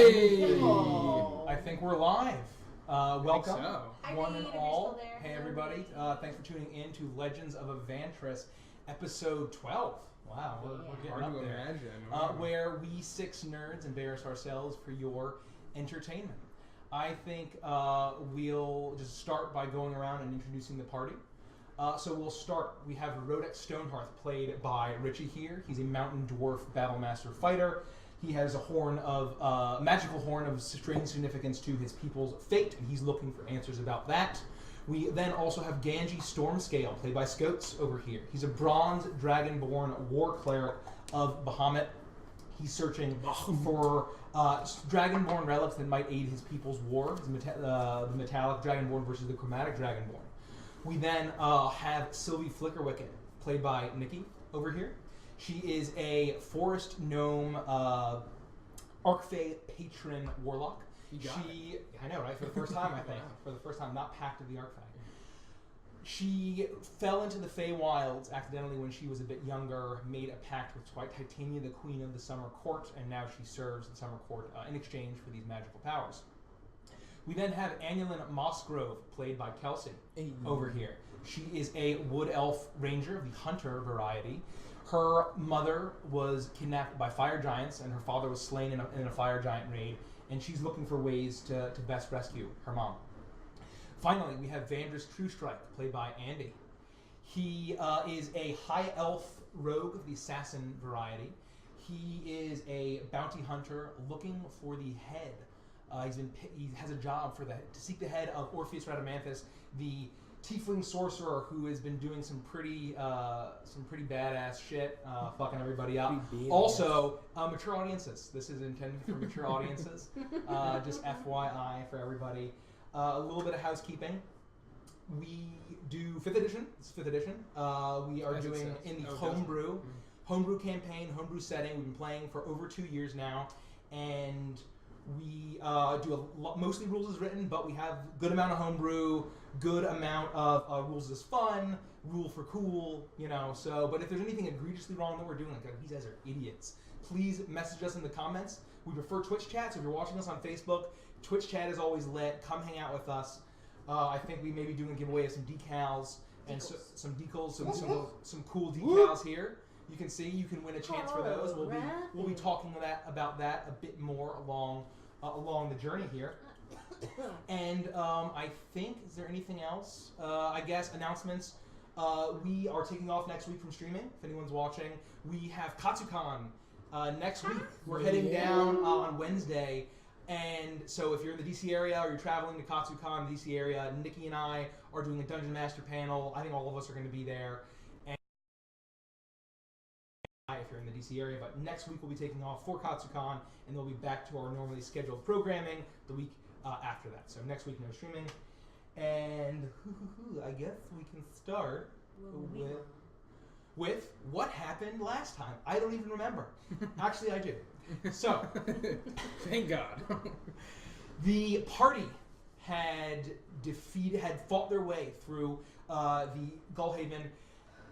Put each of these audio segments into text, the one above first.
Hey! I think we're live. Welcome, one and all. Hey, everybody. Thanks for tuning in to Legends of Avantris, episode 12. Wow, we're getting up there. Where we six nerds embarrass ourselves for your entertainment. I think we'll just start by going around and introducing the party. So we'll start. We have Rodek Stonehearth, played by Richie here. He's a mountain dwarf battlemaster fighter. He has a magical horn of strange significance to his people's fate, and he's looking for answers about that. We then also have Ganji Stormscale, played by Scotes over here. He's a bronze dragonborn war cleric of Bahamut. He's searching for dragonborn relics that might aid his people's war. The metallic dragonborn versus the chromatic dragonborn. We then have Sylvie Flickerwicket, played by Nikki over here. She is a forest gnome, Arcfey patron warlock. I know, right? For the first time, I think. For the first time, not Pact of the Arcfey. She fell into the Feywilds accidentally when she was a bit younger, made a pact with Titania, the queen of the Summer Court, and now she serves the Summer Court in exchange for these magical powers. We then have Annulin Mossgrove, played by Kelsey, over here. She is a wood elf ranger of the hunter variety. Her mother was kidnapped by fire giants, and her father was slain in a fire giant raid, and she's looking for ways to best rescue her mom. Finally, we have Vandris Truestrike, played by Andy. He is a high elf rogue of the assassin variety. He is a bounty hunter looking for the head. He has a job to seek the head of Orpheus Radamanthus, the tiefling sorcerer who has been doing some pretty badass shit, fucking everybody up. Also, mature audiences. This is intended for mature audiences. Just FYI for everybody. A little bit of housekeeping. We do 5th edition. It's 5th edition. We are doing in the homebrew campaign, homebrew setting. We've been playing for over 2 years now, and we do mostly rules as written, but we have good amount of homebrew, good amount of rules as fun, rule for cool, so, but if there's anything egregiously wrong that we're doing, like, these guys are idiots, please message us in the comments. We prefer Twitch chat, so if you're watching us on Facebook, Twitch chat is always lit. Come hang out with us. I think we may be doing a giveaway of some decals and some decals, some cool decals here. You can see, you can win a chance for those. We'll be talking about that a bit more along the journey here. And I think, is there anything else? I guess announcements. We are taking off next week from streaming. If anyone's watching, we have Katsucon next week. We're heading down on Wednesday. And so if you're in the DC area or you're traveling to Katsucon, the DC area, Nikki and I are doing a Dungeon Master panel. I think all of us are going to be there. If you're in the DC area, but next week we'll be taking off for Katsucon, and we'll be back to our normally scheduled programming the week after that. So next week, no streaming. And I guess we can start with what happened last time. I don't even remember. Actually, I do. So, thank God. The party had fought their way through the Gullhaven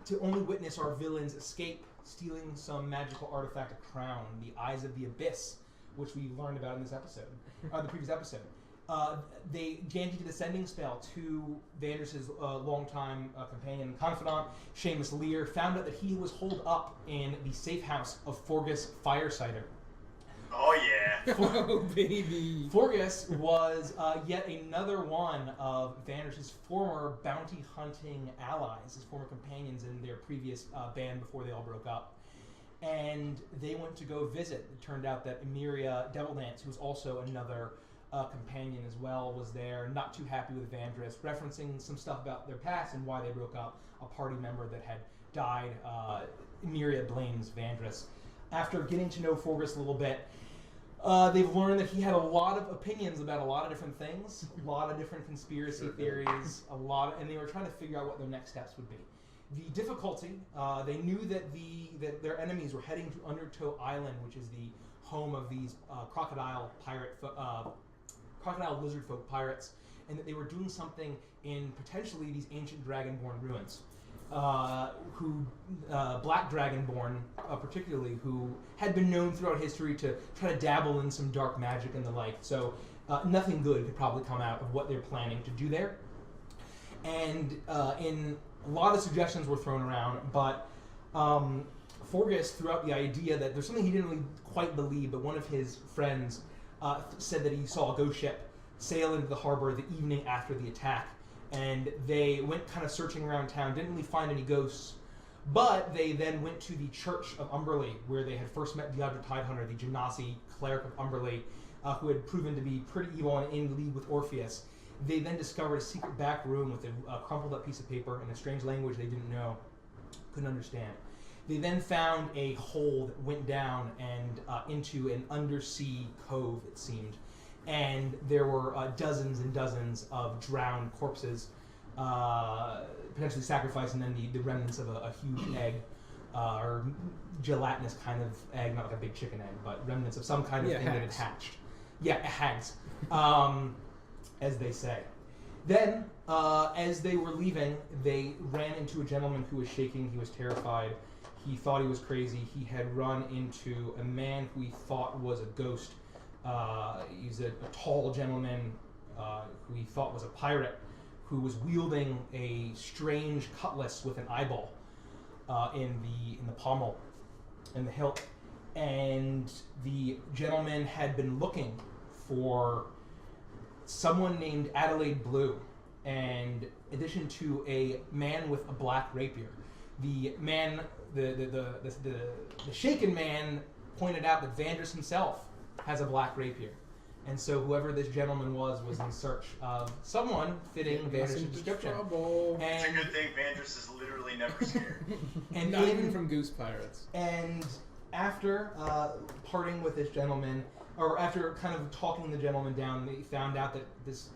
to only witness our villains escape, stealing some magical artifact, a crown, the Eyes of the Abyss, which we learned about in this episode, the previous episode. Ganji did a sending spell to Vandris' longtime companion and confidant, Seamus Lear, found out that he was holed up in the safe house of Forgus Firesider. Oh yeah! Oh baby! Forgus was yet another one of Vandris' former bounty hunting allies, his former companions in their previous band before they all broke up. And they went to go visit. It turned out that Emiria Devilance, who was also another companion as well, was there, not too happy with Vandris, referencing some stuff about their past and why they broke up. A party member that had died, Emiria blames Vandris. After getting to know Forgus a little bit, they've learned that he had a lot of opinions about a lot of different things, a lot of different conspiracy theories, and they were trying to figure out what their next steps would be. The difficulty, they knew that their enemies were heading to Undertow Island, which is the home of these crocodile lizard folk pirates, and that they were doing something in potentially these ancient dragonborn ruins. who Black Dragonborn, particularly, who had been known throughout history to try to dabble in some dark magic and the like. So nothing good could probably come out of what they're planning to do there. And in a lot of suggestions were thrown around, but Forgus threw out the idea that there's something he didn't really quite believe, but one of his friends said that he saw a ghost ship sail into the harbor the evening after the attack, and they went kind of searching around town, didn't really find any ghosts, but they then went to the Church of Umberley, where they had first met Diadra Tidehunter, the Genasi cleric of Umberley, who had proven to be pretty evil and in league with Orpheus. They then discovered a secret back room with a crumpled up piece of paper in a strange language they didn't know, couldn't understand. They then found a hole that went down and into an undersea cove, it seemed. And there were dozens and dozens of drowned corpses, potentially sacrificed, and then the remnants of a huge egg, or gelatinous kind of egg, not like a big chicken egg, but remnants of some kind of thing that had hatched. Yeah, hags, as they say. Then, as they were leaving, they ran into a gentleman who was shaking. He was terrified. He thought he was crazy. He had run into a man who he thought was a ghost. He's a tall gentleman who he thought was a pirate, who was wielding a strange cutlass with an eyeball in the pommel, in the hilt. And the gentleman had been looking for someone named Adelaide Blue, and in addition to a man with a black rapier. The man, the shaken man, pointed out that Avantris himself has a black rapier, and so whoever this gentleman was in search of someone fitting Avantris' description. And it's a good thing Avantris is literally never scared. And not even from goose pirates. And after parting with this gentleman, or after kind of talking the gentleman down, they found out that this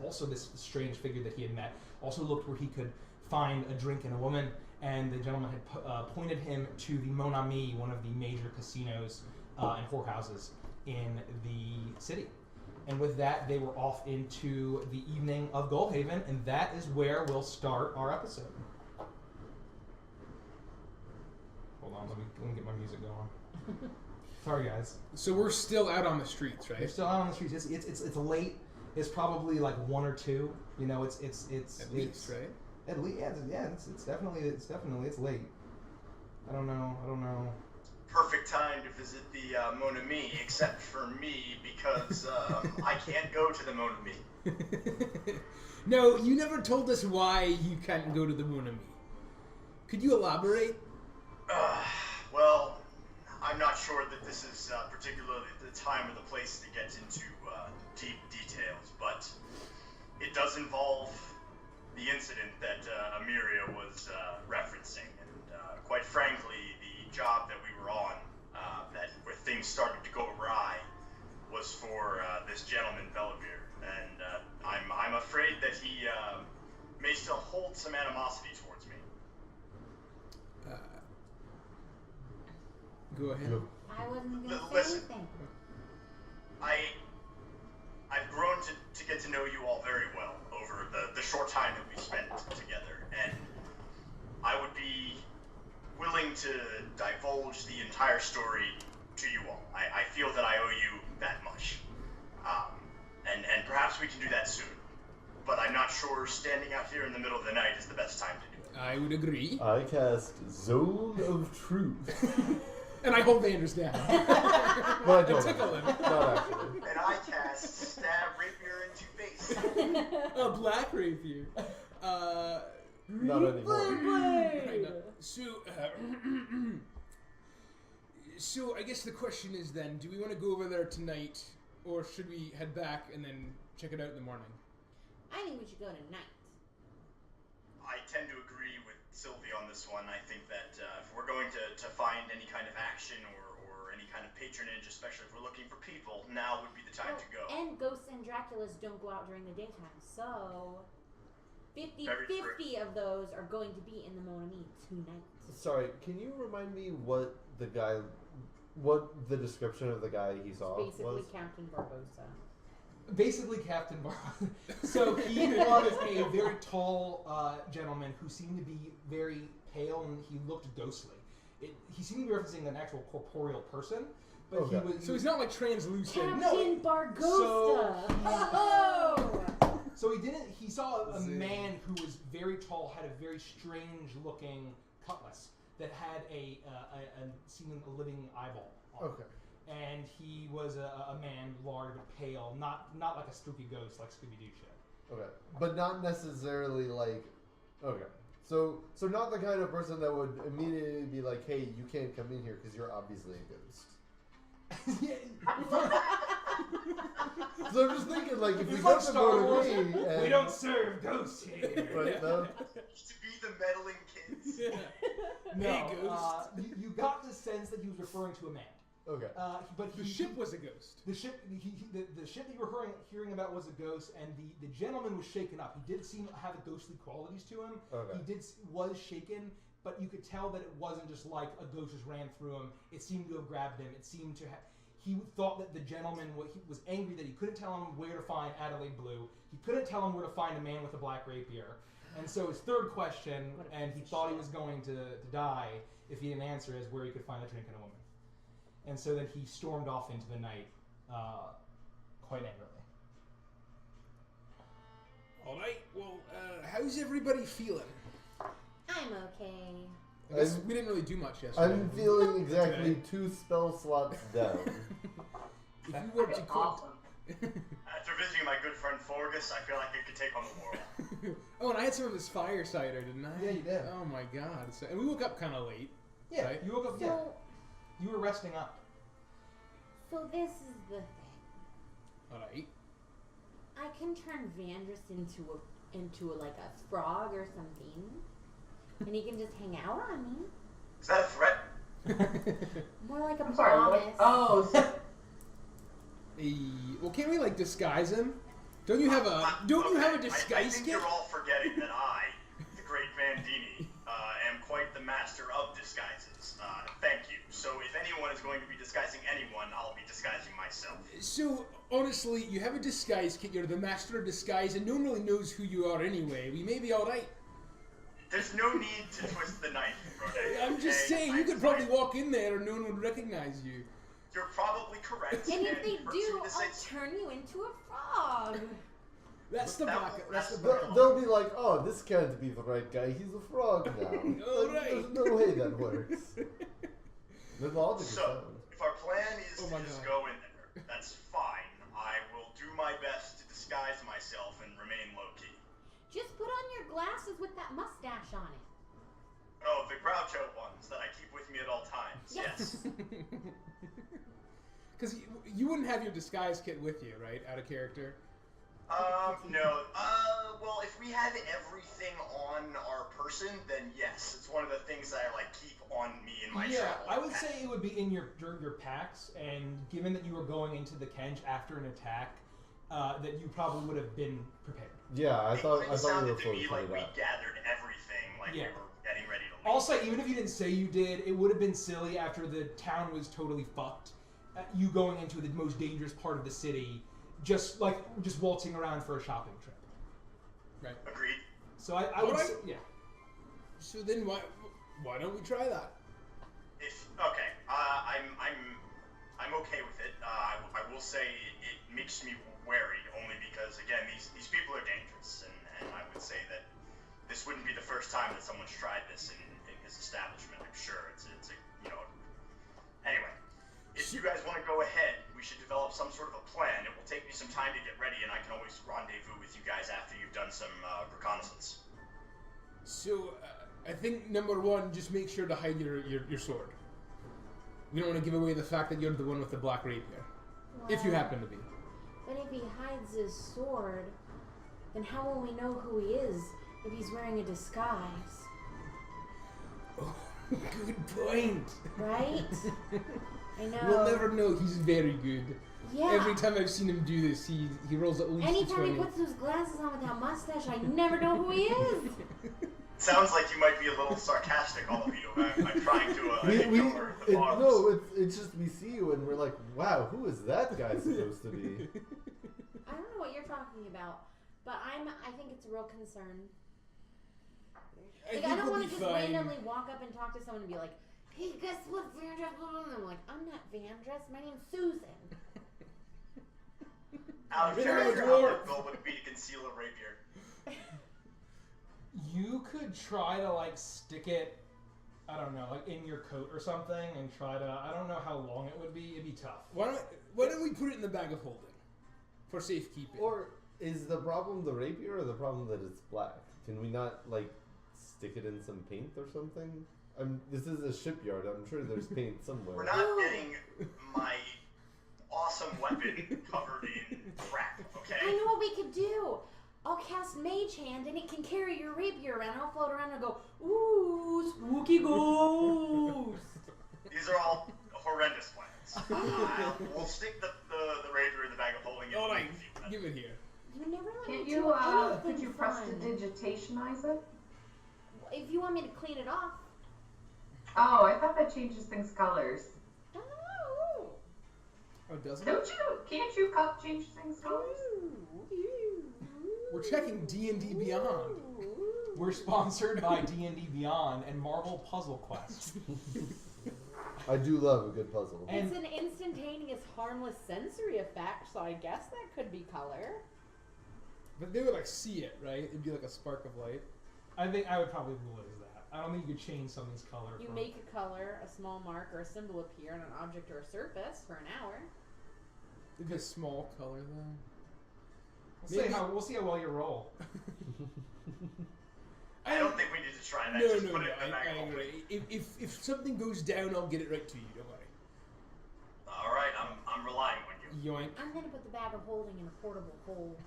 strange figure that he had met also looked where he could find a drink and a woman, and the gentleman had pointed him to the Mon Ami, one of the major casinos and whorehouses in the city. And with that, they were off into the evening of Goldhaven, and that is where we'll start our episode. Hold on, let me get my music going. Sorry, guys. So we're still out on the streets, right? We're still out on the streets. It's late. It's probably like 1 or 2. You know, it's at least, right? At least, yeah. It's definitely late. I don't know. Perfect time to visit the Mon Ami, except for me, because I can't go to the Mon Ami. No, you never told us why you can't go to the Mon Ami. Could you elaborate? Well, I'm not sure that this is particularly the time or the place to get into deep details, but it does involve the incident that Amiria was referencing, and quite frankly, the job that we were on, where things started to go awry, was for this gentleman Bellavere, and I'm afraid that he may still hold some animosity towards me. Go ahead. I wasn't going to say Listen, anything. I've grown to get to know you all very well over the short time that we spent together, and I would be willing to divulge the entire story to you all. I feel that I owe you that much, and perhaps we can do that soon. But I'm not sure standing out here in the middle of the night is the best time to do it. I would agree. I cast Zone of Truth. And I hold Anders down. Well, I don't. Tickle him. Not actually. And I cast Stab Rapier into Face. A black rapier. Not anymore. Right now. So I guess the question is then, do we want to go over there tonight, or should we head back and then check it out in the morning? I think we should go tonight. I tend to agree with Sylvie on this one. I think that if we're going to find any kind of action or any kind of patronage, especially if we're looking for people, now would be the time to go. And ghosts and Draculas don't go out during the daytime, so 50-50 of those are going to be in the Mon Ami tonight. Sorry, can you remind me what the description of the guy he saw was? Basically Captain Barbosa. Basically, Captain Barbosa. So he was a very tall gentleman who seemed to be very pale and he looked ghostly. He seemed to be referencing an actual corporeal person, but So he's not like translucent. Captain Bargosta. So he saw a man who was very tall, had a very strange looking cutlass that had a living eyeball on it. And he was a man, large but pale, not like a spooky ghost like Scooby-Doo shit. Okay, but not necessarily like, so not the kind of person that would immediately be like, hey, you can't come in here because you're obviously a ghost. So I'm just thinking, like, if we go to Mon Ami, we don't serve ghosts here. Right, no? To be the meddling kids. No, hey, ghost. You got the sense that he was referring to a man. Okay. But the ship was a ghost. The ship that you were hearing about was a ghost, and the gentleman was shaken up. He did seem to have ghostly qualities to him. Okay. He was shaken, but you could tell that it wasn't just like a ghost just ran through him. It seemed to have grabbed him. It seemed to have. He thought that the gentleman was angry that he couldn't tell him where to find Adelaide Blue. He couldn't tell him where to find a man with a black rapier. And so his third question, and he thought he was going to die if he didn't answer, is where he could find a drink and a woman. And so then he stormed off into the night, quite angrily. All right. Well, how's everybody feeling? I'm okay. I guess we didn't really do much yesterday. I'm feeling exactly 2 spell slots down. If you were to awesome. After visiting my good friend Forgus, I feel like I could take on the world. Oh, and I had some of his fire cider, didn't I? Yeah, you did. Oh my god. And we woke up kind of late. Yeah, right? you woke up. You were resting up. So this is the thing. All right. I can turn Vandris into like a frog or something, and he can just hang out on me. Is that a threat? More like a I'm promise. Sorry, what? Well, can't we like disguise him? Don't you have a disguise I think kit? you're all forgetting that I, the great Vandini, am quite the master of disguises. Thank you. So if anyone is going to be disguising anyone, I'll be disguising myself. So honestly, you have a disguise kit. You're the master of disguise, and no one really knows who you are anyway. We may be all right. There's no need to twist the knife, Rode. I'm just saying, you could probably walk in there and no one would recognize you. You're probably correct. And if they do, I'll turn you into a frog. That's the backup. They'll be like, oh, this can't be the right guy. He's a frog now. There's no way that works. The logic is sound. If our plan is to just go in there, that's fine. I will do my best to disguise myself and remain low-key. Just put on your glasses with that mustache on it. Oh, the Groucho ones that I keep with me at all times. Yes. Because you wouldn't have your disguise kit with you, right? Out of character? No. Well, if we had everything on our person, then yes. It's one of the things that I, keep on me in my travel. I would say it would be in your packs, and given that you were going into the Kench after an attack, that you probably would have been prepared. Yeah, I thought we were sounded to me like we gathered everything, we were getting ready to leave. Also, even if you didn't say you did, it would have been silly after the town was totally fucked. You going into the most dangerous part of the city, just waltzing around for a shopping trip. Right. Agreed. So I would say, yeah. So then why don't we try that? I'm okay with it. I will say it makes me wary only because again these people are dangerous and I would say that this wouldn't be the first time that someone's tried this in his establishment. I'm sure it's anyway. If you guys want to go ahead, we should develop some sort of a plan. It will take me some time to get ready, and I can always rendezvous with you guys after you've done some reconnaissance. So, I think number one, just make sure to hide your sword. We don't want to give away the fact that you're the one with the black rapier. Well, if you happen to be. But if he hides his sword, then how will we know who he is if he's wearing a disguise? Oh, good point. Right? I know. We'll never know. He's very good. Yeah. Every time I've seen him do this, he rolls at least Anytime 20. he puts those glasses on with that mustache, I never know who he is. Sounds like you might be a little sarcastic, all of you. I'm trying to ignore the bars. No, it's just we see you and we're like, wow, who is that guy supposed to be? I don't know what you're talking about, but I think it's a real concern. Like, I don't want to just randomly walk up and talk to someone and be like, hey, guess what, Vandress? And I'm like, I'm not Vandress. My name's Susan. Out of character, how difficult would it be to conceal a rapier? You could try to like stick it, I don't know, like in your coat or something, and try to. I don't know how long it would be. It'd be tough. Why don't we put it in the bag of holding for safekeeping? Or is the problem the rapier or the problem that it's black? Can we not like stick it in some paint or something? This is a shipyard. I'm sure there's paint somewhere. We're not getting my awesome weapon covered in crap, okay? I know what we could do. I'll cast Mage Hand and it can carry your rapier around. I'll float around and go, ooh, spooky ghost. These are all horrendous plans. We'll stick the rapier in the bag of holding. All right, give it here. You never let Can't me you, do anything could you fun. prestidigitationize it? If you want me to clean it off. Oh, I thought that changes things colors. Oh. Oh, doesn't Don't it? you? Can't you change things colors? We're checking D&D Beyond. We're sponsored by D&D Beyond and Marvel Puzzle Quest. I do love a good puzzle. It's an instantaneous, harmless sensory effect, so I guess that could be color. But they would like see it, right? It'd be like a spark of light. I think I would probably rule it as that. I don't think you could change something's color. You make a color, a small mark, or a symbol appear on an object or a surface for an hour. It'd be a small color though. We'll see how well you roll. I don't think we need to try that. No, Just no, put no. it in the bag of holding. If something goes down, I'll get it right to you. Don't worry. All right, I'm relying on you. Yoink. I'm gonna put the bag of holding in a portable hole.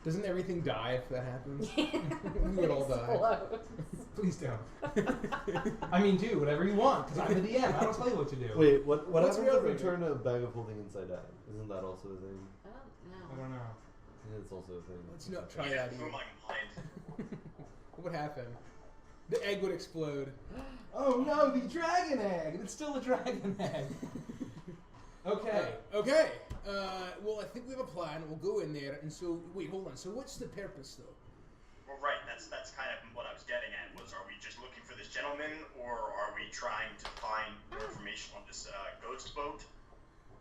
Doesn't everything die if that happens? We would all die. Please don't. I mean, do whatever you want, because I'm the DM. I don't tell you what to do. Wait, what What's happens if we railroading? turn a bag of holding inside out? Isn't that also a thing? I don't know. I think it's also a thing. Let's not try You that didn't either. blow my mind. What would happen? The egg would explode. Oh no, the dragon egg! It's still a dragon egg. Okay. Okay. Well, I think we have a plan. We'll go in there, and so wait, hold on. So what's the purpose, though? Well, right. That's kind of what I was getting at. Are we just looking for this gentleman, or are we trying to find more information on this ghost boat?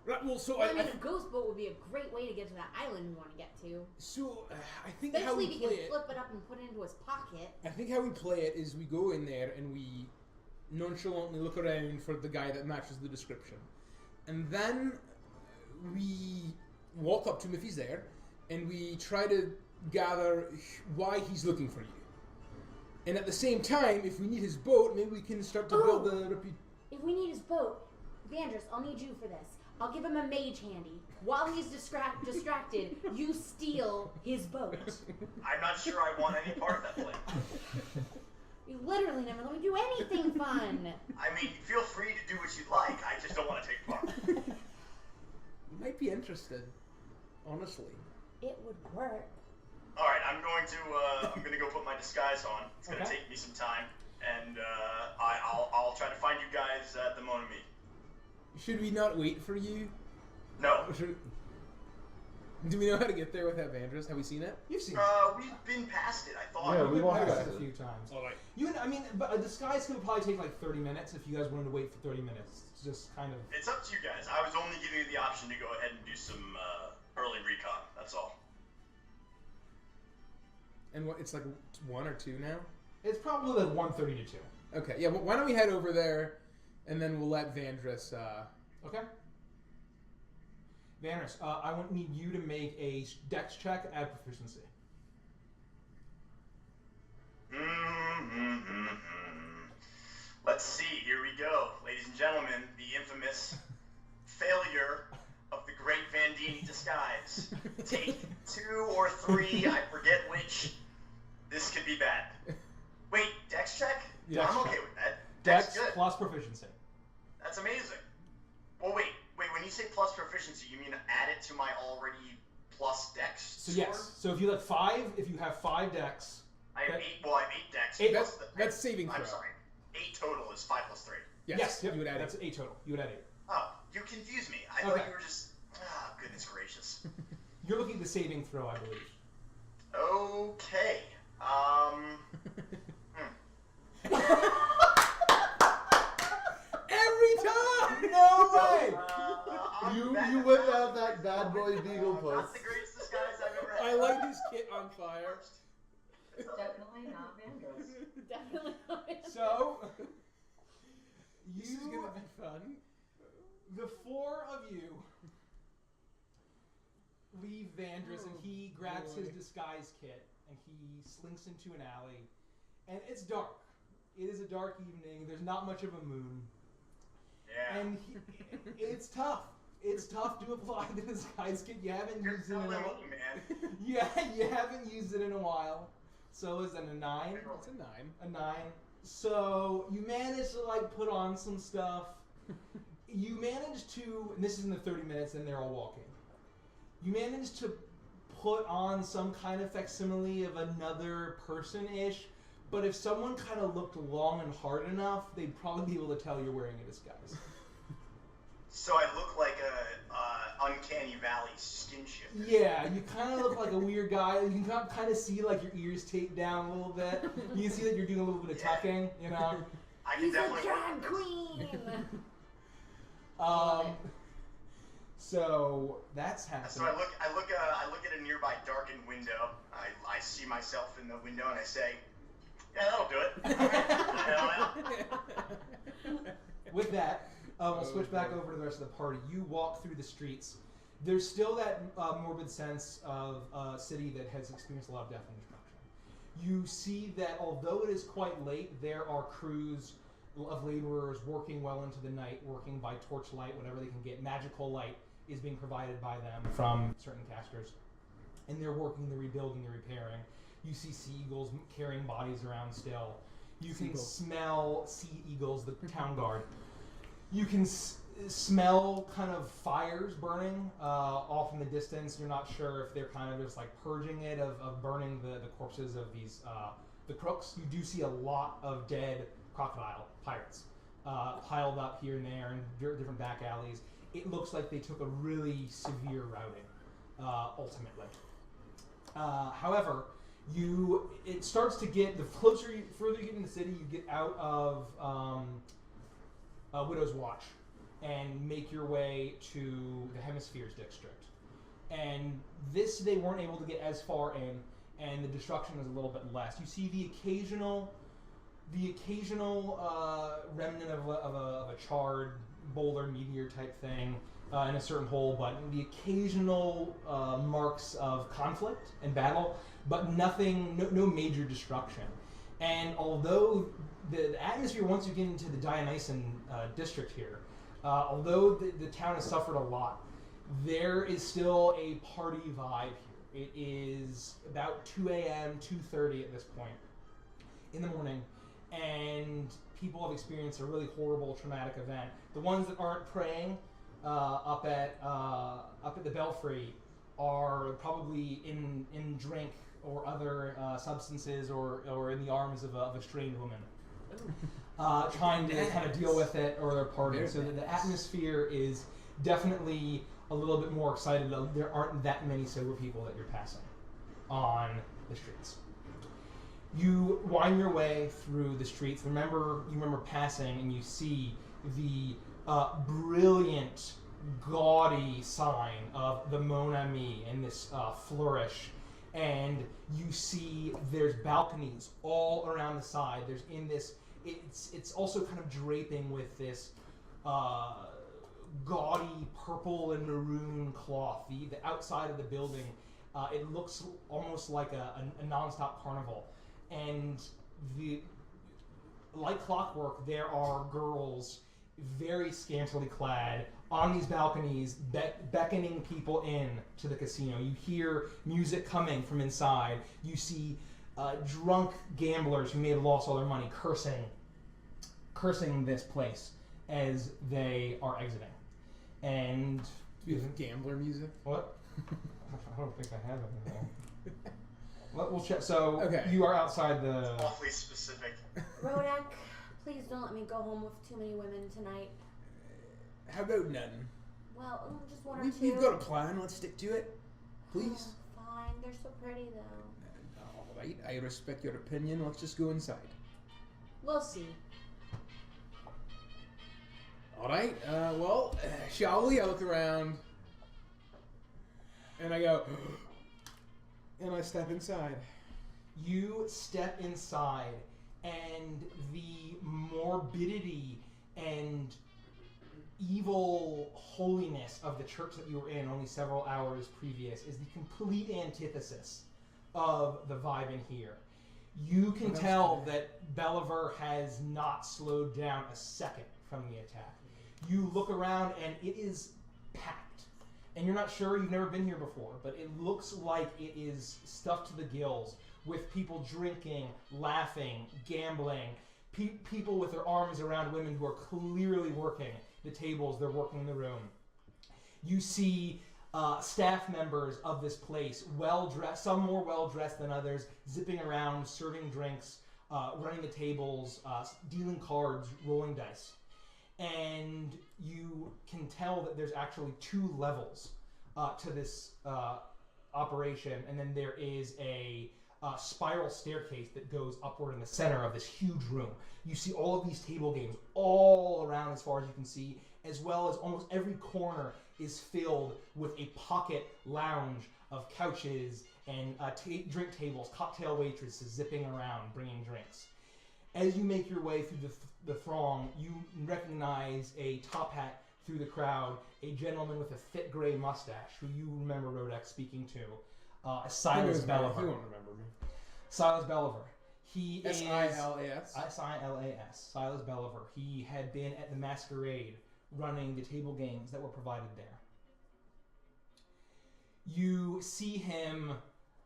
Right. Well, so Well, I mean, a ghost boat would be a great way to get to that island we want to get to. So I think how Especially we if he play can it. flip it up and put it into his pocket. I think how we play it is we go in there and we nonchalantly look around for the guy that matches the description, and then we walk up to him if he's there, and we try to gather why he's looking for you. And at the same time, if we need his boat, maybe we can start to build the If we need his boat, Vandress, I'll need you for this. I'll give him a mage handy. While he's distracted, you steal his boat. I'm not sure I want any part of that plan. You literally never let me do anything fun. I mean, feel free to do what you'd like. I just don't want to take part. You might be interested, honestly. It would work. All right, I'm going to go put my disguise on. It's going to Okay. take me some time, and I'll try to find you guys at the Mon Ami. Should we not wait for you? No. Do we know how to get there with Avantris? Have we seen it? You've seen it. We've been past it. I thought. Yeah, we We've walked passed past it a it. few times. All right. But a disguise could probably take like 30 minutes if you guys wanted to wait for 30 minutes. It's just kind of. It's up to you guys. I was only giving you the option to go ahead and do some early recon. That's all. And what? It's like 1 or 2 now. It's probably like 1:30 to 2. Okay. Yeah. Well, why don't we head over there, and then we'll let Vandress. Okay. Vandress, I need you to make a dex check at proficiency. Let's see. Here we go, ladies and gentlemen. The infamous failure of the great Vandini disguise. Take 2 or 3. I forget which. This could be bad. Wait, dex check? Dex I'm okay check. with that. Dex That's good. plus proficiency. That's amazing. Well, wait. When you say plus proficiency, you mean add it to my already plus dex So score? yes. So if you have 5 dex. I have 8. Well, I have 8 dex. Eight- plus that's saving throw. I'm sorry. 8 total is 5 plus 3. Yes. Yep, You would add that's 8 total. You would add 8. Oh, you confused me. I Okay. thought you were just. Ah, goodness gracious. You're looking at the saving throw, I believe. Okay. You whip out that bad boy beagle puss. Not the greatest disguise I've ever had. I light his kit on fire. Definitely not Vandals. Definitely not. So, This is gonna be fun. the four of you leave Vandris, and he grabs his disguise kit, and he slinks into an alley. And it's dark. It is a dark evening. There's not much of a moon. Yeah. And it's tough. It's tough to apply the disguise kit. You haven't used it in a while. man. Yeah, you haven't used it in a while. So is that a 9? It's a 9. A 9. So you manage to put on some stuff. You manage to, and this is in the 30 minutes, and they're all walking. You manage to put on some kind of facsimile of another person-ish, but if someone kind of looked long and hard enough, they'd probably be able to tell you're wearing a disguise. So I look like a Uncanny Valley skin shifter. Yeah, you kind of look like a weird guy. You can kind of see your ears taped down a little bit. You can see that you're doing a little bit of tucking, I can He's a definitely drag queen. So that's happening. So I look at a nearby darkened window. I see myself in the window and I say, "Yeah, that'll do it." With that, we'll switch back over to the rest of the party. You walk through the streets. There's still that morbid sense of a city that has experienced a lot of death and destruction. You see that although it is quite late, there are crews of laborers working well into the night, working by torchlight, whatever they can get. Magical light is being provided by them from certain casters. And they're working the rebuilding, the repairing. You see sea eagles carrying bodies around still. You can smell sea eagles, the town guard. You can smell kind of fires burning off in the distance. You're not sure if they're kind of just purging it of burning the corpses of these the crooks. You do see a lot of dead crocodile pirates piled up here and there in different back alleys. It looks like they took a really severe routing ultimately. However, it starts to get, further you get in the city, you get out of Widow's Watch and make your way to the Hemispheres district. And this, they weren't able to get as far in, and the destruction is a little bit less. You see the occasional remnant of a charred boulder meteor type thing in a certain hole, but the occasional marks of conflict and battle, but no major destruction. And although the atmosphere, once you get into the Dionysian district here, although the town has suffered a lot, there is still a party vibe here. It is about 2 a.m., 2:30 at this point in the morning, and people have experienced a really horrible, traumatic event. The ones that aren't praying up at the Belfry are probably in drink or other substances, or in the arms of a strange woman, trying to kind of deal with it, or they're partying. So the atmosphere is definitely a little bit more excited. There aren't that many sober people that you're passing on the streets. You wind your way through the streets. You remember passing, and you see the brilliant, gaudy sign of the Mon Ami and this flourish. And you see there's balconies all around the side. There's it's also kind of draping with this gaudy purple and maroon cloth. The outside of the building, it looks almost like a non-stop carnival. And like clockwork, there are girls very scantily clad on these balconies, beckoning people in to the casino. You hear music coming from inside. You see drunk gamblers who may have lost all their money cursing this place as they are exiting. And do you have gambler music? What? I don't think I have anything. We'll check. So okay. You are outside the. It's awfully specific. Rodak, please don't let me go home with too many women tonight. How about none? Well, just one or two. We've got a plan. Let's stick to it, please. Oh, fine. They're so pretty, though. All right. I respect your opinion. Let's just go inside. We'll see. All right. Well, shall we? I look around. And I go, and I step inside. You step inside, and the morbidity and evil holiness of the church that you were in only several hours previous is the complete antithesis of the vibe in here. You can tell that Belliver has not slowed down a second from the attack. You look around and it is packed. And you're not sure, you've never been here before, but it looks like it is stuffed to the gills with people drinking, laughing, gambling, people with their arms around women who are clearly working the tables, they're working in the room. You see staff members of this place, well-dressed, some more well-dressed than others, zipping around, serving drinks, running the tables, dealing cards, rolling dice. And you can tell that there's actually 2 levels to this operation, and then there is a spiral staircase that goes upward in the center of this huge room. You see all of these table games all around as far as you can see, as well as almost every corner is filled with a pocket lounge of couches and drink tables, cocktail waitresses zipping around, bringing drinks. As you make your way through the throng, you recognize a top hat through the crowd, a gentleman with a thick gray mustache, who you remember Rodek speaking to, Silas Belliver. He won't remember me. Silas Belliver. He is S-I-L-A-S? S-I-L-A-S. Silas Belliver. He had been at the Masquerade running the table games that were provided there. You see him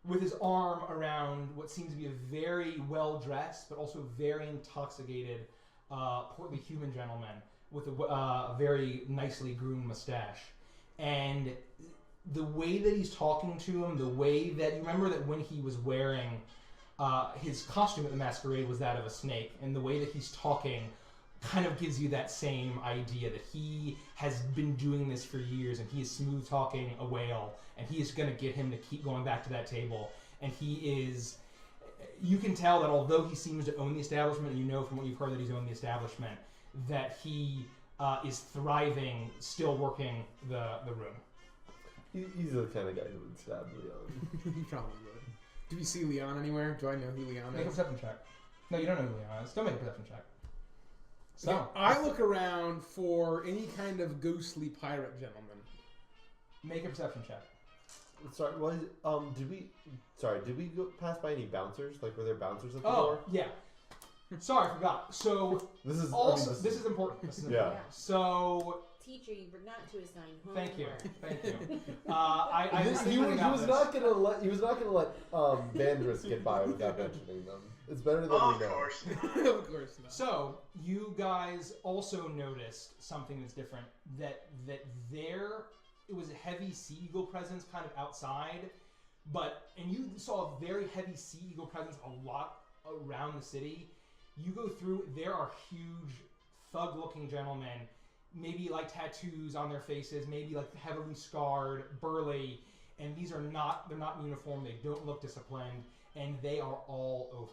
with his arm around what seems to be a very well-dressed but also very intoxicated portly human gentleman with a very nicely groomed mustache. And the way that he's talking to him, the way that... You remember that when he was wearing... his costume at the Masquerade was that of a snake, and the way that he's talking kind of gives you that same idea that he has been doing this for years, and he is smooth talking a whale, and he is going to get him to keep going back to that table. And he is... You can tell that although he seems to own the establishment, and you know from what you've heard that he's owned the establishment, that he is thriving, still working the room. He's the kind of guy who would stab Leon. He probably would. Do we see Leon anywhere? Do I know who Leon Make a is? perception check. No, you don't know who Leon is. Still make a perception check. So Okay, I look around for any kind of ghostly pirate gentleman. Make a perception check. Sorry, did we go pass by any bouncers? Like, were there bouncers at the Oh, door? yeah. Sorry, I forgot. So This is also this is important. This is Yeah. important. So Teacher, you forgot to assign homework. thank you. I he was not gonna let Vandris get by without mentioning them. It's better than we know. Of course not. Of course not. So you guys also noticed something that's different. That there it was a heavy sea eagle presence kind of outside, and you saw a very heavy sea eagle presence a lot around the city. You go through, there are huge thug-looking gentlemen, maybe like tattoos on their faces, maybe like heavily scarred, burly, and they're not in uniform, they don't look disciplined, and they are all over.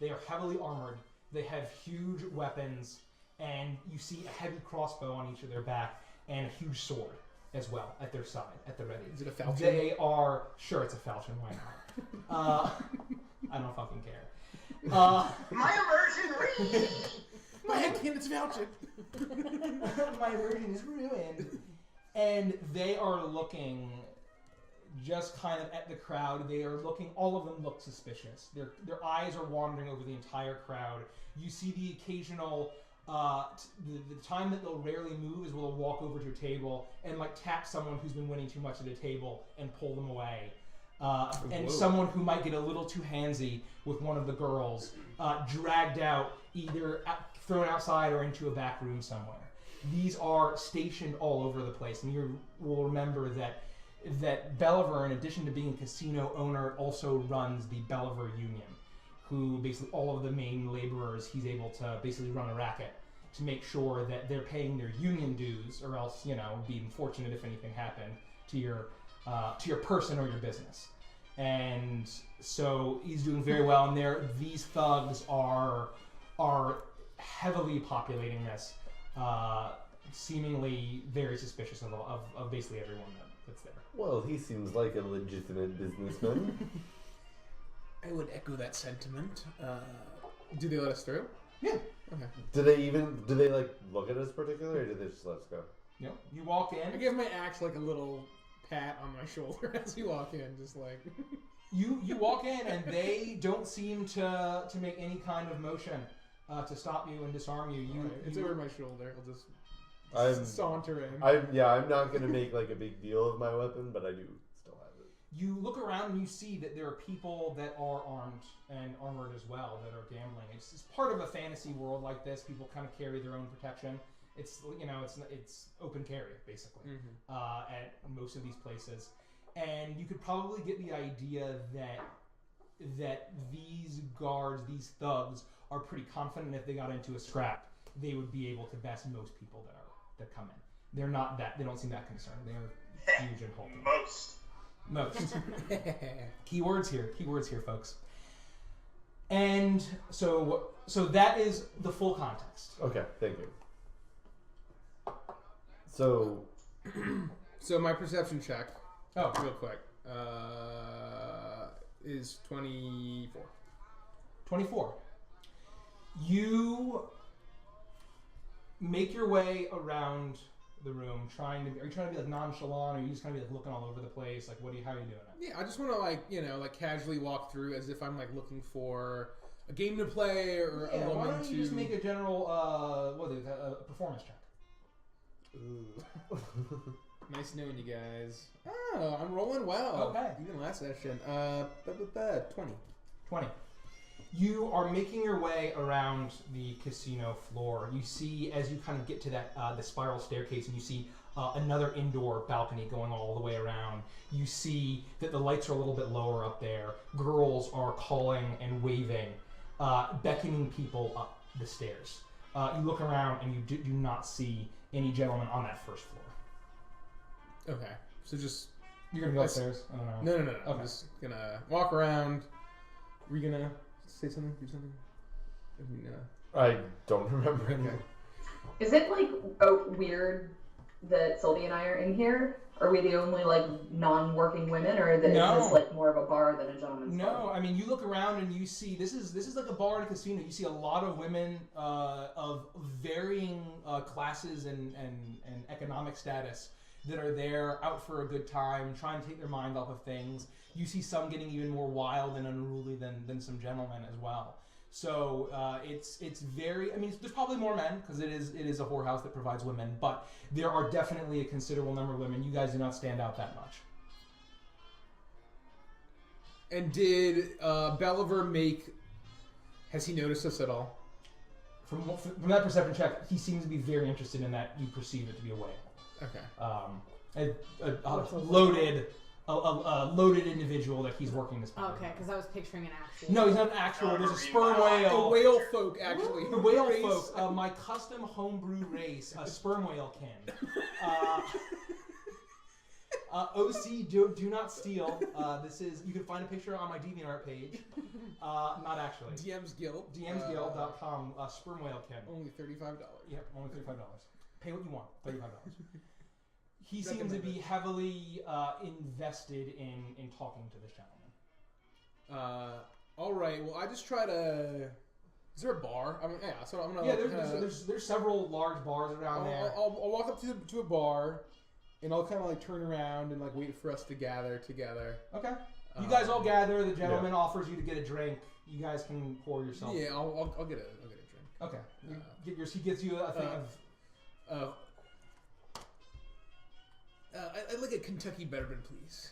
They are heavily armored, they have huge weapons, and you see a heavy crossbow on each of their back, and a huge sword as well at their side, at the ready. Is it a falchion? They are, sure it's a falchion, why not? I don't fucking care. My immersion read! My head cannon's falchion! My immersion is ruined. And they are looking just kind of at the crowd. They are looking, all of them look suspicious. Their eyes are wandering over the entire crowd. You see the occasional, the time that they'll rarely move is they'll walk over to a table and like tap someone who's been winning too much at a table and pull them away. And someone who might get a little too handsy with one of the girls, dragged out, either thrown outside or into a back room somewhere. These are stationed all over the place, and you will remember that Belliver, in addition to being a casino owner, also runs the Belliver Union, who basically all of the main laborers, he's able to basically run a racket to make sure that they're paying their union dues, or else, you know, be unfortunate if anything happened to your person or your business. And so he's doing very well, and these thugs are heavily populating this, seemingly very suspicious of basically everyone that's there. Well, he seems like a legitimate businessman. I would echo that sentiment. Do they let us through? Yeah. Okay. Do they like look at us particularly, or do they just let us go? Yep. You walk in. I give my axe like a little pat on my shoulder as you walk in, just like. You walk in and they don't seem to make any kind of motion to stop you and disarm you. It's over my shoulder. I'll just saunter in. I'm not gonna make like a big deal of my weapon, but I do still have it. You look around and you see that there are people that are armed and armored as well that are gambling. It's part of a fantasy world like this. People kind of carry their own protection. It's it's open carry basically at most of these places, and you could probably get the idea that these guards, these thugs, are pretty confident if they got into a scrap, they would be able to best most people that come in. They don't seem that concerned. They are huge and hulking. Most. Keywords here, folks. And so that is the full context. Okay, thank you. So my perception check. Oh, real quick. Is 24. 24. You make your way around the room, are you trying to be like nonchalant, or are you just kind of be like looking all over the place? Like, how are you doing it? Yeah, I just want to like casually walk through as if I'm like looking for a game to play or a woman why don't you to... just make a general a performance check? Ooh. Nice knowing you guys. Oh, I'm rolling well. Okay. Even last session. 20. 20. You are making your way around the casino floor. You see, as you kind of get to that the spiral staircase, and you see another indoor balcony going all the way around. You see that the lights are a little bit lower up there. Girls are calling and waving, beckoning people up the stairs. You look around, and you do not see any gentlemen on that first floor. Okay, so just... You're going to go upstairs? I don't know. No. Okay. I'm just going to walk around. Were you going to say something? Do something? I don't remember. Okay. Is it like weird that Sylvie and I are in here? Are we the only like non-working women, or is this like more of a bar than a gentleman's bar? No, I mean you look around and you see this is like a bar and a casino. You see a lot of women of varying classes and economic status that are there out for a good time, trying to take their mind off of things. You see some getting even more wild and unruly than some gentlemen as well. So it's very. I mean, there's probably more men because it is a whorehouse that provides women, but there are definitely a considerable number of women. You guys do not stand out that much. And did Belliver has he noticed us at all? From that perception check, he seems to be very interested in that. You perceive it to be a whale. Okay. A loaded individual that he's working this. Okay, because I was picturing an actual. No, he's not an actual. There's a sperm whale. A whale folk, actually. The whale folk. My custom homebrew race, a sperm whale kin. OC, do not steal. This is. You can find a picture on my DeviantArt page. Not actually. DM's Guild. DMsGuild.com. Sperm whale kin. Only $35. Yep, only $35. Pay what you want. $35. He seems to be heavily invested in talking to this gentleman. All right. Well, I just try to. Is there a bar? I mean, yeah. So I'm gonna. Yeah, there's several large bars around there. I'll walk up to a bar, and I'll kind of like turn around and like wait for us to gather together. Okay. You guys all gather. The gentleman offers you to get a drink. You guys can pour yourself. Yeah, I'll get a drink. Okay. He gets you a thing of. I'd like a Kentucky bourbon, please.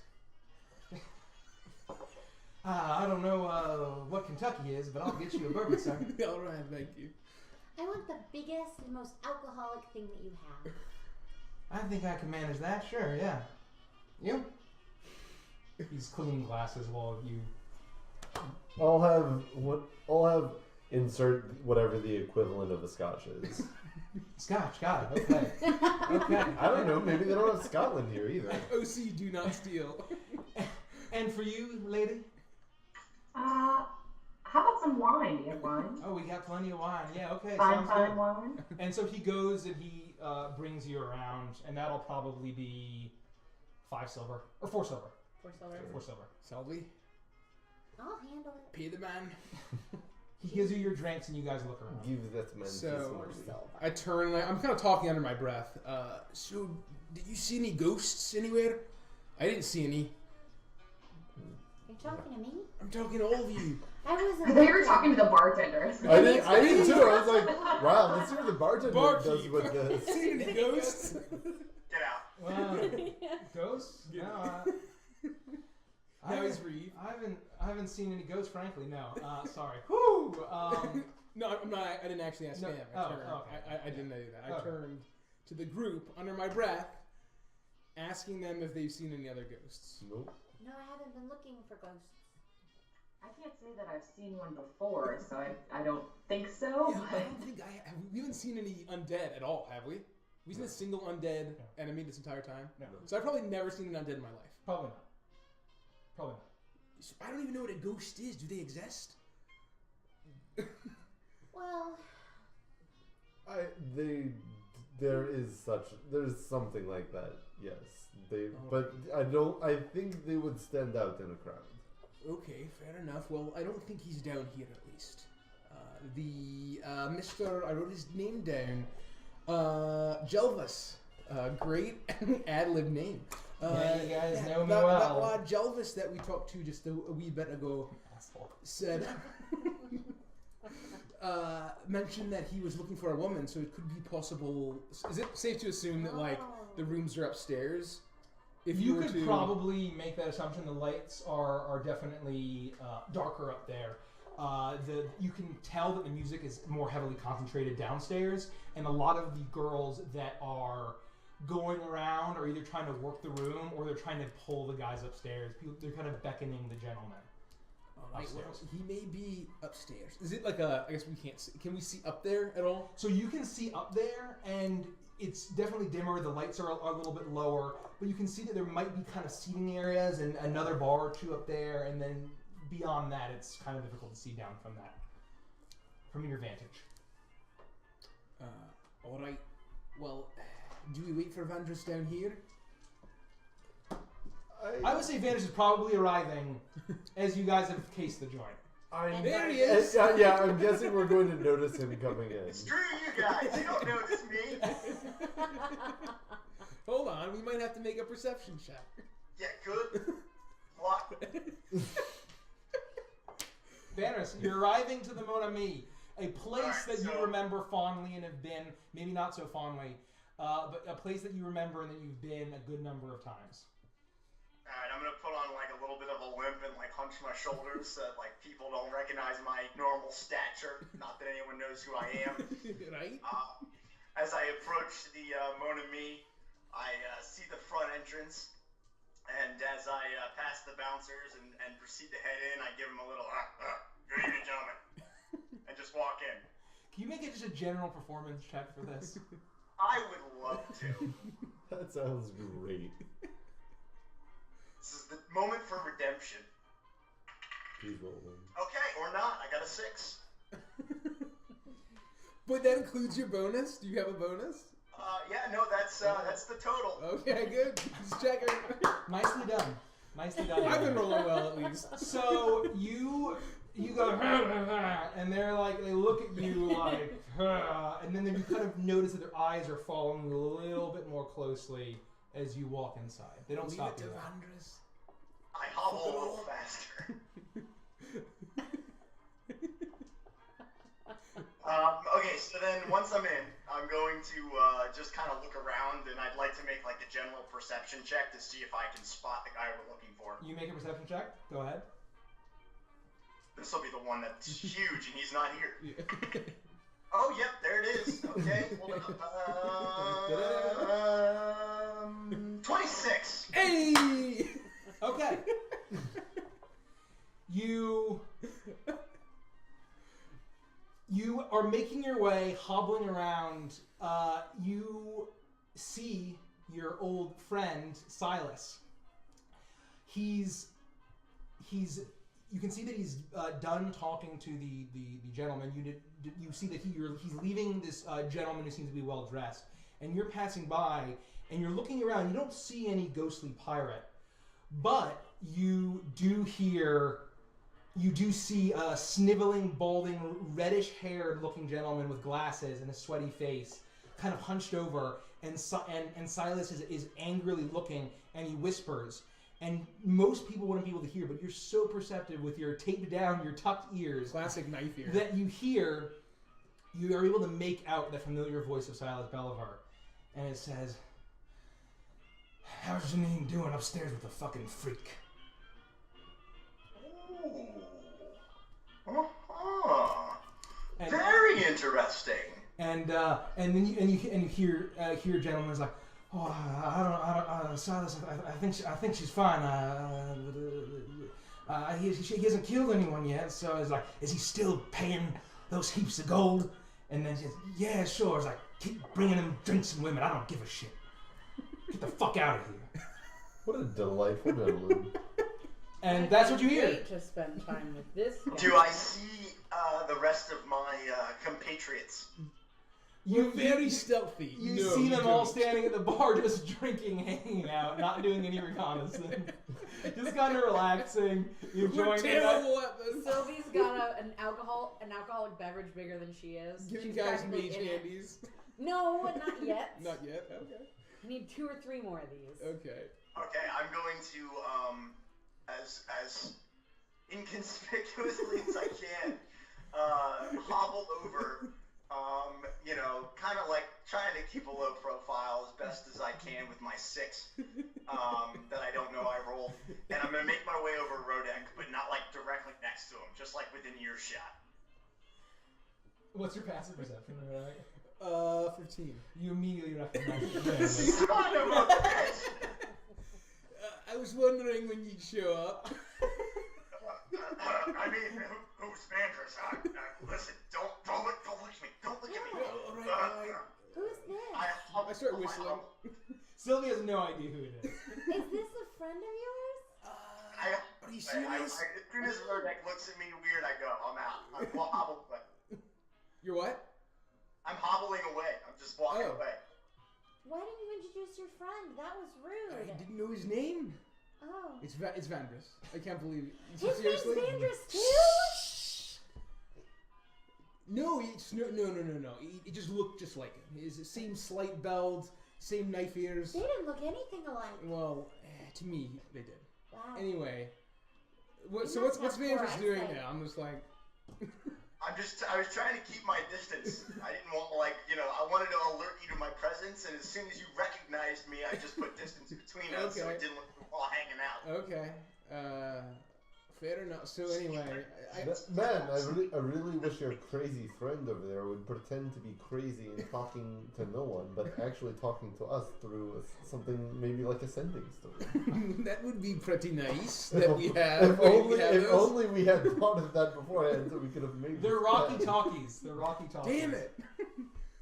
I don't know what Kentucky is, but I'll get you a bourbon, sir. All right, thank you. I want the biggest and most alcoholic thing that you have. I think I can manage that. Sure, yeah. You? He's cleaning glasses while you. I'll have insert whatever the equivalent of a scotch is. Scotch, got it. Okay. Okay. I don't know. Maybe they don't have Scotland here either. OC, do not steal. And for you, lady? How about some wine? Do you have wine? Oh, we got plenty of wine. Yeah, okay. Fine good. Wine. And so he goes and he brings you around, and that'll probably be 5 silver. Or 4 silver. 4 silver. 4 silver. Selby, I'll handle it. pay the man. He gives you your drinks and you guys look around. Give that man So- his 4 money. silver. I turn and I'm kind of talking under my breath. So, did you see any ghosts anywhere? I didn't see any. You're talking to me? I'm talking to all of you. I wasn't. I thought you were talking to the bartenders. I did too. I was like, wow, let's see what the bartender does Barkeep. with this. See any ghosts? Get out. Wow. Ghosts? Yeah. No, Now he's Reeve. I haven't seen any ghosts, frankly. No. Sorry. Whoo. No, I'm not. I didn't actually ask No. him. Oh, turned. okay. I didn't do that. I Okay. turned to the group under my breath, asking them if they've seen any other ghosts. Nope. No, I haven't been looking for ghosts. I can't say that I've seen one before, so I don't think so. Yeah, I don't think I have. We haven't seen any undead at all, have we? We've seen a single undead enemy this entire time. No. So I've probably never seen an undead in my life. Probably not. Probably not. So I don't even know what a ghost is. Do they exist? Well, There's something like that. Yes, but I think they would stand out in a crowd. Okay, fair enough. Well, I don't think he's down here at least. Mr. I wrote his name down. Jelvis. Great ad-lib name. Yeah, you guys know me that well. lad Jelvis that we talked to just a wee bit ago said mentioned that he was looking for a woman, so it could be possible. Is it safe to assume that the rooms are upstairs? If You were could to probably make that assumption. The lights are definitely darker up there. You can tell that the music is more heavily concentrated downstairs, and a lot of the girls that are going around are either trying to work the room or they're trying to pull the guys upstairs. They're kind of beckoning the gentleman. Right, well, upstairs. he may be upstairs. Is it like a? I guess we can't see. Can we see up there at all? So you can see up there, and it's definitely dimmer. The lights are a little bit lower, but you can see that there might be kind of seating areas and another bar or two up there, and then beyond that, it's kind of difficult to see down from your vantage. All right. Well, do we wait for Avantris down here? I would say Vantage is probably arriving as you guys have cased the joint. There he is. Yeah, I'm guessing we're going to notice him coming in. Screw you guys. You don't notice me. Hold on, we might have to make a perception check. Yeah, good. What? Vantage, you're arriving to the Mon Ami, a place Alright, that you so- remember fondly and have been, maybe not so fondly, but a place that you remember and that you've been a good number of times. Alright, I'm gonna put on like a little bit of a limp and like hunch my shoulders so that like people don't recognize my normal stature. Not that anyone knows who I am. Right? As I approach the Mon Ami, I see the front entrance, and as I pass the bouncers and proceed to head in, I give them a little good evening, gentlemen, and just walk in. Can you make it just a general performance check for this? I would love to. That sounds great. This is the moment for redemption. Please roll one. Okay, or not. I got a 6. But that includes your bonus? Do you have a bonus? Yeah, no, that's the total. Okay, good. Just checking. Nicely done. Nicely done. I've been rolling well at least. So you go, and they're like, they look at you like, and then you kind of notice that their eyes are following a little bit more closely as you walk inside. They don't Leave stop it to you. Avantris. I hobble a little faster. Okay, so then once I'm in, I'm going to just kind of look around, and I'd like to make like a general perception check to see if I can spot the guy we're looking for. You make a perception check. Go ahead. This will be the one that's huge, and he's not here. Yeah. Oh, yep, there it is. Okay, hold up. 26. Hey! Okay. You are making your way, hobbling around. You see your old friend Silas. You can see that he's done talking to the gentleman. You see that he's leaving this gentleman who seems to be well dressed, and you're passing by, and you're looking around. You don't see any ghostly pirate, but you do see a sniveling, balding, reddish-haired looking gentleman with glasses and a sweaty face, kind of hunched over, and Silas is angrily looking, and he whispers. And most people wouldn't be able to hear, but you're so perceptive with your taped down, your tucked ears. Classic knife ear. That you are able to make out the familiar voice of Silas Belivar. And it says, "How's Janine doing upstairs with the fucking freak?" Ooh. Very interesting. And then you hear a gentleman's like, "Oh, I don't, Silas. I think she's fine. He hasn't killed anyone yet, so it's like, is he still paying those heaps of gold?" And then she says, "Yeah, sure." It's like, "Keep bringing him drinks and women. I don't give a shit. Get the fuck out of here." What a delightful gentleman. And that's what you hear. Great to spend time with this guy. Do I see the rest of my compatriots? You're very stealthy. You see them all standing at the bar, just drinking, hanging out, not doing any reconnaissance, just kind of relaxing, enjoying the night. Sylvie's got an alcoholic beverage bigger than she is. Giving guys mage handies. No, not yet. Not yet. Okay. I need 2 or 3 more of these. Okay. Okay, I'm going to as inconspicuously as I can hobble over. Kind of like trying to keep a low profile as best as I can with my 6 that I don't know I rolled. And I'm going to make my way over Rodek, but not like directly next to him, just like within earshot. What's your passive perception, right? 15. You immediately recognize him. Son of a bitch! I was wondering when you'd show up. I mean, who's Avantris? Listen, don't look at me. Don't look at me. All right. Who's this? I start whistling. Sylvie has no idea who it is. Is this a friend of yours? Are you serious? As soon as Rodek looks at me weird, I go, I'm out. I'm hobbling away. You're what? I'm hobbling away. I'm just walking away. Why didn't you introduce your friend? That was rude. I didn't know his name. Oh. It's Avantris. I can't believe it. His Seriously? name's Avantris too? No, no. It just looked just like him. It's the same slight build, same knife ears. They didn't look anything alike. Well, to me, they did. Wow. Anyway, what's must have Avantris poor doing eyesight. now? I'm just like. I was trying to keep my distance. I didn't want, I wanted to alert you to my presence, and as soon as you recognized me, I just put distance between us so it didn't look like we're all hanging out. Okay. Fair enough. So anyway, Man, I really wish your crazy friend over there would pretend to be crazy and talking to no one, but actually talking to us through something maybe like a sending story. that would be pretty nice. That we have. If only we had thought of that beforehand, so we could have made. They're Rocky Talkies. They're Rocky Talkies. Damn it!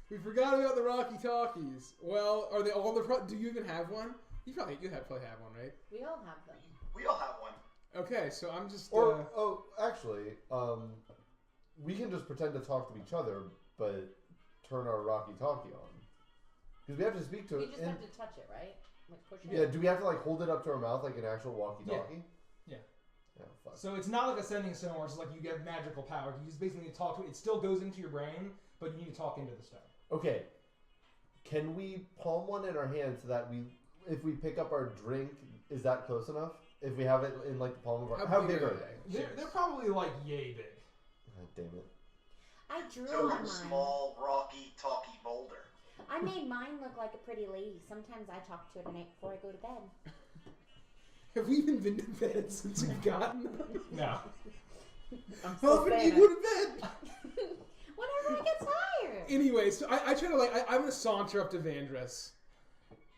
We forgot about the Rocky Talkies. Well, are they all the? Do you even have one? You probably have one, right? We all have them. We all have one. Okay, so I'm just. Actually, we can just pretend to talk to each other, but turn our Rocky Talkie on. Because we have to speak to You it. just have to touch it, right? Like push it. Yeah. Do we have to hold it up to our mouth like an actual walkie-talkie? Yeah. Yeah. Fuck. So it's not like a sending stone where it's like you get magical power. You just basically need to talk to it. It still goes into your brain, but you need to talk into the stone. Okay. Can we palm one in our hand so that if we pick up our drink, is that close enough? If we have it in the palm of our... How big are they? They're probably yay big. God damn it. I drew So on a mine. small, rocky, talky boulder. I made mine look like a pretty lady. Sometimes I talk to it at night before I go to bed. Have we even been to bed since we've gotten them? No. I'm How still often do saying you go to bed? Whenever I get tired. Anyway, so I try to I'm gonna saunter up to Avantris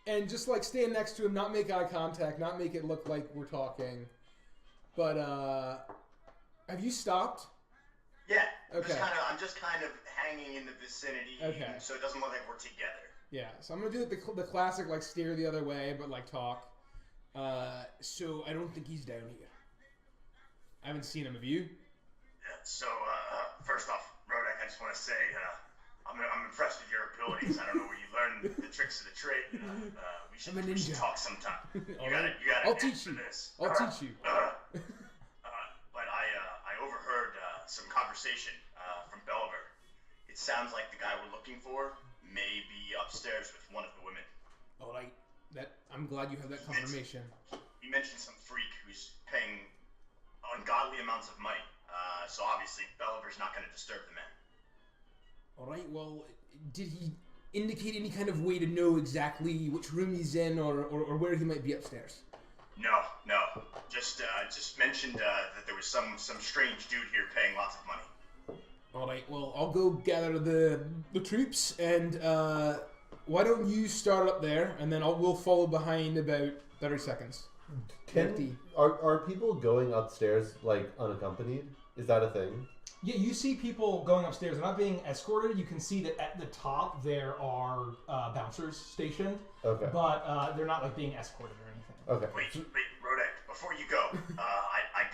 and just stand next to him, not make eye contact, not make it look like we're talking. But have you stopped? Yeah. Okay. I'm just kind of hanging in the vicinity, Okay. so it doesn't look like we're together. Yeah. So I'm gonna do the classic stare the other way, but talk. So I don't think he's down here. I haven't seen him. Have you? Yeah, so, first off, Rodek, I just want to say, I'm impressed with your abilities. I don't know where you learned the tricks of the trade. We should talk sometime. You gotta I'll teach you. This. I'll teach you. But I overheard some conversation from Belver. It sounds like the guy we're looking for may be upstairs with one of the women. All right. I'm glad you have that confirmation. He mentioned some freak who's paying ungodly amounts of money. So obviously Belver's not going to disturb the man. All right. Well, did he indicate any kind of way to know exactly which room he's in or where he might be upstairs? No. Just mentioned that there was some strange dude here paying lots of money. All right. Well, I'll go gather the troops, and why don't you start up there, and then we'll follow behind about 30 seconds. Are people going upstairs like unaccompanied? Is that a thing? Yeah, you see people going upstairs. They're not being escorted. You can see that at the top there are bouncers stationed. Okay. But they're not like being escorted or anything. Okay. Wait, Rodek, before you go, I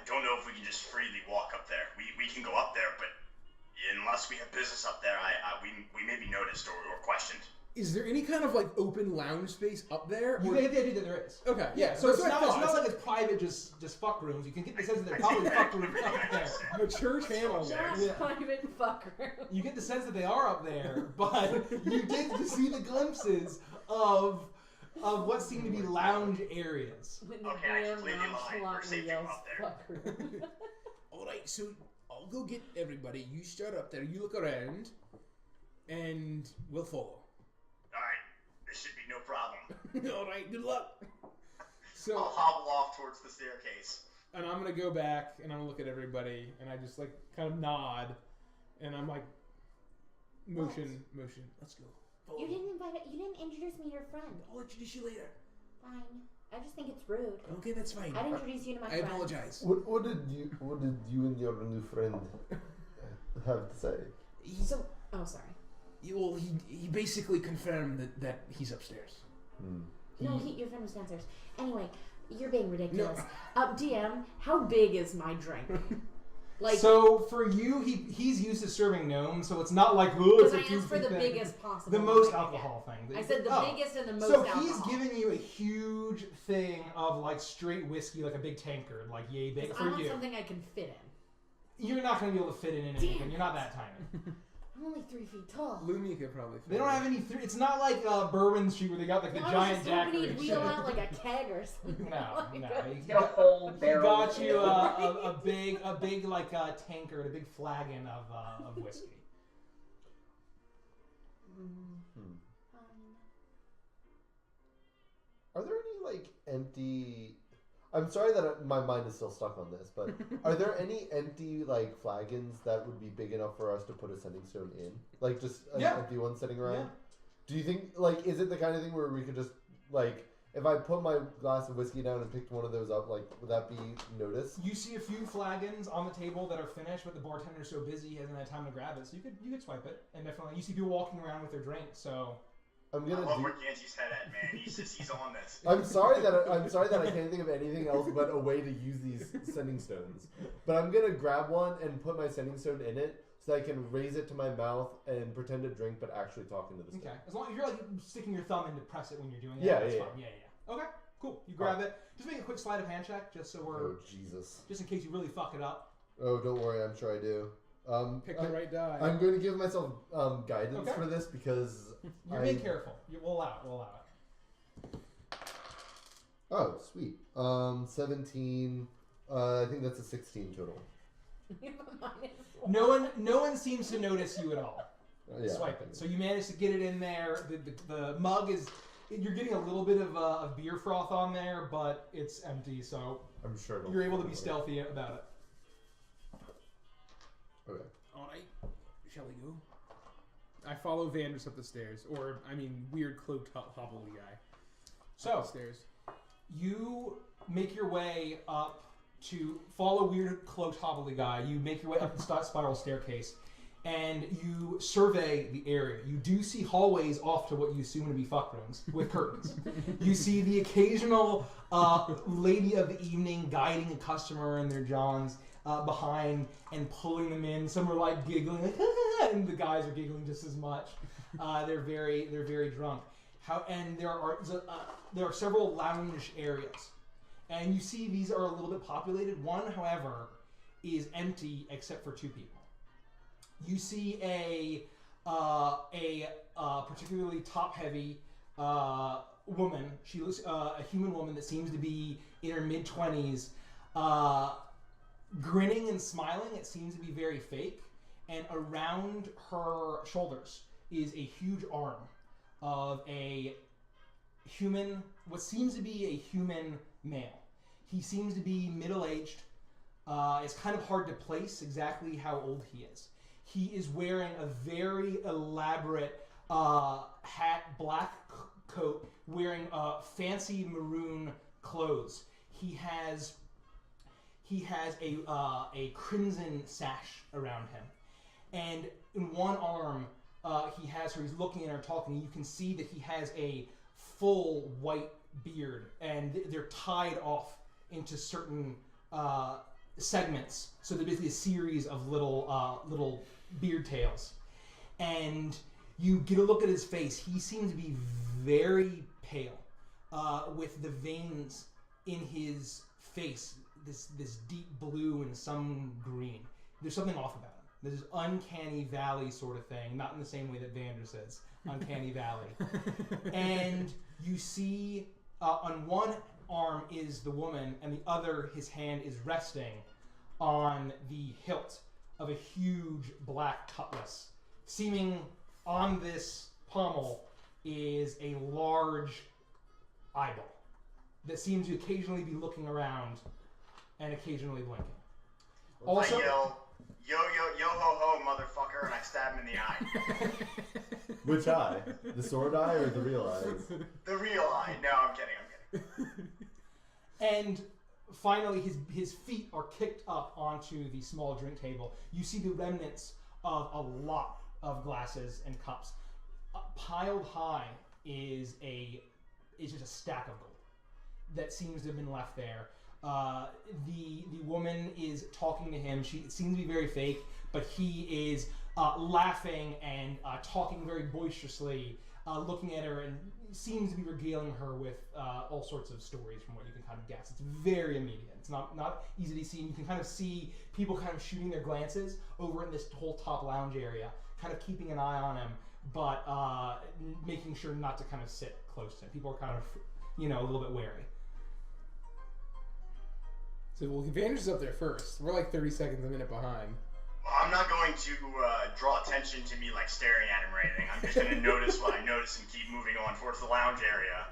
don't know if we can just freely walk up there. We can go up there, but unless we have business up there, we may be noticed or questioned. Is there any kind of like open lounge space up there? You get the idea that there is. Okay, yeah. So it's not like it's private, just fuck rooms. You can get the sense that there probably fuck rooms up there. Mature channel there. Just private fuck room. You get the sense that they are up there, but you get to see the glimpses of what seem to be lounge areas. Okay, I completely lied. We're safe to go up there. All right, so I'll go get everybody. You start up there. You look around, and we'll follow. This should be no problem. All right, good luck. So I'll hobble off towards the staircase. And I'm gonna go back and I'm gonna look at everybody and I just like kind of nod, and I'm like, motion. Let's go. Follow. You didn't introduce me to your friend. I'll introduce you later. Fine. I just think it's rude. Okay, that's fine. I'd introduce you to my friend. I apologize. What did you and your new friend have to say? Sorry. Well, he basically confirmed that he's upstairs. No, your friend was downstairs. Anyway, you're being ridiculous. No. DM, how big is my drink? Like, so for you, he's used to serving gnomes, so it's not like it's I asked for the biggest possible. The most alcohol thing. I said the biggest and the most alcohol. So he's giving you a huge thing of like straight whiskey, like a big tankard, like yay big for you. I want something I can fit in. You're not going to be able to fit in anything. You're not that tiny. I'm only 3 feet tall. Lumi could probably fit. They don't have any. It's not like Bourbon Street where they got like the giant daiquiri. He'd wheel out like a keg or something. No. He got a whole barrel. He got you a big like tankard, a big flagon of whiskey. Are there any like empty? I'm sorry that my mind is still stuck on this, but are there any empty like flagons that would be big enough for us to put a sending stone in? Like just an empty one sitting around? Yeah. Do you think like is it the kind of thing where we could just like if I put my glass of whiskey down and picked one of those up, like would that be noticed? You see a few flagons on the table that are finished, but the bartender's so busy he hasn't had time to grab it. So you could swipe it, and definitely you see people walking around with their drinks. So. I love where Ganji's head at, man. He's on this. I'm sorry that I can't think of anything else but a way to use these sending stones. But I'm gonna grab one and put my sending stone in it so that I can raise it to my mouth and pretend to drink, but actually talk into the stone. Okay, as long as you're like sticking your thumb in to press it when you're doing it. Yeah, that's fine. Yeah. Okay, cool. You grab it. Just make a quick sleight of hand check, just so we're. Oh Jesus! Just in case you really fuck it up. Oh, don't worry. I'm sure I do. Pick the right die. I'm going to give myself guidance for this because you're being careful. We'll allow it. Oh, sweet. 17. I think that's a 16 total. No one seems to notice you at all. Swipe it. So you managed to get it in there. The mug is. You're getting a little bit of beer froth on there, but it's empty. So I'm sure you're able to be stealthy about it. Okay. All right. Shall we go? I follow Vandris up the stairs, weird cloaked hobbly guy. So upstairs. You make your way up to follow weird cloaked hobbly guy. You make your way up the spiral staircase, and you survey the area. You do see hallways off to what you assume to be fuck rooms with curtains. You see the occasional lady of the evening guiding a customer in their johns. behind and pulling them in. Some are like giggling, like, and the guys are giggling just as much. They're very drunk. And there are several lounge areas, and you see these are a little bit populated. One, however, is empty except for 2 people. You see a particularly top-heavy woman. She looks a human woman that seems to be in her mid-20s, grinning and smiling. It seems to be very fake. And around her shoulders is a huge arm of a human, what seems to be a human male. He seems to be middle-aged. It's kind of hard to place exactly how old he is. He is wearing a very elaborate hat, black coat, wearing fancy maroon clothes. He has a crimson sash around him, and in one arm he has her. He's looking at her, talking. And you can see that he has a full white beard, and they're tied off into certain segments. So they're basically a series of little beard tails. And you get a look at his face. He seems to be very pale, with the veins in his face, this deep blue and some green. There's something off about him. There's this uncanny valley sort of thing, not in the same way that Vander says, uncanny valley. And you see on one arm is the woman, and the other, his hand is resting on the hilt of a huge black cutlass. Seeming on this pommel is a large eyeball that seems to occasionally be looking around and occasionally blinking. Also, I yell, yo, ho, ho, motherfucker, and I stab him in the eye. Which eye? The sword eye or the real eyes? The real eye. No, I'm kidding. And finally, his feet are kicked up onto the small drink table. You see the remnants of a lot of glasses and cups. Piled high is just a stack of gold that seems to have been left there. The woman is talking to him. It seems to be very fake, but he is laughing and talking very boisterously, looking at her, and seems to be regaling her with all sorts of stories from what you can kind of guess. It's very immediate. It's not easy to see. And you can kind of see people kind of shooting their glances over in this whole top lounge area, kind of keeping an eye on him, but making sure not to kind of sit close to him. People are kind of, a little bit wary. So, Vander's up there first. We're like 30 seconds, a minute behind. Well, I'm not going to draw attention to me like staring at him or anything. I'm just going to notice what I notice and keep moving on towards the lounge area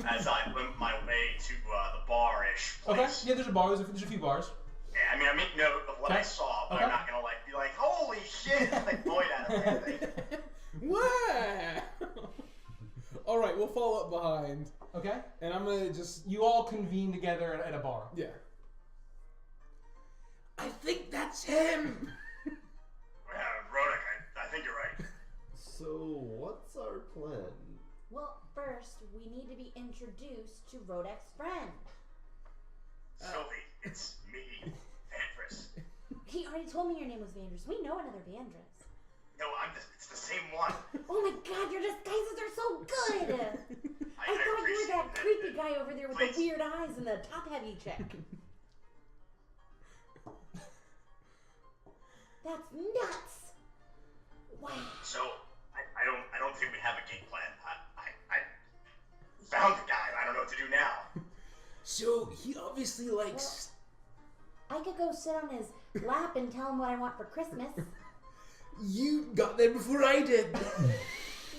as I limp my way to the bar-ish place. Okay, yeah, there's a bar. There's a few bars. Yeah, I mean, I make note of what I saw, but I'm not going to be like, holy shit, like point at him or anything. What? All right, we'll follow up behind. Okay. And I'm going to just... You all convene together at a bar. Yeah. I think that's him! Rodek, I think you're right. So, what's our plan? Well, first, we need to be introduced to Rodek's friend. Sylvie, it's me, Avantris. He already told me your name was Vandris. We know another Vandris. No, it's the same one. Oh my god, your disguises are so good! I thought you were that creepy guy over there with the weird eyes and the top-heavy chick. That's nuts! Wow. So, I don't think we have a game plan. I found the guy. I don't know what to do now. So, he obviously likes... Well, I could go sit on his lap and tell him what I want for Christmas. You got there before I did.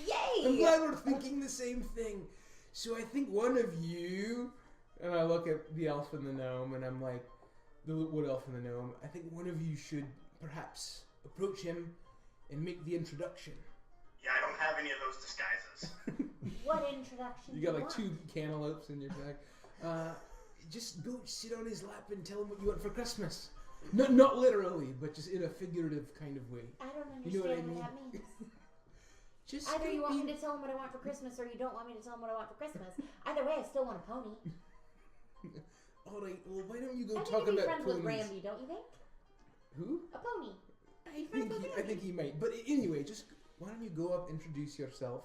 Yay! I'm glad we're thinking the same thing. So I think one of you... And I look at the elf and the gnome, and I'm like, the wood elf and the gnome, I think one of you should perhaps approach him and make the introduction. Yeah, I don't have any of those disguises. What introduction? You got like 2 cantaloupes in your bag. Just go sit on his lap and tell him what you want for Christmas. Not literally, but just in a figurative kind of way. I don't understand You know what I mean? that means. Just either you want me to tell him what I want for Christmas, or you don't want me to tell him what I want for Christmas. Either way, I still want a pony. All right. Well, why don't you go I talk think about friends ponies? with Randy, don't you think? Who? A pony. I think he might. But anyway, just why don't you go up, introduce yourself,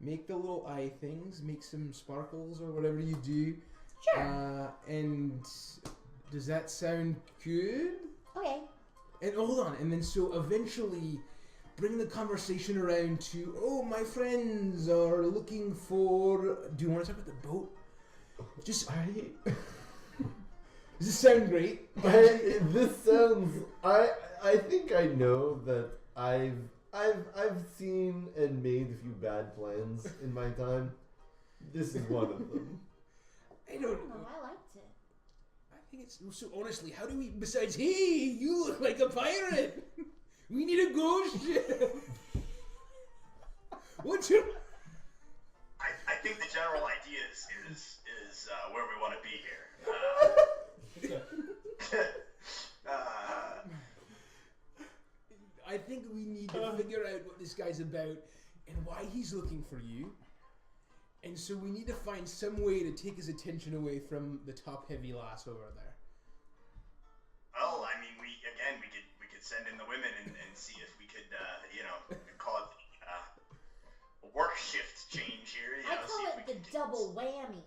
make the little eye things, make some sparkles or whatever you do. Sure. And does that sound good? Okay. And hold on, and then so eventually bring the conversation around to, oh, my friends are looking for. Do you want to talk about the boat? Just. Does this sound great? This sounds. I think I know that I've seen and made a few bad plans in my time. This is one of them. I don't know. I liked it. I think it's so. Honestly, how do we? Besides, hey, you look like a pirate. We need a ghost ship. What's your? I think the general idea is where we want to be here. I think we need to figure out what this guy's about and why he's looking for you. And so we need to find some way to take his attention away from the top-heavy lass over there. Well, I mean, we could send in the women and see if we could, we could call it a work shift change here. I call it the double whammy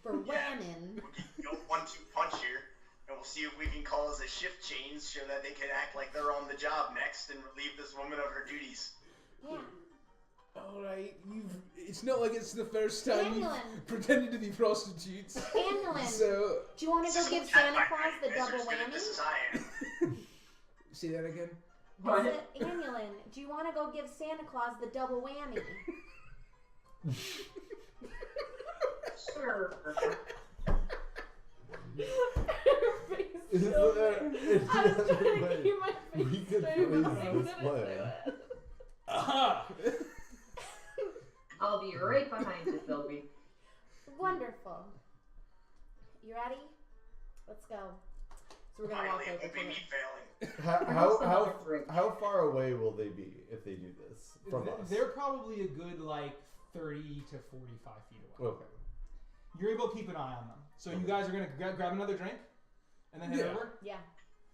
for whamming. We can go 1-2 punch here. And we'll see if we can cause a shift change so that they can act like they're on the job next and relieve this woman of her duties. Yeah. Alright, it's not like it's the first time you've pretended to be prostitutes. Annalyn, so, do you want to go give Santa Claus the double whammy? Say that again? I said, Annalyn, do you want to go give Santa Claus the double whammy? Sure. I was trying to keep my face We could freeze this plan. I'll be right behind you, Sylvie. Wonderful. You ready? Let's go. So we're gonna walk over to it. How far away will they be if they do this from us? They're probably a good 30 to 45 feet away. Okay. You're able to keep an eye on them. So you guys are gonna grab another drink, and then head over. Yeah.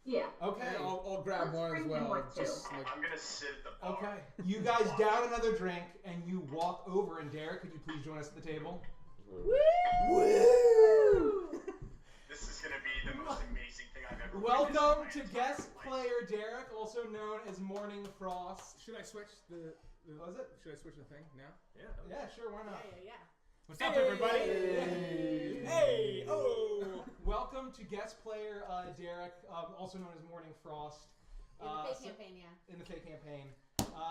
Yeah. Okay. Yeah, I'll grab one as well. I'm gonna sit at the bar. Okay. You guys down another drink, and you walk over. And Derek, could you please join us at the table? Woo! Woo! This is gonna be the most amazing thing I've ever. Welcome to guest player Derek, also known as Morning Frost. Should I switch the? What was it? Should I switch the thing now? Yeah, sure. Why not? Yeah. What's up, everybody? Hey! Oh! Welcome to guest player Derek, also known as Morning Frost. In the fake campaign, yeah. In the fake campaign.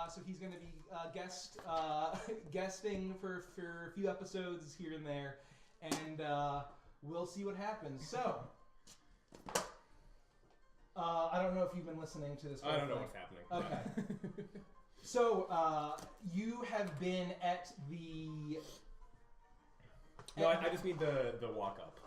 So he's going to be guesting for a few episodes here and there, and we'll see what happens. So, I don't know if you've been listening to this. I don't know what's happening. Okay. So, you have been at the... No, I just need the walk up.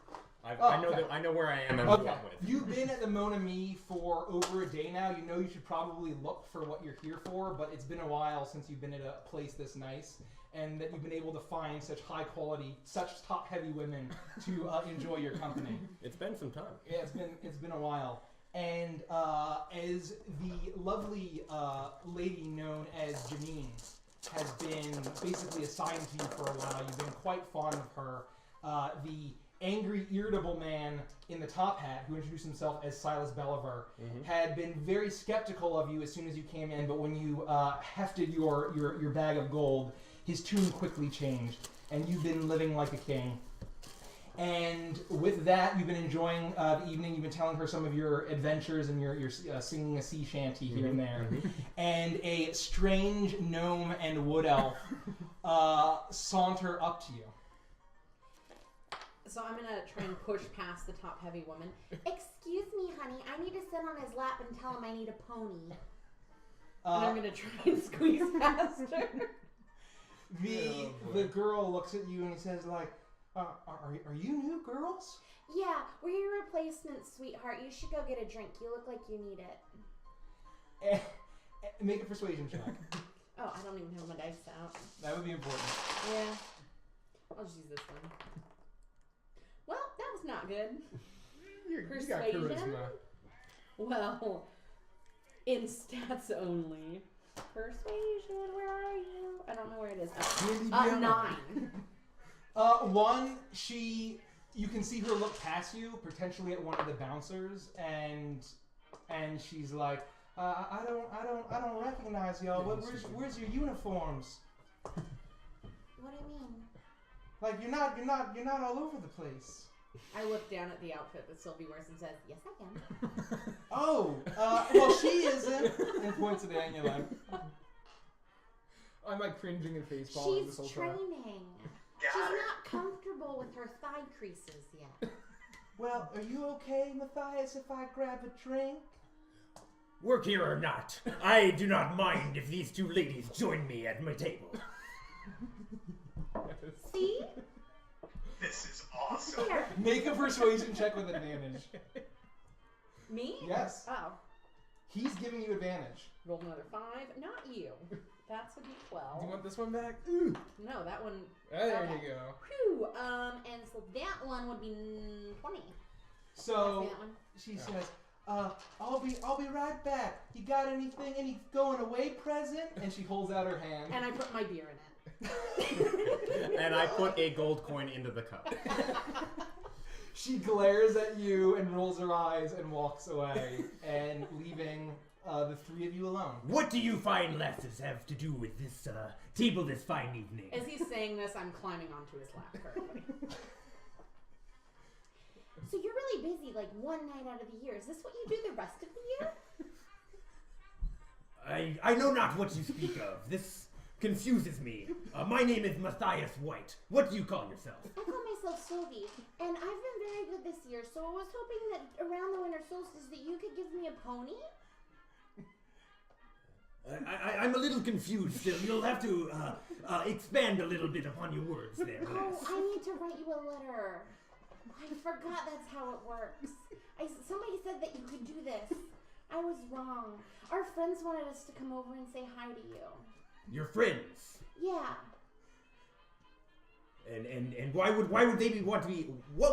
I know where I am and okay. what with. You've been at the Mon Ami for over a day now. You know you should probably look for what you're here for, but it's been a while since you've been at a place this nice, and that you've been able to find such high quality, such top heavy women to enjoy your company. It's been some time. Yeah, it's been a while. And as the lovely lady known as Janine has been basically assigned to you for a while, you've been quite fond of her. The angry, irritable man in the top hat, who introduced himself as Silas Belliver, had been very skeptical of you as soon as you came in, but when you hefted your bag of gold, his tune quickly changed, and you've been living like a king. And with that, you've been enjoying the evening. You've been telling her some of your adventures, and you're singing a sea shanty here and there. And a strange gnome and wood elf saunter up to you. So I'm gonna try and push past the top heavy woman. Excuse me, honey. I need to sit on his lap and tell him I need a pony. And I'm gonna try and squeeze past her. The girl looks at you and he says, like, are you new girls? Yeah, we're your replacement, sweetheart. You should go get a drink. You look like you need it. Make a persuasion check. Oh, I don't even have my dice out. That would be important. Yeah. I'll just use this one. Well, that was not good. You got charisma. Well, In stats only. Persuasion, where are you? I don't know where it is. 9. One, you can see her look past you, potentially at one of the bouncers, and she's like, I don't recognize y'all. Where's your uniforms? What do you mean? Like you're not all over the place. I look down at the outfit that Sylvie wears and says, "Yes, I can." Oh, well, she isn't. And points at Anula. I'm like cringing and facepalming this whole time. She's training. She's not comfortable with her thigh creases yet. Well, are you okay, Matthias, if I grab a drink? Work here or not, I do not mind if these two ladies join me at my table. See? This is awesome. Here. Make a persuasion check with advantage. Me? Yes. Oh. He's giving you advantage. Rolled another 5. Not you. That's a D12. Do you want this one back? No, that one. There you go. Whew. And so that one would be 20. So she says, I'll be right back. You got anything? Any going away present? And she holds out her hand. And I put my beer in it. And I put a gold coin into the cup. She glares at you and rolls her eyes and walks away, and leaving the three of you alone. What do you fine lasses have to do with this table this fine evening? As he's saying this, I'm climbing onto his lap currently. So you're really busy, like one night out of the year. Is this what you do the rest of the year? I know not what you speak of. This confuses me. My name is Matthias White. What do you call yourself? I call myself Sylvie, and I've been very good this year, so I was hoping that around the winter solstice that you could give me a pony. I'm a little confused still. You'll have to expand a little bit upon your words there. Oh, I need to write you a letter. I forgot that's how it works. Somebody said that you could do this. I was wrong. Our friends wanted us to come over and say hi to you. Your friends? Yeah. And why would they what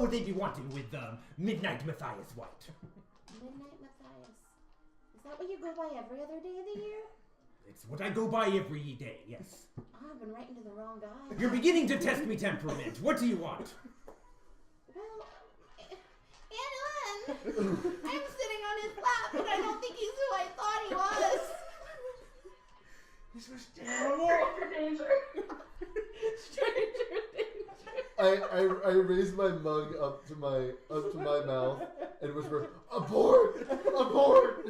would they be wanting with Midnight Matthias White? Midnight Matthias. Is that what you go by every other day of the year? It's what I go by every day, yes. Oh, I've been writing to the wrong guy. You're beginning to test me temperament. What do you want? Well, Annalyn! I'm sitting on his lap, but I don't think he's who I thought he was. This was terrible. Stranger danger. Stranger danger. I raised my mug up to my mouth and whispered, "Abort! Abort!"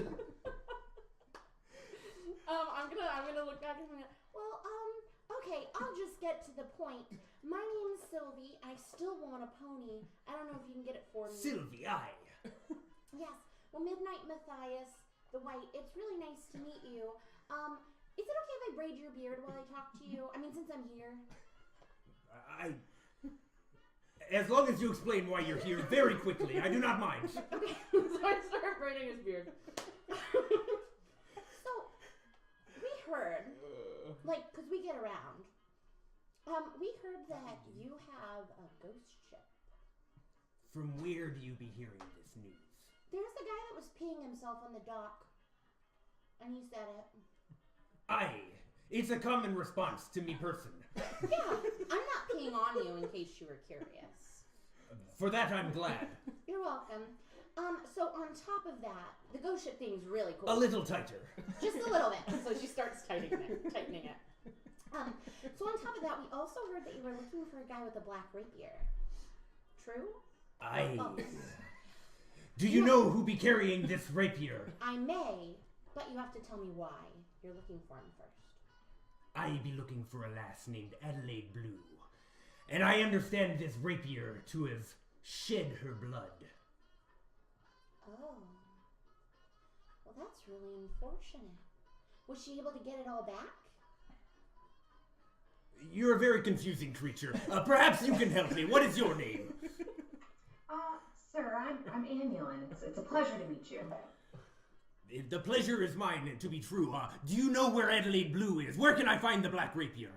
I'm gonna look back at him. Well, okay, I'll just get to the point. My name's Sylvie. I still want a pony. I don't know if you can get it for me. Sylvie, aye. Yes. Well, Midnight Matthias, the White. It's really nice to meet you. Is it okay if I braid your beard while I talk to you? I mean, since I'm here. As long as you explain why you're here very quickly, I do not mind. Okay, so I start braiding his beard. So, we heard, because we get around, we heard that you have a ghost ship. From where do you be hearing this news? There's a guy that was peeing himself on the dock, and he said it. Aye. It's a common response to me person. Yeah, I'm not peeing on you in case you were curious. For that I'm glad. You're welcome. So on top of that, the ghost ship thing's really cool. A little tighter. Just a little bit. So she starts tightening it. So on top of that, we also heard that you were looking for a guy with a black rapier. True? Aye. Oh. Do you know who be carrying this rapier? I may, but you have to tell me why you're looking for him first. I be looking for a lass named Adelaide Blue. And I understand this rapier to have shed her blood. Oh. Well, that's really unfortunate. Was she able to get it all back? You're a very confusing creature. Perhaps you can help me. What is your name? Sir, I'm Annalyn. It's a pleasure to meet you. The pleasure is mine, to be true. Do you know where Adelaide Blue is? Where can I find the black rapier?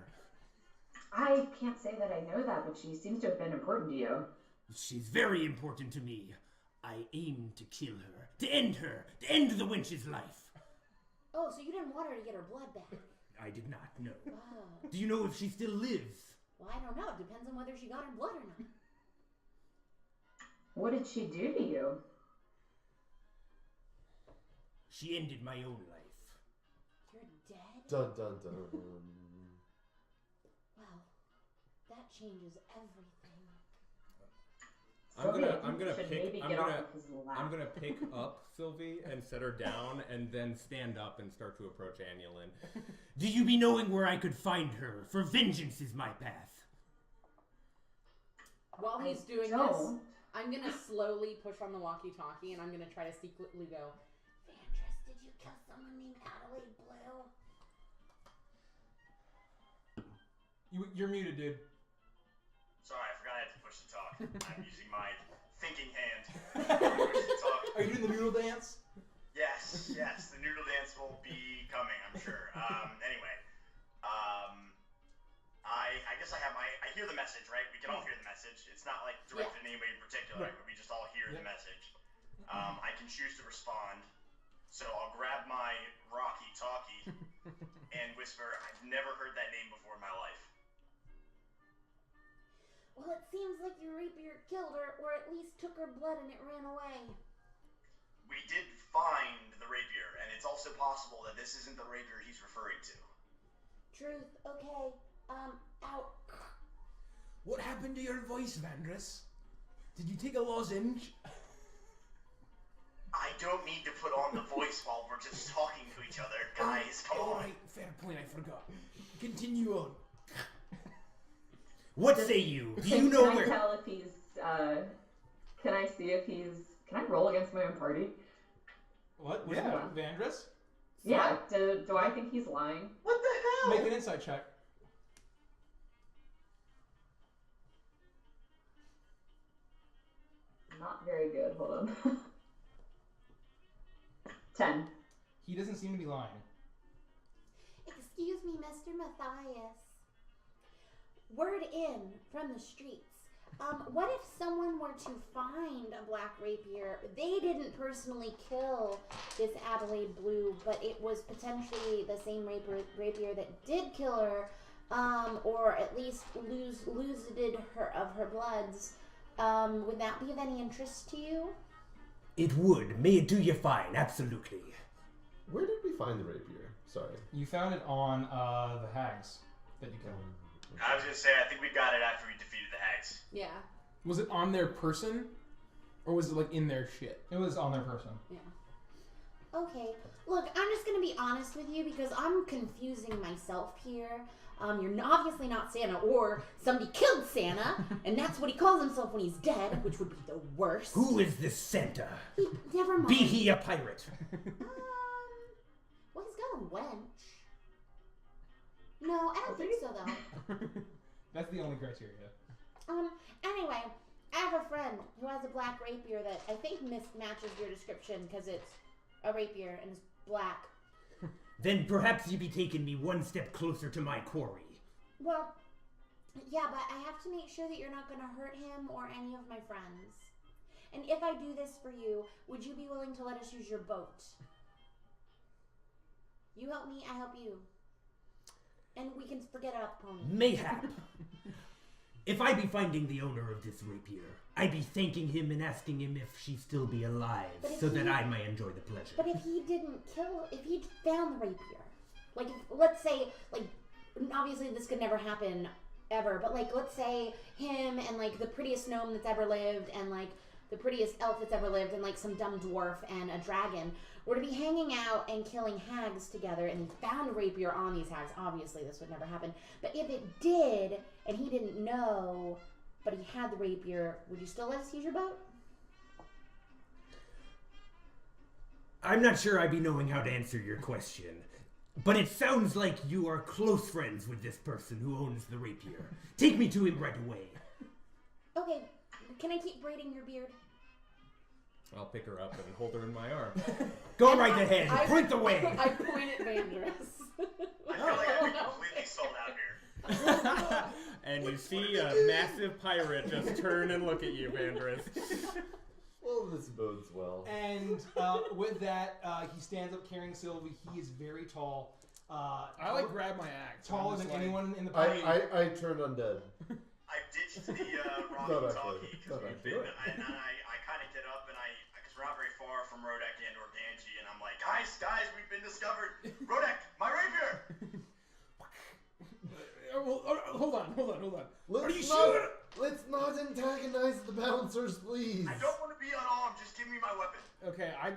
I can't say that I know that, but she seems to have been important to you. She's very important to me. I aim to kill her, to end the wench's life. Oh, so you didn't want her to get her blood back? I did not know. Wow. Do you know if she still lives? Well, I don't know. It depends on whether she got her blood or not. What did she do to you? She ended my own life. You're dead? Dun dun dun. Well, that changes everything. I'm gonna pick up Sylvie and set her down, and then stand up and start to approach Annulin. Do you be knowing where I could find her? For vengeance is my path. While he's doing this, I'm gonna slowly push on the walkie-talkie, and I'm gonna try to secretly go, Avantris, did you kill someone named Adelaide Blue? You're muted, dude. Sorry, I forgot I had to push to talk. I'm using my thinking hand to push to talk. Are you doing the noodle dance? Yes, the noodle dance will be coming, I'm sure. Anyway, I guess I hear the message, right? We can all hear the message. It's not like directed at anybody in particular, but we just all hear the message. I can choose to respond, so I'll grab my walkie-talkie and whisper, I've never heard that name before in my life. Well, it seems like your rapier killed her, or at least took her blood and it ran away. We did find the rapier, and it's also possible that this isn't the rapier he's referring to. Truth. Okay. Out. What happened to your voice, Avantris? Did you take a lozenge? I don't need to put on the voice while we're just talking to each other. Guys, come on. Alright, fair point, I forgot. Continue on. What say you? Do you know where? Can I tell if he's, can I see if he's, can I roll against my own party? What? Yeah. Avantris? Yeah, do I think he's lying? What the hell? Make an insight check. Not very good, hold on. 10. He doesn't seem to be lying. Excuse me, Mr. Matthias. Word in from the streets. What if someone were to find a black rapier? They didn't personally kill this Adelaide Blue, but it was potentially the same rapier that did kill her, or at least looseted her of her bloods. Would that be of any interest to you? It would. May it do you fine, absolutely. Where did we find the rapier? Sorry. You found it on the hags that you killed. I was gonna say, I think we got it after we defeated the hags. yeah. Was it on their person? Or was it like in their shit? It was on their person. Yeah. Okay. Look, I'm just gonna be honest with you because I'm confusing myself here. You're obviously not Santa, or somebody killed Santa, and that's what he calls himself when he's dead, which would be the worst. Who is this Santa? Never mind. Be he a pirate? Well, he's got a wench. No, I don't think so, though. That's the only criteria. Anyway, I have a friend who has a black rapier that I think matches your description because it's a rapier and it's black. Then perhaps you be taking me one step closer to my quarry. Well, yeah, but I have to make sure that you're not going to hurt him or any of my friends. And if I do this for you, would you be willing to let us use your boat? You help me, I help you. And we can forget about the pony. Mayhap. If I be finding the owner of this rapier, I be thanking him and asking him if she still be alive, so that I may enjoy the pleasure. But if he didn't if he found the rapier, like, let's say, like, obviously this could never happen ever, but, like, let's say him and, like, the prettiest gnome that's ever lived and, like, the prettiest elf that's ever lived and, like, some dumb dwarf and a dragon were to be hanging out and killing hags together, and he found a rapier on these hags. Obviously this would never happen. But if it did, and he didn't know, but he had the rapier, would you still let us use your boat? I'm not sure I be knowing how to answer your question, but it sounds like you are close friends with this person who owns the rapier. Take me to him right away. Okay, can I keep braiding your beard? I'll pick her up and hold her in my arms. Go right ahead. Point the way. I point at Avantris. I feel like I've been completely sold out here. And you see a massive pirate just turn and look at you, Avantris. Well, Oh, this bodes well. And with that, he stands up carrying Sylvie. He is very tall. I grab my axe. Taller than anyone in the party. I turn undead. I ditched the walkie-talkie and I kind of get up and because we're not very far from Rodek and Organji, and I'm like, guys, we've been discovered. Rodek, my rapier. Hold on. Are you sure? Let's not antagonize the bouncers, please. I don't want to be unarmed. Just give me my weapon. Okay, I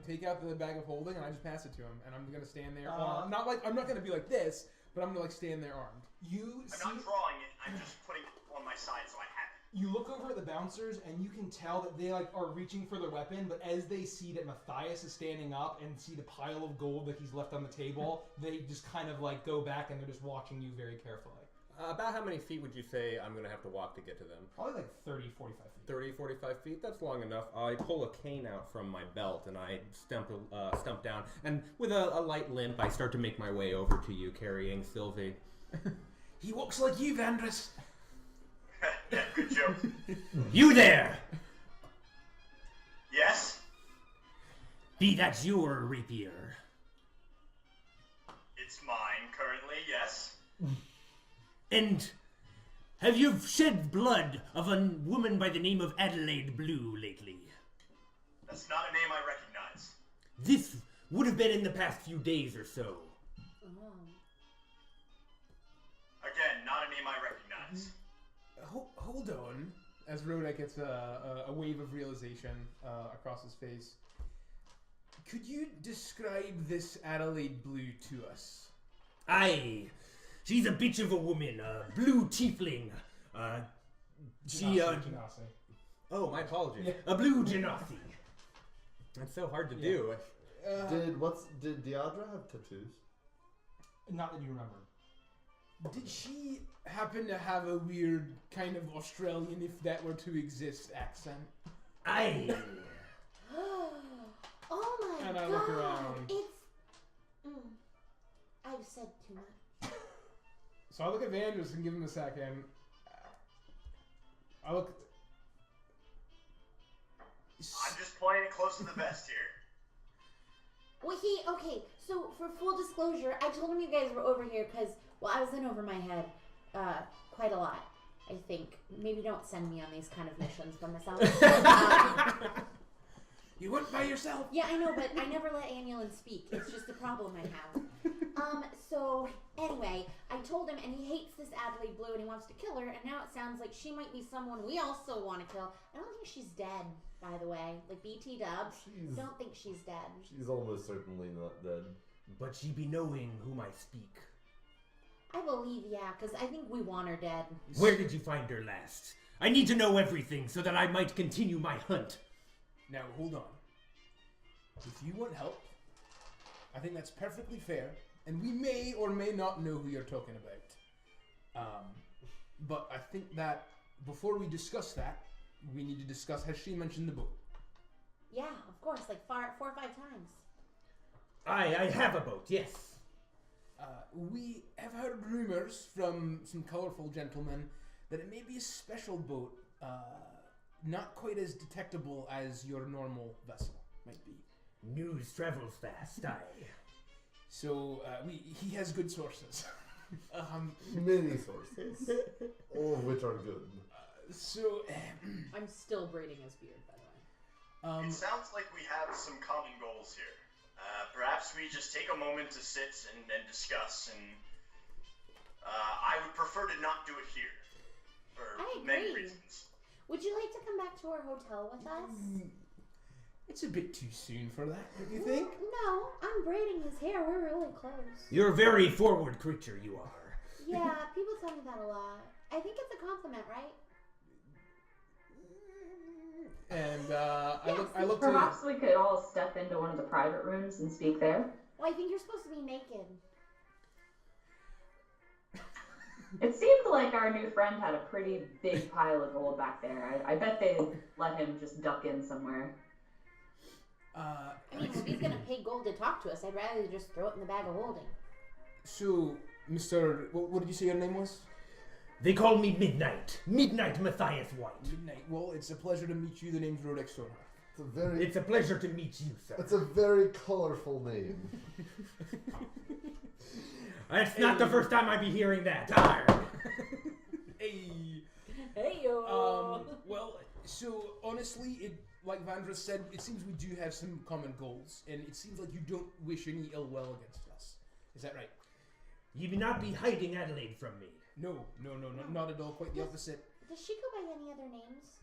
take out the bag of holding and I just pass it to him, and I'm gonna stand there. I'm not gonna be like this, but I'm gonna stand there armed. I'm not drawing it. I'm just putting it on my side so I have it. You look over at the bouncers and you can tell that they are reaching for their weapon, but as they see that Matthias is standing up and see the pile of gold that he's left on the table, they just kind of go back and they're just watching you very carefully. About how many feet would you say I'm going to have to walk to get to them? Probably 30, 45 feet. 30, 45 feet? That's long enough. I pull a cane out from my belt and I stump down. And with a light limp, I start to make my way over to you, carrying Sylvie. He walks like you, Avantris. Yeah, good joke. You there! Yes? Be that your rapier? It's mine currently, yes. And have you shed blood of a woman by the name of Adelaide Blue lately? That's not a name I recognize. This would have been in the past few days or so. Again, not a name I recognize. Hold on. As Rodek gets a wave of realization across his face. Could you describe this Adelaide Blue to us? Aye. She's a bitch of a woman, a blue tiefling. Genasi. Oh, my apologies. Yeah. A blue Genasi. That's so hard to do. Did Deidre have tattoos? Not that you remember. Did she happen to have a weird kind of Australian, if that were to exist, accent? Aye. Oh my god. And I look around. I've said too much. So I look at Vanders and give him a second. I look. I'm just playing it close to the vest here. Well, okay, so for full disclosure, I told him you guys were over here because, well, I was in over my head quite a lot, I think. Maybe don't send me on these kind of missions by myself. You went by yourself? Yeah, I know, but I never let Annulin speak. It's just a problem I have. So, anyway, I told him, and he hates this Adelaide Blue, and he wants to kill her, and now it sounds like she might be someone we also want to kill. I don't think she's dead, by the way. Like, BT Dub, don't think she's dead. She's almost certainly not dead. But she be knowing whom I speak. I believe, yeah, because I think we want her dead. Where did you find her last? I need to know everything so that I might continue my hunt. Now, hold on. If you want help, I think that's perfectly fair, and we may or may not know who you're talking about. But I think that before we discuss that, we need to discuss, has she mentioned the boat? Yeah, of course, like 4 or 5 times. I have a boat, yes. We have heard rumors from some colorful gentlemen that it may be a special boat, not quite as detectable as your normal vessel might be. News travels fast, aye. So, he has good sources. Many sources. All of which are good. I'm still braiding his beard, by the way. It sounds like we have some common goals here. Perhaps we just take a moment to sit and discuss, and I would prefer to not do it here. For many reasons. Would you like to come back to our hotel with us? It's a bit too soon for that, don't you think? No, I'm braiding his hair. We're really close. You're a very forward creature, you are. Yeah, people tell me that a lot. I think it's a compliment, right? And I look Perhaps we could all step into one of the private rooms and speak there. Well, I think you're supposed to be naked. It seemed like our new friend had a pretty big pile of gold back there. I bet they let him just duck in somewhere. I mean, if he's gonna pay gold to talk to us, I'd rather just throw it in the bag of holding. So, Mr. What did you say your name was? They call me Midnight. Midnight Matthias White. Midnight. Well, it's a pleasure to meet you. The name's Rodex Stoneheart. It's a pleasure to meet you, sir. It's a very colorful name. That's not the first time I'd be hearing that. Hey. Hey yo. Well, so honestly, like Vandra said, it seems we do have some common goals, and it seems like you don't wish any ill will against us. Is that right? You would not be hiding Adelaide from me. No, not at all. Quite the opposite. Does she go by any other names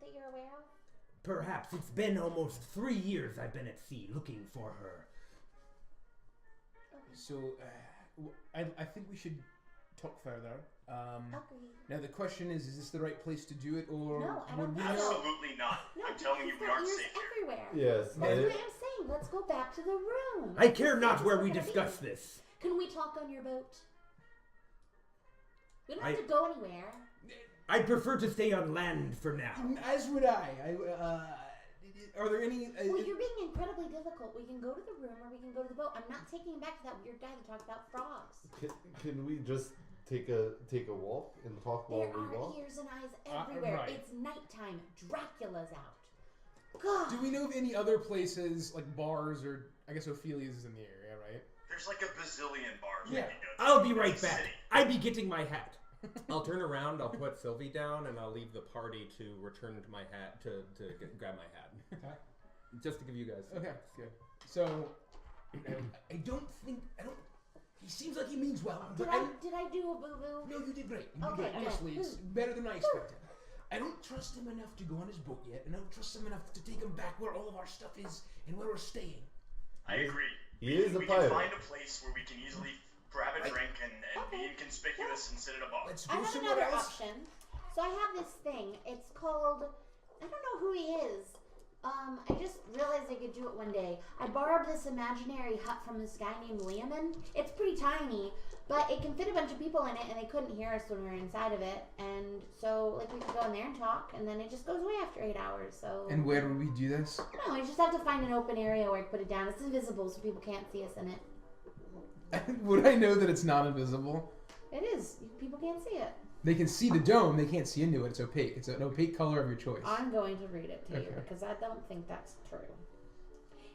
that you're aware of? Perhaps. It's been almost 3 years I've been at sea looking for her. So, I think we should talk further. Okay. Now the question is this the right place to do it, or No, I don't would we think so. Absolutely not. No, I'm telling you, we aren't safe here. everywhere. Yes. That's what I'm saying. Let's go back to the room. I care not where we Where it's discuss gonna be. this. Can we talk on your boat? We don't have to go anywhere. I'd prefer to stay on land for now. As would I. Are there any? Well, you're being incredibly difficult. We can go to the room or we can go to the boat. I'm not taking you back to that weird guy that talked about frogs. Can we just take a walk and talk while There we are walk? ears and eyes everywhere. right. It's nighttime. Dracula's out. God. Do we know of any other places like bars or I guess Ophelia's is in the area, right? There's like a bazillion bars we Yeah. can go to. I'll be right It's a back. city. I'd be getting my hat. I'll turn around, I'll put Sylvie down, and I'll leave the party to return to my hat, to grab my hat. Okay. Just to give you guys some Okay. tips. Good. So, I don't. He seems like he means well, Did but I do a boo-boo? No, you did great. You Okay, did great. good. Honestly, it's better than I expected. I don't trust him enough to go on his boat yet, and I don't trust him enough to take him back where all of our stuff is and where we're staying. I agree. He is a we pirate. can find a place where we can easily grab a drink and be inconspicuous and sit at a bar. Let's I go have somewhere another else. option. So I have this thing. It's called. I don't know who he is. I just realized I could do it one day. I borrowed this imaginary hut from this guy named Leoman. It's pretty tiny, but it can fit a bunch of people in it, and they couldn't hear us when we were inside of it. And so, like, we could go in there and talk, and then it just goes away after 8 hours. So. And where would we do this? No, we just have to find an open area where I put it down. It's invisible, so people can't see us in it. Would I know that it's not invisible? It is. People can't see it. They can see the dome, they can't see into it. It's opaque. It's an opaque color of your choice. I'm going to read it to you Okay. because I don't think that's true.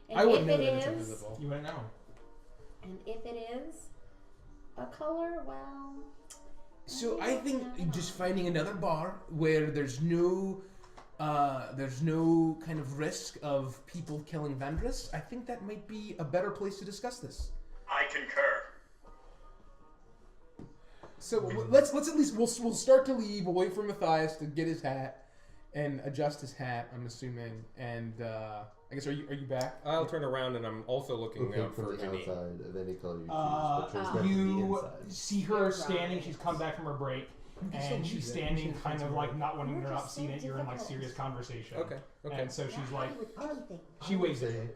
And I wouldn't know if that it it's is, invisible. You wouldn't know. and if it is a color, well. So I think just finding another bar where there's no kind of risk of people killing Vandris, I think that might be a better place to discuss this. I concur. So let's at least we'll start to leave. We'll wait for Matthias to get his hat and adjust his hat. I'm assuming, and I guess are you back? I'll turn around, and I'm also looking Okay, out from for the Janine. outside of any color you choose, but transparent from the You inside. see her standing. She's come back from her break, and she's standing kind of like not wanting to You're not just see so it. You're in like difficult. serious conversation. Okay. And so she's like, with anything. she waves at Say,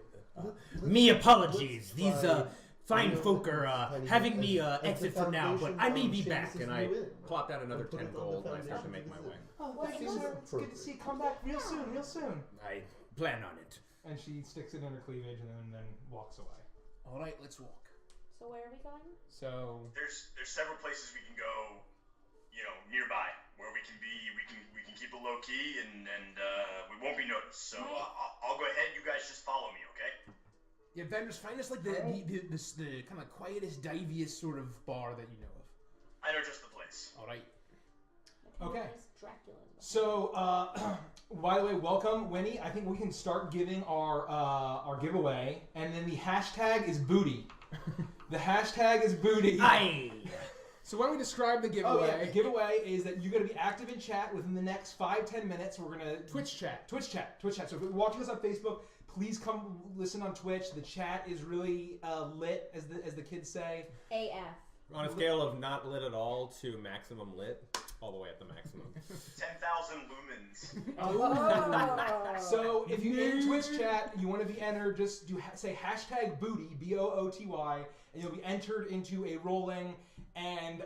you. Me apologies. let's These try- fine you know, folk are tiny having bit me as the exit for now, but foundation I may of be Seamus' back. And I new inn. plop down another Put 10 it on the gold, and I start to foundation make my of way. Oh, Well, thank it you, was- sir. It's good to see you come back real soon, real soon. I plan on it. And she sticks it in her cleavage and then walks away. All right, let's walk. So where are we going? So There's several places we can go, nearby where we can keep it low key and we won't be noticed. So I'll go ahead. You guys just follow me, okay? yeah, Vandris, find us like the kind of quietest, diviest sort of bar that you know of. I know just the place. All right. Okay. Dracula. So, by the way, welcome, Winnie. I think we can start giving our giveaway, and then the hashtag is booty. The hashtag is booty. Aye. So why don't we describe the Oh giveaway? yeah, the giveaway is that you're going to be active in chat within the next 5-10 minutes. We're going to Twitch chat. Twitch chat. So if you're watching us on Facebook, please come listen on Twitch. The chat is really lit, as the kids say. AF. On a scale of not lit at all to maximum lit, all the way at the maximum. 10,000 lumens. So if you in Twitch chat, you want to be entered, just say hashtag booty, BOOTY, and you'll be entered into a rolling, and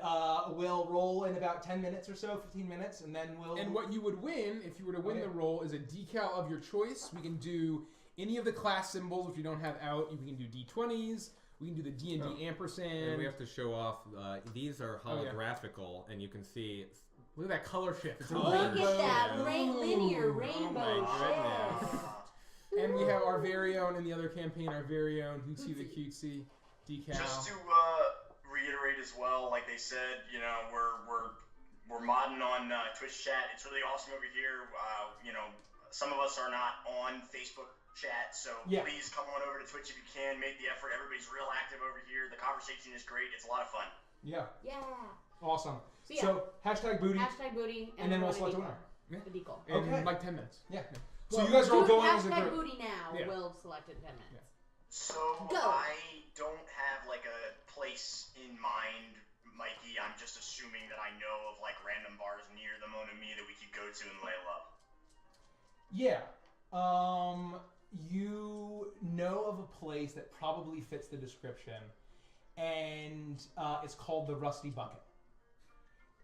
we'll roll in about 10 minutes or so, 15 minutes, and then we'll... And what you would win, if you were to win the roll, is a decal of your choice. We can do any of the class symbols, if you don't have out. We can do D20s, We can do the D&D ampersand. And we have to show off. These are holographical, and you can see. Look at that color shift. It's Look at that linear rainbow shift. And we have our very own in the other campaign, our very own Hootsie the Cutesy decal. Just to reiterate as well, like they said, you know, we're modding on Twitch chat. It's really awesome over here. You know, some of us are not on Facebook chat, so please come on over to Twitch if you can. Make the effort. Everybody's real active over here. The conversation is great. It's a lot of fun. Yeah. Yeah. Awesome. So hashtag booty. Hashtag booty. And then we'll select a winner. The decal. In like 10 minutes. Yeah. So you guys are all going as a hashtag group. booty now. We'll select in 10 minutes. So Go. I don't have like a place in mind, Mikey. I'm just assuming that I know of like random bars near the Mon Ami that we could go to and lay low. Yeah. You know of a place that probably fits the description, and it's called the Rusty Bucket.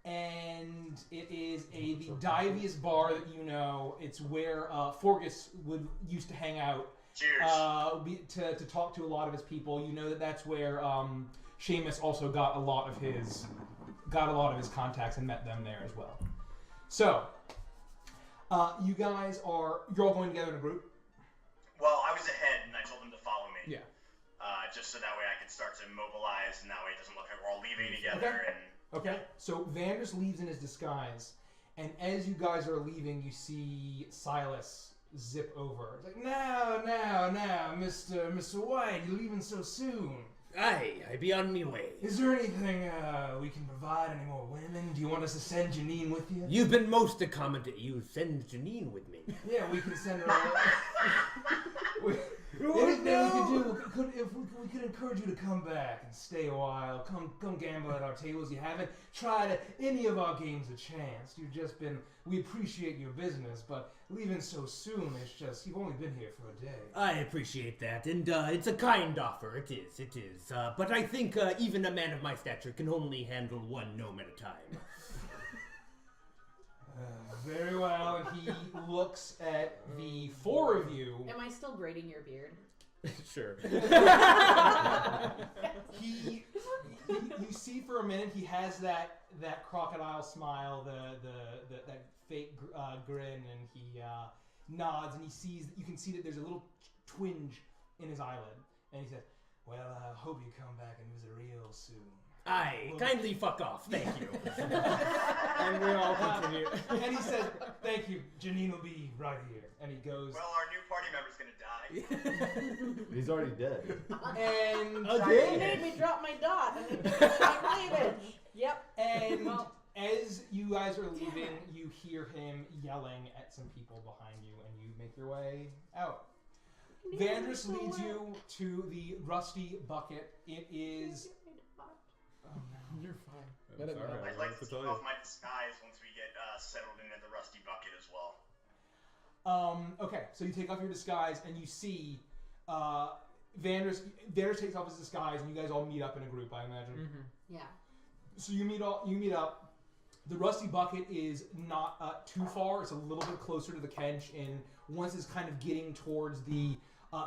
And it is the diviest bar that you know. It's where Forgus used to hang out. Cheers. To talk to a lot of his people. You know that's where Seamus also got a lot of his contacts and met them there as well. So you're all going together in a group. Well, I was ahead and I told them to follow me. Yeah. Just so that way I could start to mobilize, and that way it doesn't look like we're all leaving together. Okay. So Vandris leaves in his disguise, and as you guys are leaving, you see Silas zip over. It's like, now, Mr. White, you're leaving so soon. Aye, I be on me way. Is there anything we can provide? Any more women? Do you want us to send Janine with you? You've been most accommodating. You send Janine with me. Yeah, we can send her. Anything we could do, we could encourage you to come back and stay a while. Come gamble at our tables. You haven't tried any of our games a chance. You've just been. We appreciate your business, but leaving so soon, it's just you've only been here for a day. I appreciate that, and it's a kind offer. It is. But I think even a man of my stature can only handle one gnome at a time. Very well, and he looks at the four of you. Am I still braiding your beard? Sure. You see for a minute he has that crocodile smile, that fake grin, and he nods, and you can see that there's a little twinge in his eyelid, and he says, "Well, I hope you come back and visit real soon." Aye, kindly fuck off, thank you. And we all continue. And he says, "Thank you, Janine will be right here." And he goes. Well, our new party member's gonna die. He's already dead. And He made me drop my dot. And I leave it. Yep. And as you guys are leaving, you hear him yelling at some people behind you, and you make your way out. Vandris leads you to the Rusty Bucket. It is. Oh no, you're fine. I'd like to take off my disguise once we get settled in at the Rusty Bucket as well. Okay, so you take off your disguise, and you see Vandris takes off his disguise, and you guys all meet up in a group, I imagine. Mm-hmm. Yeah. So you meet up. The Rusty Bucket is not too far. It's a little bit closer to the Kench, and once it's kind of getting towards the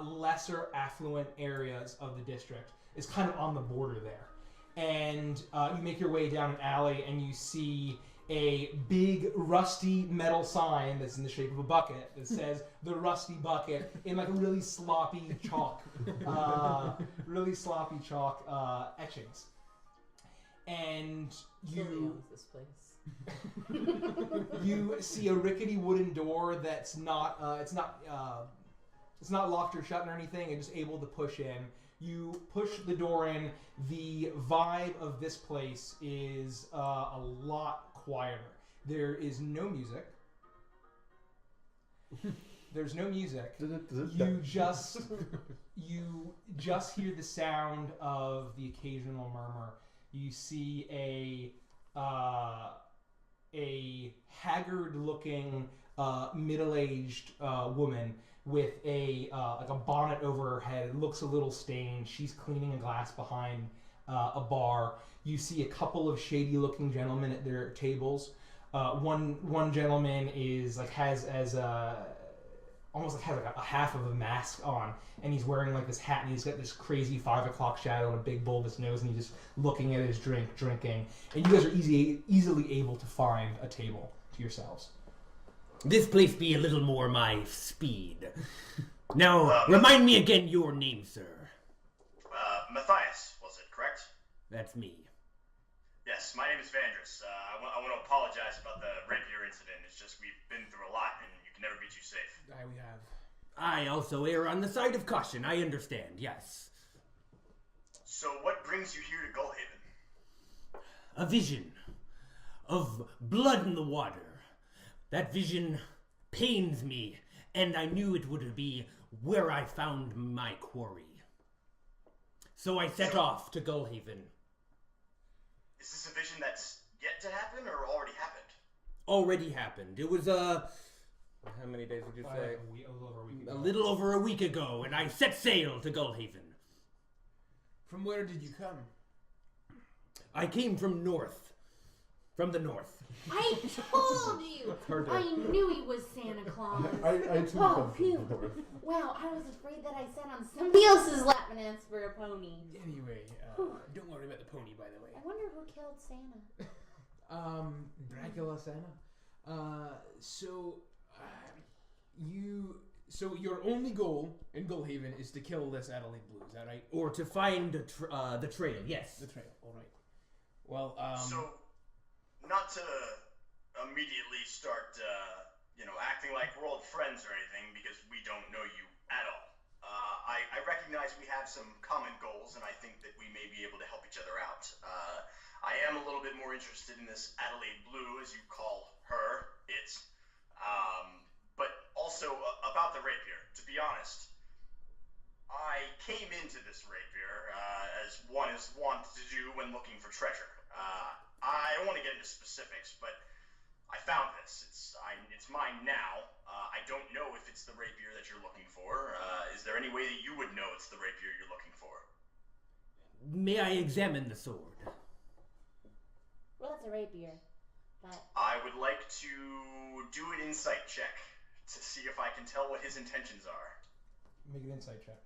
lesser affluent areas of the district, it's kind of on the border there. And you make your way down an alley, and you see a big rusty metal sign that's in the shape of a bucket that says "The Rusty Bucket" in like a really sloppy chalk etchings. And you this place. you see a rickety wooden door that's not it's not locked or shut or anything, and just able to push in. You push the door in. The vibe of this place is a lot quieter. There is no music. There's no music. You just hear the sound of the occasional murmur. You see a haggard-looking, middle-aged woman with a bonnet over her head. It looks a little stained. She's cleaning a glass behind a bar. You see a couple of shady-looking gentlemen at their tables. One gentleman is has almost like has like a half of a mask on, and he's wearing like this hat, and he's got this crazy 5 o'clock shadow and a big bulbous nose, and he's just looking at his drink, drinking. And you guys are easily able to find a table to yourselves. This place be a little more my speed. Now, remind me again your name, sir. Matthias, was it correct? That's me. Yes, my name is Avantris. I want to apologize about the rapier incident. It's just we've been through a lot, and you can never be too safe. We have. I also err on the side of caution. I understand, yes. So what brings you here to Gullhaven? A vision of blood in the water. That vision pains me, and I knew it would be where I found my quarry. So I set off to Gullhaven. Is this a vision that's yet to happen, or already happened? Already happened. It was, how many days did you say? A little over a week ago, and I set sail to Gullhaven. From where did you come? I came from north. From the north. I told you! I knew he was Santa Claus. I too come from the north. Wow, I was afraid that I sat on somebody else's lap and asked for a pony. Anyway, don't worry about the pony, by the way. I wonder who killed Santa. Dracula Santa. So your only goal in Gullhaven is to kill this Adelaide Blue, is that right? Or to find the trail, yes. The trail, alright. Well, So, not to immediately start, acting like we're old friends or anything, because we don't know you at all. I recognize we have some common goals, and I think that we may be able to help each other out. I am a little bit more interested in this Adelaide Blue, as you call her, but also about the rapier. To be honest, I came into this rapier as one is wont to do when looking for treasure. I don't want to get into specifics, but I found this. It's mine now. I don't know if it's the rapier that you're looking for. Is there any way that you would know it's the rapier you're looking for? May I examine the sword? Well, it's a rapier, but... I would like to do an insight check to see if I can tell what his intentions are. Make an insight check.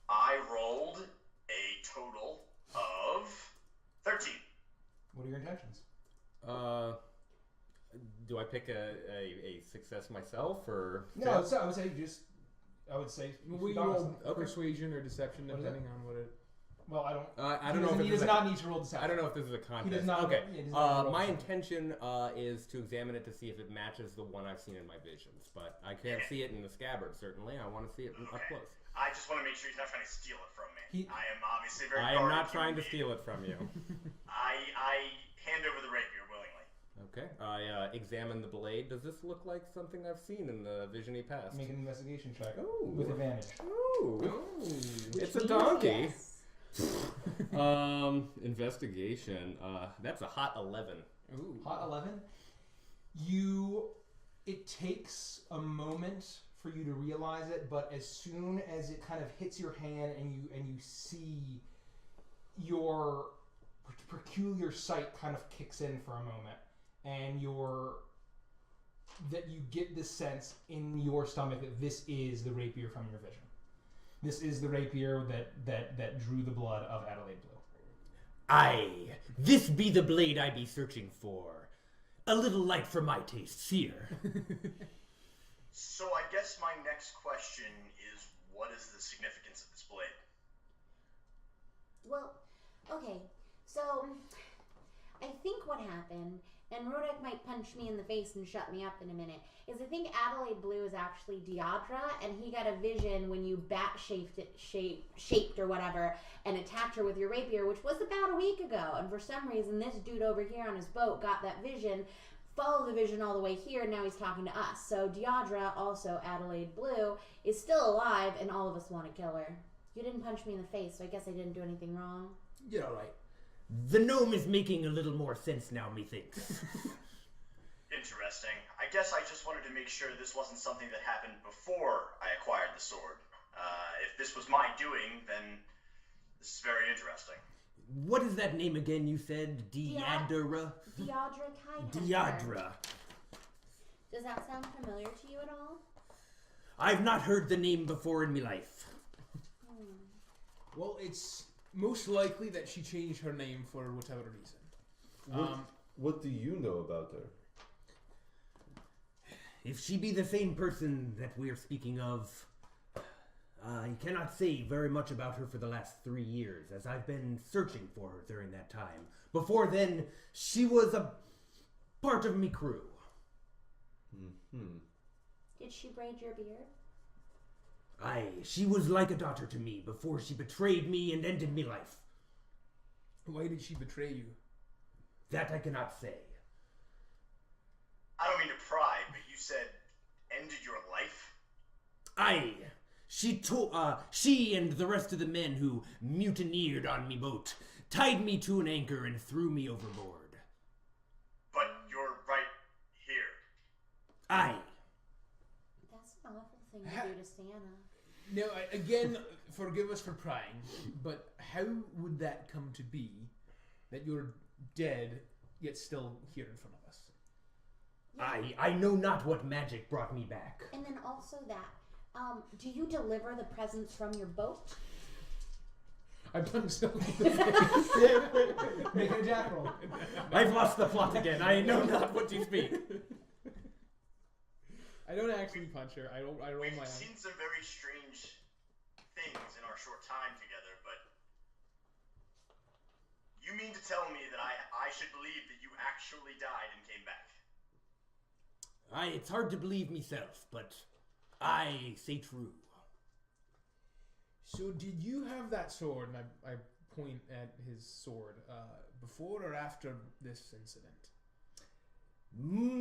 I rolled a total of 13. What are your intentions? Do I pick a success myself, or no? I would say we roll persuasion or deception depending on what it. Well, I don't. I don't know if he does not need to roll deception. I don't know if this is a contest. He does not. Okay. Yeah, does not my intention is to examine it to see if it matches the one I've seen in my visions, but I can't see it in the scabbard. Certainly, I want to see it up close. I just want to make sure he's not trying to steal it from me. I am obviously very. I am not trying to steal it from you. I hand over the rapier willingly. Okay. I examine the blade. Does this look like something I've seen in the vision he passed? Make an investigation check. Ooh. With advantage. Ooh. It's a donkey. Yes. Investigation. That's a hot 11. Ooh. Hot 11. It takes a moment for you to realize it, but as soon as it kind of hits your hand and you see your peculiar sight kind of kicks in for a moment, and you get this sense in your stomach that this is the rapier from your vision. This is the rapier that drew the blood of Adelaide Blue. Aye, this be the blade I be searching for. A little light for my tastes here. So I guess my next question is, what is the significance of this blade? Well, okay, so I think what happened, and Rodek might punch me in the face and shut me up in a minute, is I think Adelaide Blue is actually Deidre, and he got a vision when you shaped or whatever, and attacked her with your rapier, which was about a week ago. And for some reason, this dude over here on his boat got that vision, followed the vision all the way here, and now he's talking to us. So Deidre, also Adelaide Blue, is still alive, and all of us want to kill her. You didn't punch me in the face, so I guess I didn't do anything wrong. You're alright. The gnome is making a little more sense now, methinks. Interesting. I guess I just wanted to make sure this wasn't something that happened before I acquired the sword. If this was my doing, then this is very interesting. What is that name again you said? Deidre? Deidre Kine. Deidre. Does that sound familiar to you at all? I've not heard the name before in my life. Well, it's most likely that she changed her name for whatever reason. What do you know about her? If she be the same person that we are speaking of, I cannot say very much about her for the last 3 years, as I've been searching for her during that time. Before then, she was a part of me crew. Did she braid your beard? Aye, she was like a daughter to me before she betrayed me and ended me life. Why did she betray you? That I cannot say. I don't mean to pry, but you said ended your life? Aye. She and the rest of the men who mutineered on me boat tied me to an anchor and threw me overboard. But you're right here. Aye. That's an awful thing to do to Santa. Now, again, forgive us for prying, but how would that come to be that you're dead yet still here in front of us? I know not what magic brought me back. And then also that, do you deliver the presents from your boat? I punched something. Make it a jack roll. I've lost the plot again. I know not what you speak. I don't actually punch her. I roll my We've own. seen some very strange things in our short time together, but you mean to tell me that I should believe that you actually died and came back? It's hard to believe myself, but I say true. So did you have that sword, and I point at his sword, before or after this incident?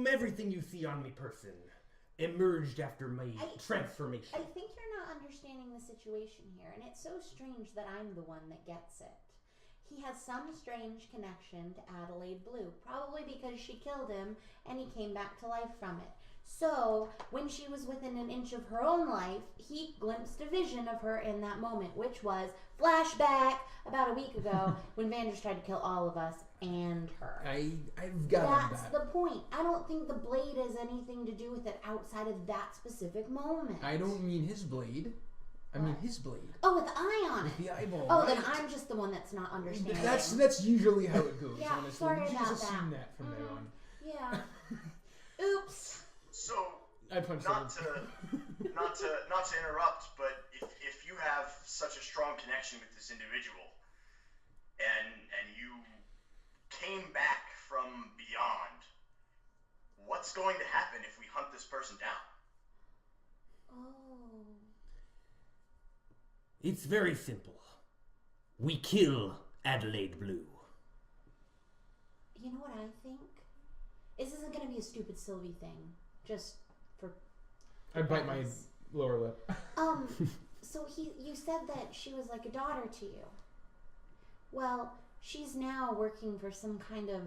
Everything you see on me person emerged after my transformation. I think you're not understanding the situation here, and it's so strange that I'm the one that gets it. He has some strange connection to Adelaide Blue, probably because she killed him and he came back to life from it. So, when she was within an inch of her own life, he glimpsed a vision of her in that moment, which was flashback about a week ago when Vanders tried to kill all of us and her. I've got That's the point. I don't think the blade has anything to do with it outside of that specific moment. I don't mean his blade. I mean his blade. Oh, with the eye on it. With the eyeball. Oh, right? then I'm just the one that's not understanding. That's usually how it goes. Yeah, honestly. sorry You about just assume that. that from there on. Yeah. Oops. So I punched not to interrupt, but if you have such a strong connection with this individual, and you came back from beyond, what's going to happen if we hunt this person down? Oh. It's very simple. We kill Adelaide Blue. You know what I think? This isn't going to be a stupid Sylvie thing. Just for... I bite my lower lip. So you said that she was like a daughter to you. Well, she's now working for some kind of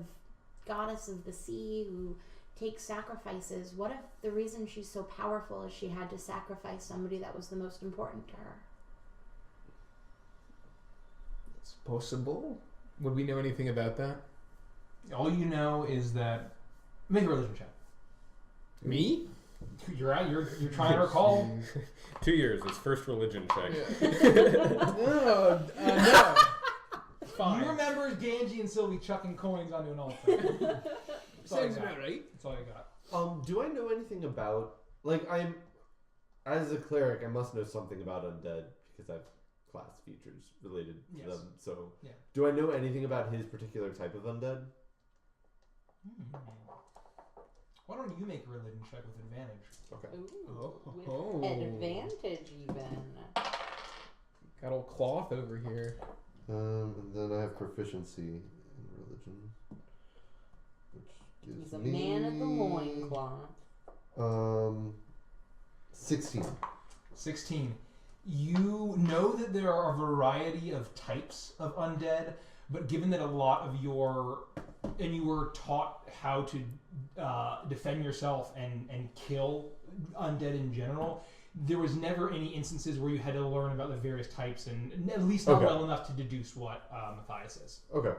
goddess of the sea who takes sacrifices. What if the reason she's so powerful is she had to sacrifice somebody that was the most important to her? It's possible. Would we know anything about that? All you know is that... Make a religion check. Me? You're trying to recall. 2 years, his first religion check. No. Fine. You remember Ganji and Sylvie chucking coins onto an altar. Sounds about right. That's all you got. Do I know anything about, as a cleric, I must know something about undead because I have class features related to them. So, do I know anything about his particular type of undead? Why don't you make a religion check with advantage? Okay. Ooh, with advantage even. Got old cloth over here. And then I have proficiency in religion, which gives He's a me... man of the loincloth. 16. 16. You know that there are a variety of types of undead, but given that a lot of and you were taught how to defend yourself and kill undead in general, there was never any instances where you had to learn about the various types, and at least not well enough to deduce what Matthias is. Okay.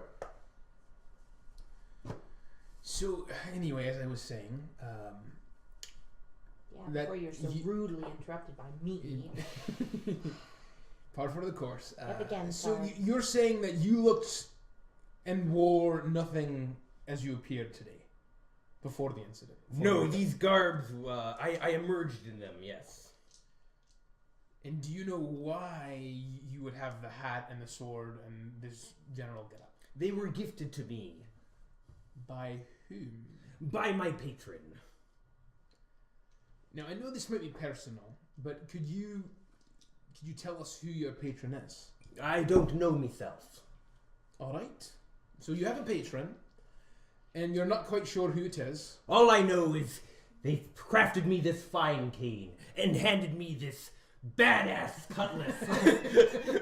So, anyway, as I was saying, before you're so rudely interrupted by me. Par for the course. Again, so you're saying that you looked and wore nothing as you appeared today, before the incident? No, these garbs, I emerged in them, yes. And do you know why you would have the hat and the sword and this general getup? They were gifted to me. By whom? By my patron. Now, I know this might be personal, but could you tell us who your patron is? I don't know myself. All right. So you have a patron, and you're not quite sure who it is. All I know is they crafted me this fine cane and handed me this badass cutlass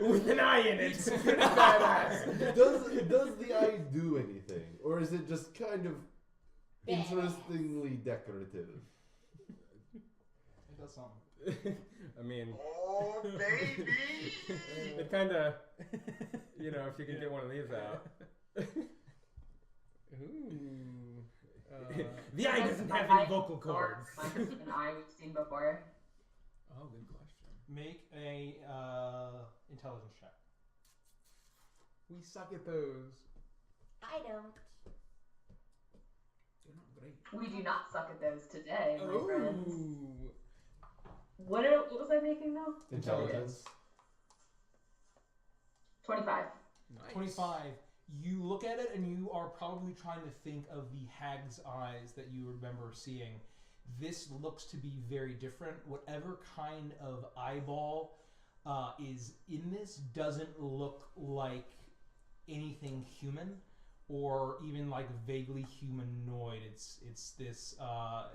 with an eye in it. It's pretty badass. Does the eye do anything, or is it just kind of interestingly decorative? It does something. I mean, oh baby! It kind of, if you can get one of these out. Ooh. The eye doesn't have any vocal cords. An eye we've seen before. Oh, good question. Make a intelligence check. We suck at those. I don't. They're not great. We do not suck at those today, my Oh. friends. What was I making now? Intelligence. 25. Nice. 25. You look at it and you are probably trying to think of the hag's eyes that you remember seeing. This looks to be very different. Whatever kind of eyeball is in this doesn't look like anything human or even like vaguely humanoid. It's this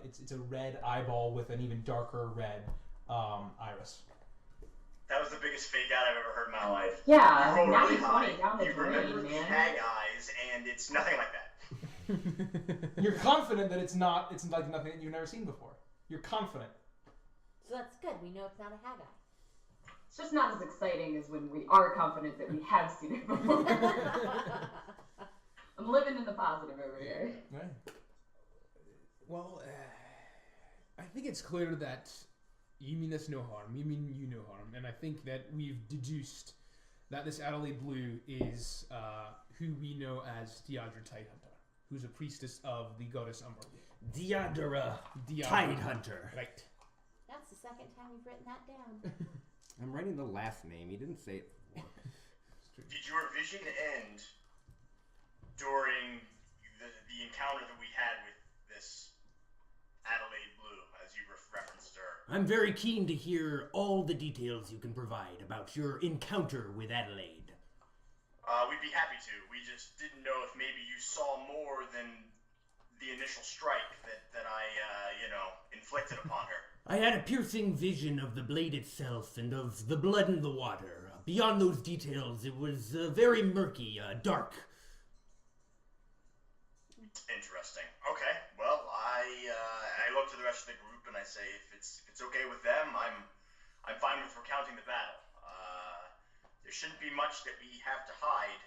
it's a red eyeball with an even darker red iris. That was the biggest fake out I've ever heard in my life. Yeah, you roll now really you're high, pointing down the you remember drain, the man. hag eyes, and it's nothing like that. You're confident that it's like nothing that you've never seen before. You're confident. So that's good. We know it's not a hag eye. It's just not as exciting as when we are confident that we have seen it before. I'm living in the positive over here. Right. Well, I think it's clear that you mean us no harm. You mean you no harm. And I think that we've deduced that this Adelaide Blue is who we know as Deidre Tidehunter, who's a priestess of the goddess Umberly. Deidre Tidehunter. Right. That's the second time we've written that down. I'm writing the last name. He didn't say it before. Did your vision end during the encounter that we had with this Adelaide Blue, as you referenced her? I'm very keen to hear all the details you can provide about your encounter with Adelaide. We'd be happy to. We just didn't know if maybe you saw more than the initial strike that I, inflicted upon her. I had a piercing vision of the blade itself and of the blood in the water. Beyond those details, it was very murky, dark. Interesting. Okay. Well, I look to the rest of the group and I say, if it's okay with them, I'm fine with recounting the battle. There shouldn't be much that we have to hide,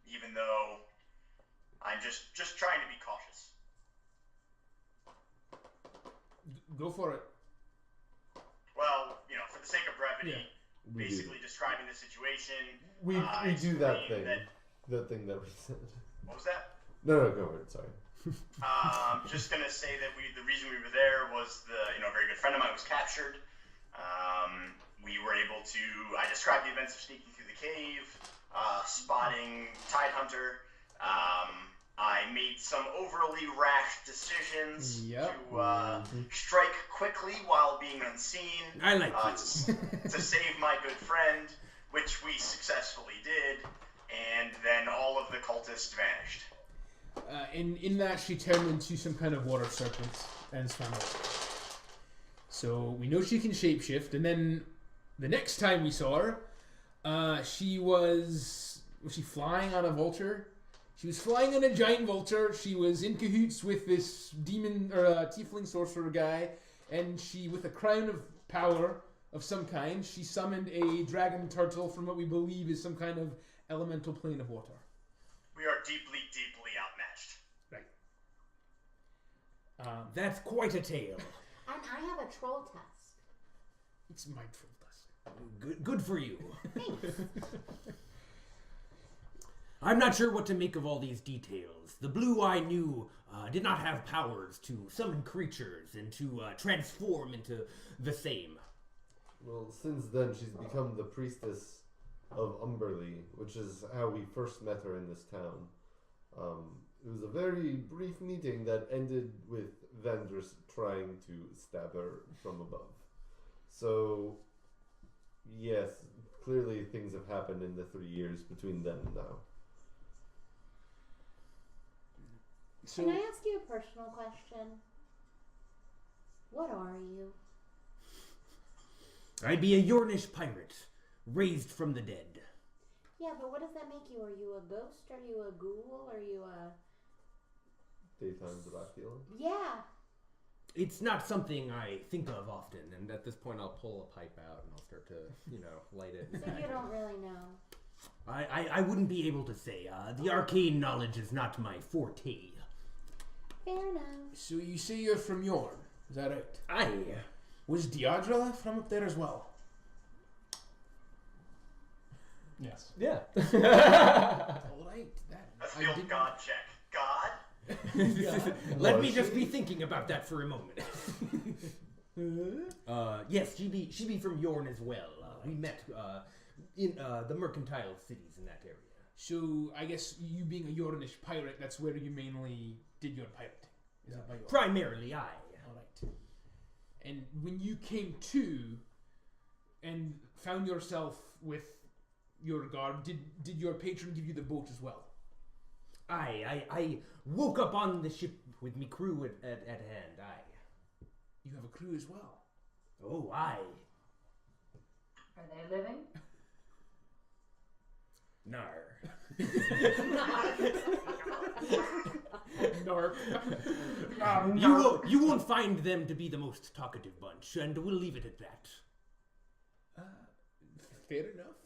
even though I'm just trying to be cautious. Go for it. Well, for the sake of brevity, basically describing the situation. We do that thing. That thing that we said. What was that? No, go for it. Sorry. I'm just gonna say that the reason we were there was a very good friend of mine was captured. We were able to. I described the events of sneaking through the cave, spotting Tidehunter. I made some overly rash decisions to strike quickly while being unseen. I like to save my good friend, which we successfully did, and then all of the cultists vanished. In that, she turned into some kind of water serpent and swam away. So we know she can shapeshift, and then the next time we saw her, she was she flying on a vulture? She was flying on a giant vulture. She was in cahoots with this demon or tiefling sorcerer guy, and she, with a crown of power of some kind, she summoned a dragon turtle from what we believe is some kind of elemental plane of water. We are deeply, deeply outmatched. Right. That's quite a tale. And I a troll tusk. It's my troll tusk. Good for you. Thanks. I'm not sure what to make of all these details. The blue I knew did not have powers to summon creatures and to transform into the same. Well, since then she's become the priestess of Umberly, which is how we first met her in this town. It was a very brief meeting that ended with Vandris trying to stab her from above. So, yes, clearly things have happened in the 3 years between then and now. So, can I ask you a personal question? What are you? I'd be a Yornish pirate, raised from the dead. Yeah, but what does that make you? Are you a ghost? Are you a ghoul? Are you a... Daytime Dracula? Yeah. It's not something I think of often. And at this point, I'll pull a pipe out and I'll start to, light it. So you don't really know. I wouldn't be able to say. The arcane knowledge is not my forte. Fair enough. So you say you're from Yorn, is that right? Aye. Was Deidre from up there as well? Yes. Yeah. All right. A field god check. God? Let me just be thinking about that for a moment. Yes, she be from Yorn as well. We met in the mercantile cities in that area. So I guess you being a Yornish pirate, that's where you mainly did your pirating. Is that by Yorn? Primarily, aye. All right. And when you came to and found yourself with your garb, did your patron give you the boat as well? I woke up on the ship with me crew at hand, aye. You have a crew as well? Oh, aye. Are they living? Nar. Narp. You won't find them to be the most talkative bunch, and we'll leave it at that. Fair enough.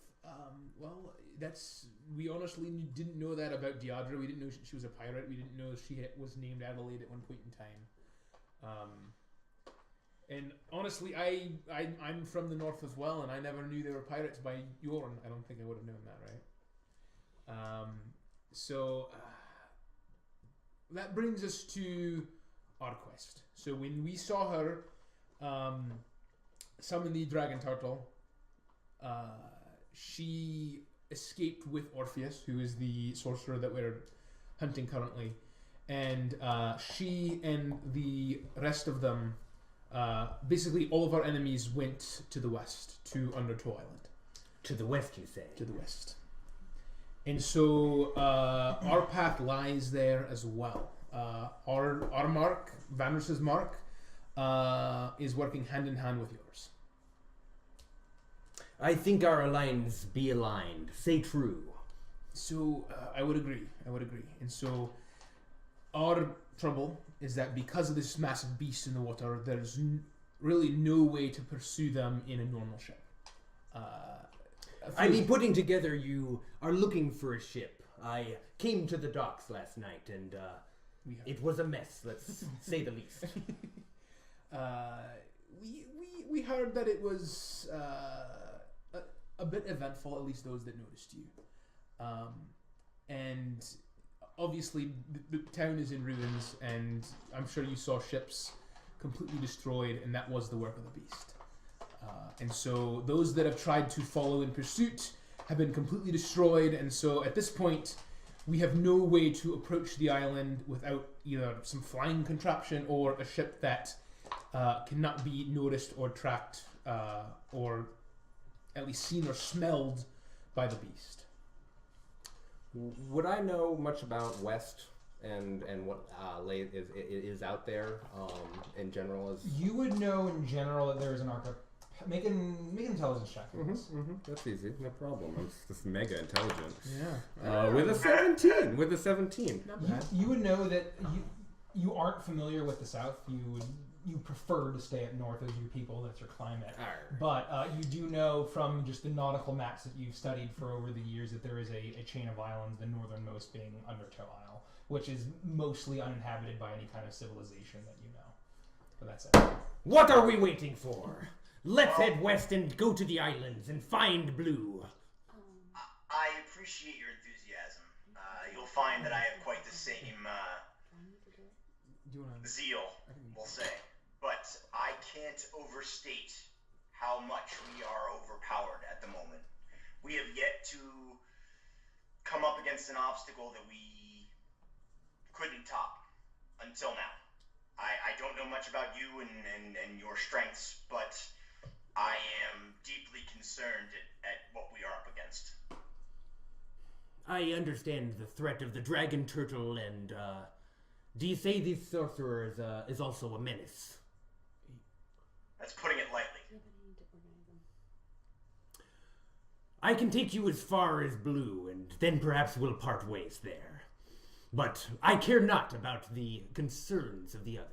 Well, we honestly didn't know that about Deidre. We didn't know she was a pirate. We didn't know she was named Adelaide at one point in time. And honestly, I'm from the north as well, and I never knew they were pirates by Yorn. I don't think I would have known that, right? So that brings us to our quest. So when we saw her summon the dragon turtle, she escaped with Orpheus, who is the sorcerer that we're hunting currently, and she and the rest of them, basically all of our enemies went to the west, to Undertow Island. To the west, you say? To the west. And so our path lies there as well. Our mark, Vanris's mark, is working hand in hand with yours. I think our lines be aligned. Say true. So I would agree. And so our trouble is that because of this massive beast in the water, there's really no way to pursue them in a normal ship. I mean, putting together, you are looking for a ship. I came to the docks last night, and it was a mess, let's say the least. We heard that it was a bit eventful, at least those that noticed you. And obviously, the town is in ruins, and I'm sure you saw ships completely destroyed, and that was the work of the beast. And so those that have tried to follow in pursuit have been completely destroyed, and so at this point we have no way to approach the island without either some flying contraption or a ship that cannot be noticed or tracked or at least seen or smelled by the beast. Would I know much about West and what is out there in general? As you would know in general that there is an Make an intelligence check. That's easy, no problem. I'm just mega intelligent. Yeah. With a 17. Not bad. You would know that you aren't familiar with the South. You prefer to stay up north as you people. That's your climate. But you do know from just the nautical maps that you've studied for over the years that there is a chain of islands, the northernmost being Undertow Isle, which is mostly uninhabited by any kind of civilization that you know. But that's it. What are we waiting for? Let's head west and go to the islands and find Blue. I appreciate your enthusiasm. You'll find that I have quite the same zeal, we'll say. But I can't overstate how much we are overpowered at the moment. We have yet to come up against an obstacle that we couldn't top until now. I don't know much about you and your strengths, but I am deeply concerned at what we are up against. I understand the threat of the dragon turtle, and do you say this sorcerer is also a menace? That's putting it lightly. I can take you as far as Blue, and then perhaps we'll part ways there. But I care not about the concerns of the others.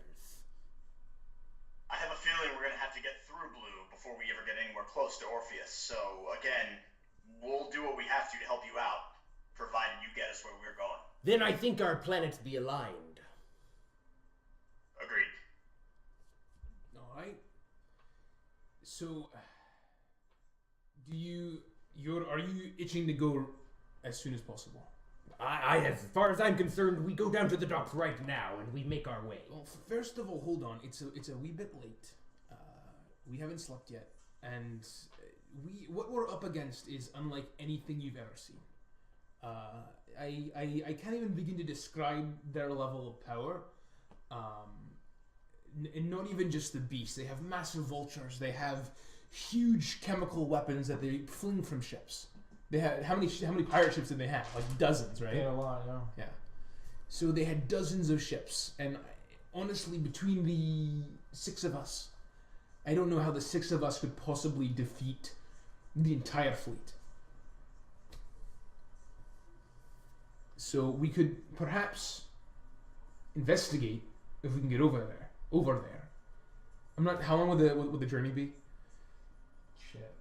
I have a feeling we're going to have to get through Blue before we ever get anywhere close to Orpheus. So, again, we'll do what we have to help you out, provided you get us where we're going. Then I think our planets be aligned. Agreed. Alright. So, are you itching to go as soon as possible? As far as I'm concerned, we go down to the docks right now and we make our way. Well, first of all, hold on. It's a wee bit late. We haven't slept yet, and what we're up against is unlike anything you've ever seen. I can't even begin to describe their level of power. And not even just the beasts. They have massive vultures. They have huge chemical weapons that they fling from ships. They had how many pirate ships did they have? Like dozens, right? Yeah, a lot. Yeah. Yeah. So they had dozens of ships, and honestly, between the 6 of us, I don't know how the 6 of us could possibly defeat the entire fleet. So we could perhaps investigate if we can get over there. I'm not. How long would the journey be? Shit.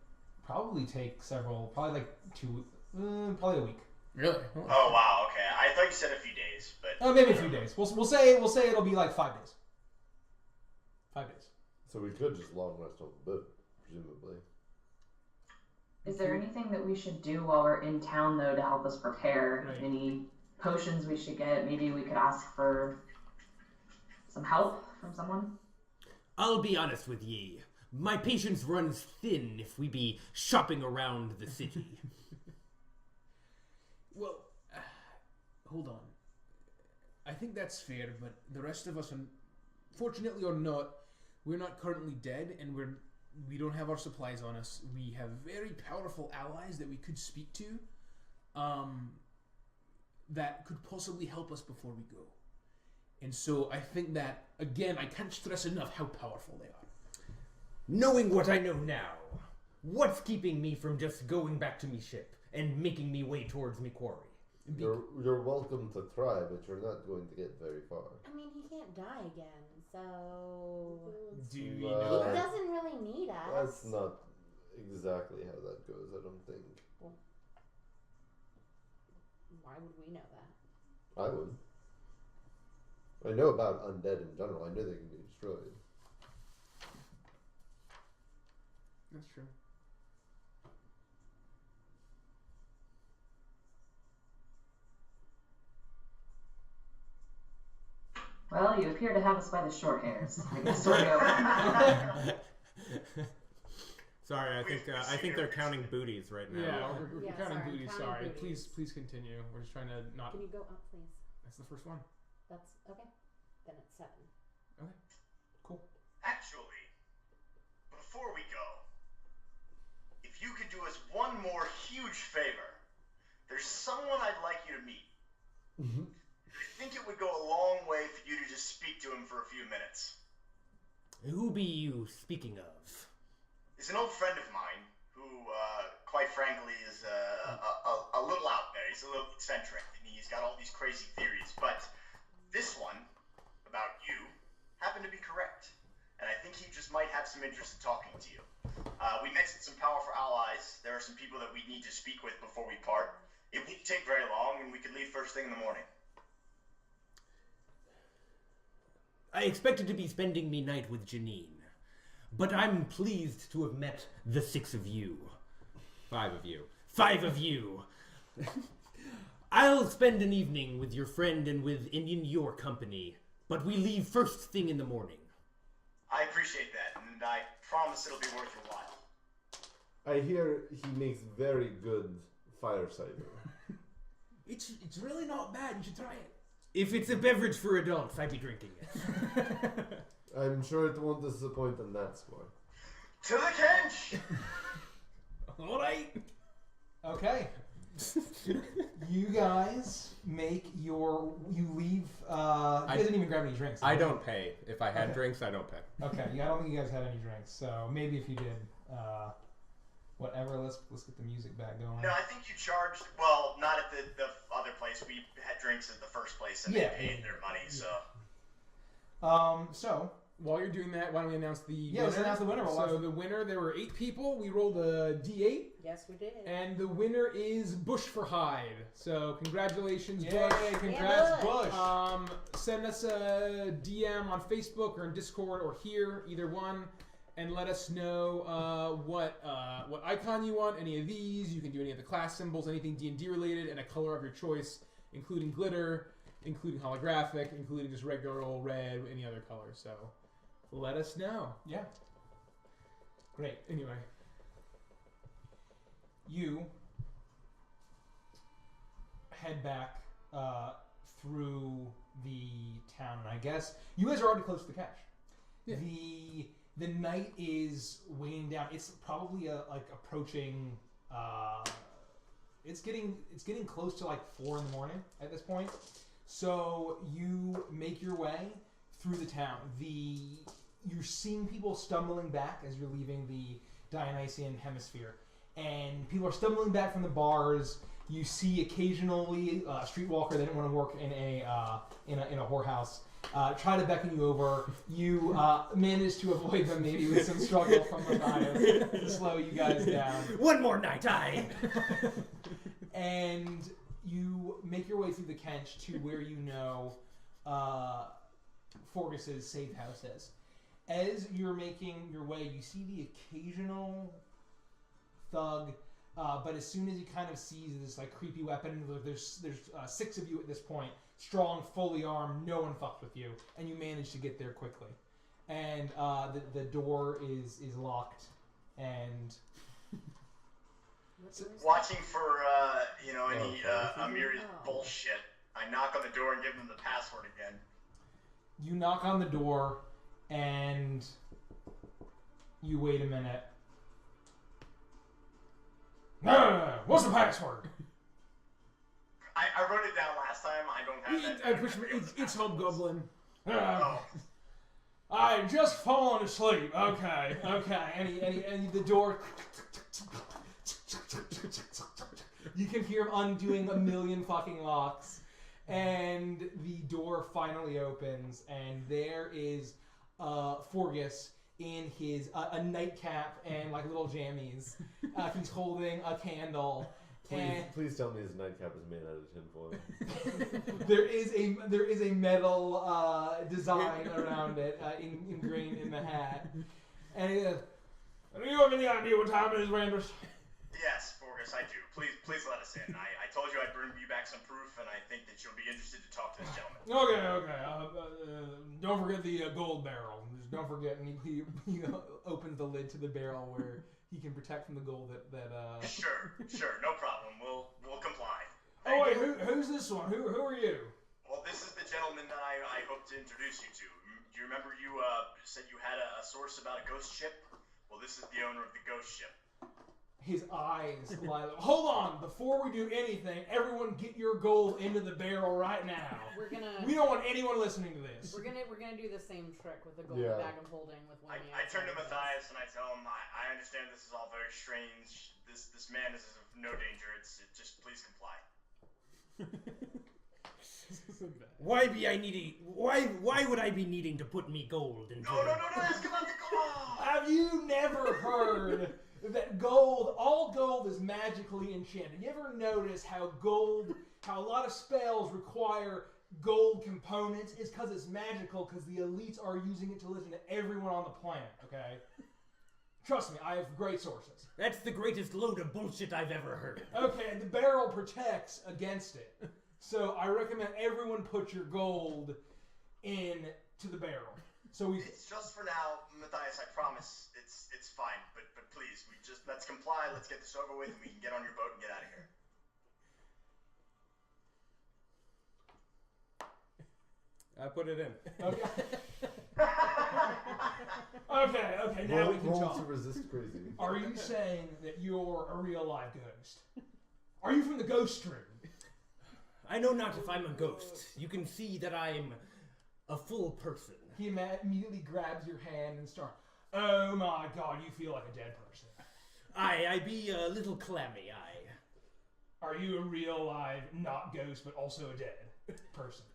Probably take several. Probably like 2. Probably a week. Really? Oh wow. Okay. I thought you said a few days, but maybe a few days. We'll say it'll be like 5 days. 5 days. So we could just long rest on the boat, presumably. Is there anything that we should do while we're in town, though, to help us prepare? Right. Any potions we should get? Maybe we could ask for some help from someone? I'll be honest with ye. My patience runs thin if we be shopping around the city. Well, hold on. I think that's fair, but the rest of us, unfortunately or not, we're not currently dead, and we don't have our supplies on us. We have very powerful allies that we could speak to, that could possibly help us before we go. And so I think that, again, I can't stress enough how powerful they are. Knowing what I know now, what's keeping me from just going back to me ship and making me way towards me quarry? You're welcome to try, but you're not going to get very far. I mean, he can't die again, so... Do you know He that? doesn't really need us. That's not exactly how that goes, I don't think. Well, why would we know that? I would. I know about undead in general. I know they can be destroyed. That's true. Well, you appear to have us by the short hairs. I guess we'll go. Sorry, I think they're counting booties right now. Yeah, we're Yeah, counting sorry, booties. counting Sorry, booties. please continue. We're just trying to not. Can you go up, please? That's the first one. That's okay. Then it's 7. Okay, cool. actually, before we go, if you could do us one more huge favor, there's someone I'd like you to meet. Mm-hmm. I think it would go a long way for you to just speak to him for a few minutes. Who be you speaking of? He's an old friend of mine who, quite frankly, is a little out there. He's a little eccentric, and he's got all these crazy theories. But this one, about you, happened to be correct. And I think he just might have some interest in talking to you. We mentioned some powerful allies. There are some people that we need to speak with before we part. It won't take very long, and we could leave first thing in the morning. I expected to be spending me night with Janine. but I'm pleased to have met the 6 of you. 5 of you. 5 of you. I'll spend an evening with your friend and in your company, but we leave first thing in the morning. I appreciate that, and I promise it'll be worth your while. I hear he makes very good fire cider. It's really not bad. You should try it. If it's a beverage for adults, I'd be drinking it. I'm sure it won't disappoint on that score. To the kench! All right. Okay. You guys make you leave. You guys didn't even grab any drinks. I don't pay. If I had drinks, I don't pay. Okay. I don't think you guys had any drinks. So maybe if you did, whatever. Let's get the music back going. No, I think you charged. Well, not at the other place. We had drinks at the first place, and they paid their money. So. So. While you're doing that, why don't we announce the winner? Yeah, let's announce the winner. So the winner, there were 8 people. We rolled a D8. Yes, we did. And the winner is Bush for Hyde. So congratulations, Yay, Bush. congrats, Bush. Send us a DM on Facebook or in Discord or here, either one, and let us know what icon you want. Any of these. You can do any of the class symbols, anything D&D related, and a color of your choice, including glitter, including holographic, including just regular old red, any other color. So let us know. Yeah. Great. Anyway. You head back through the town, and I guess you guys are already close to the cache. Yeah. The night is waning down. It's probably approaching. It's getting close to like 4 in the morning at this point. So you make your way through the town. You're seeing people stumbling back as you're leaving the Dionysian hemisphere. And people are stumbling back from the bars. You see occasionally a streetwalker that didn't want to work in a whorehouse try to beckon you over. You manage to avoid them maybe with some struggle from Matthias to slow you guys down. One more night, And you make your way through the Kench to where you know Forgus's safe house is. As you're making your way, you see the occasional thug, but as soon as he kind of sees this like creepy weapon, there's 6 of you at this point, strong, fully armed, no one fucks with you, and you manage to get there quickly. And the door is locked, and watching for any Amiri's bullshit. I knock on the door and give them the password again. You knock on the door, and you wait a minute. No. What's the password? I wrote it down last time. I don't have that. It's Hobgoblin. I just fallen asleep. Okay. And the door. You can hear him undoing a million fucking locks, and the door finally opens, and there is Forgus in his a nightcap and like little jammies. He's holding a candle. Please tell me his nightcap is made out of tinfoil. there is a metal design around it ingrained in the hat. And he goes, "Do you have any idea what time it is, Randers?" Yes, Forgus, I do. Please let us in. I told you I'd bring you back some proof, and I think that you'll be interested to talk to this gentleman. Okay. Don't forget the gold barrel. Just don't forget. And he opens the lid to the barrel where he can protect from the gold that. Sure, no problem. We'll comply. Oh wait, who's this one? Who are you? Well, this is the gentleman that I hope to introduce you to. Do you remember you said you had a source about a ghost ship? Well, this is the owner of the ghost ship. His eyes light up. Hold on, before we do anything, everyone get your gold into the barrel right now. We don't want anyone listening to this. We're gonna do the same trick with the gold bag of holding with one. I turn to Matthias and I tell him I understand this is all very strange. This man is of no danger. It's just please comply. Why would I be needing to put me gold into? No. Ask about the gold. Have you never heard that all gold is magically enchanted? You ever notice how a lot of spells require gold components is because it's magical, because the elites are using it to listen to everyone on the planet, okay? Trust me, I have great sources. That's the greatest load of bullshit I've ever heard. Okay, the barrel protects against it. So I recommend everyone put your gold into the barrel. So it's just for now, Matthias, I promise it's fine. But please, let's comply, let's get this over with, and we can get on your boat and get out of here. I put it in. Okay, now we can talk. To resist crazy. Are you saying that you're a real live ghost? Are you from the ghost stream? I know not if I'm a ghost. You can see that I'm a full person. He immediately grabs your hand and starts, oh my god, you feel like a dead person. I be a little clammy, Are you a real live, not ghost, but also a dead person?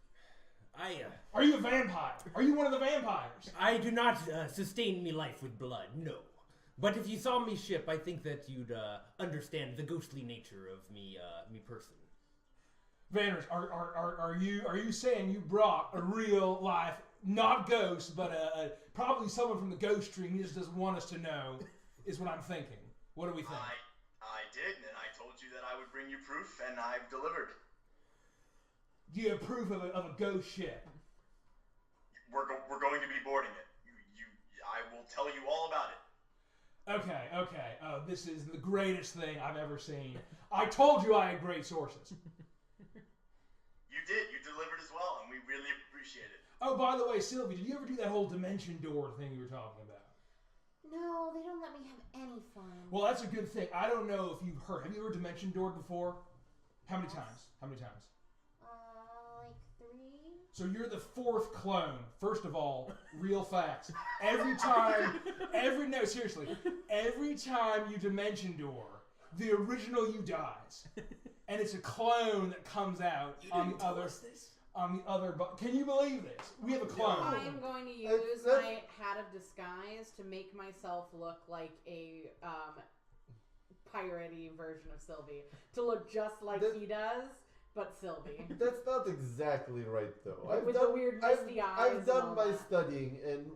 Are you a vampire? Are you one of the vampires? I do not sustain me life with blood, no. But if you saw me ship, I think that you'd understand the ghostly nature of me person. Avantris, are you saying you brought a real life, not ghost, but probably someone from the ghost stream he just doesn't want us to know, is what I'm thinking. What do we think? I did, and I told you that I would bring you proof, and I've delivered. Do you have proof of a ghost ship? We're going to be boarding it. I will tell you all about it. Okay. Oh, this is the greatest thing I've ever seen. I told you I had great sources. You did. You delivered as well, and we really appreciate it. Oh, by the way, Sylvie, did you ever do that whole dimension door thing you were talking about? No, they don't let me have any fun. Well, that's a good thing. I don't know if you've heard. Have you ever dimension doored before? How many times? Like 3. So you're the 4th clone. First of all, real facts. Every time you dimension door, the original you dies. And it's a clone that comes out on the other. Can you believe this? We have a clone. I am going to use my hat of disguise to make myself look like a piratey version of Sylvie. To look just like he does, but Sylvie. That's not exactly right, though. With the weird misty eyes. I've done my studying, and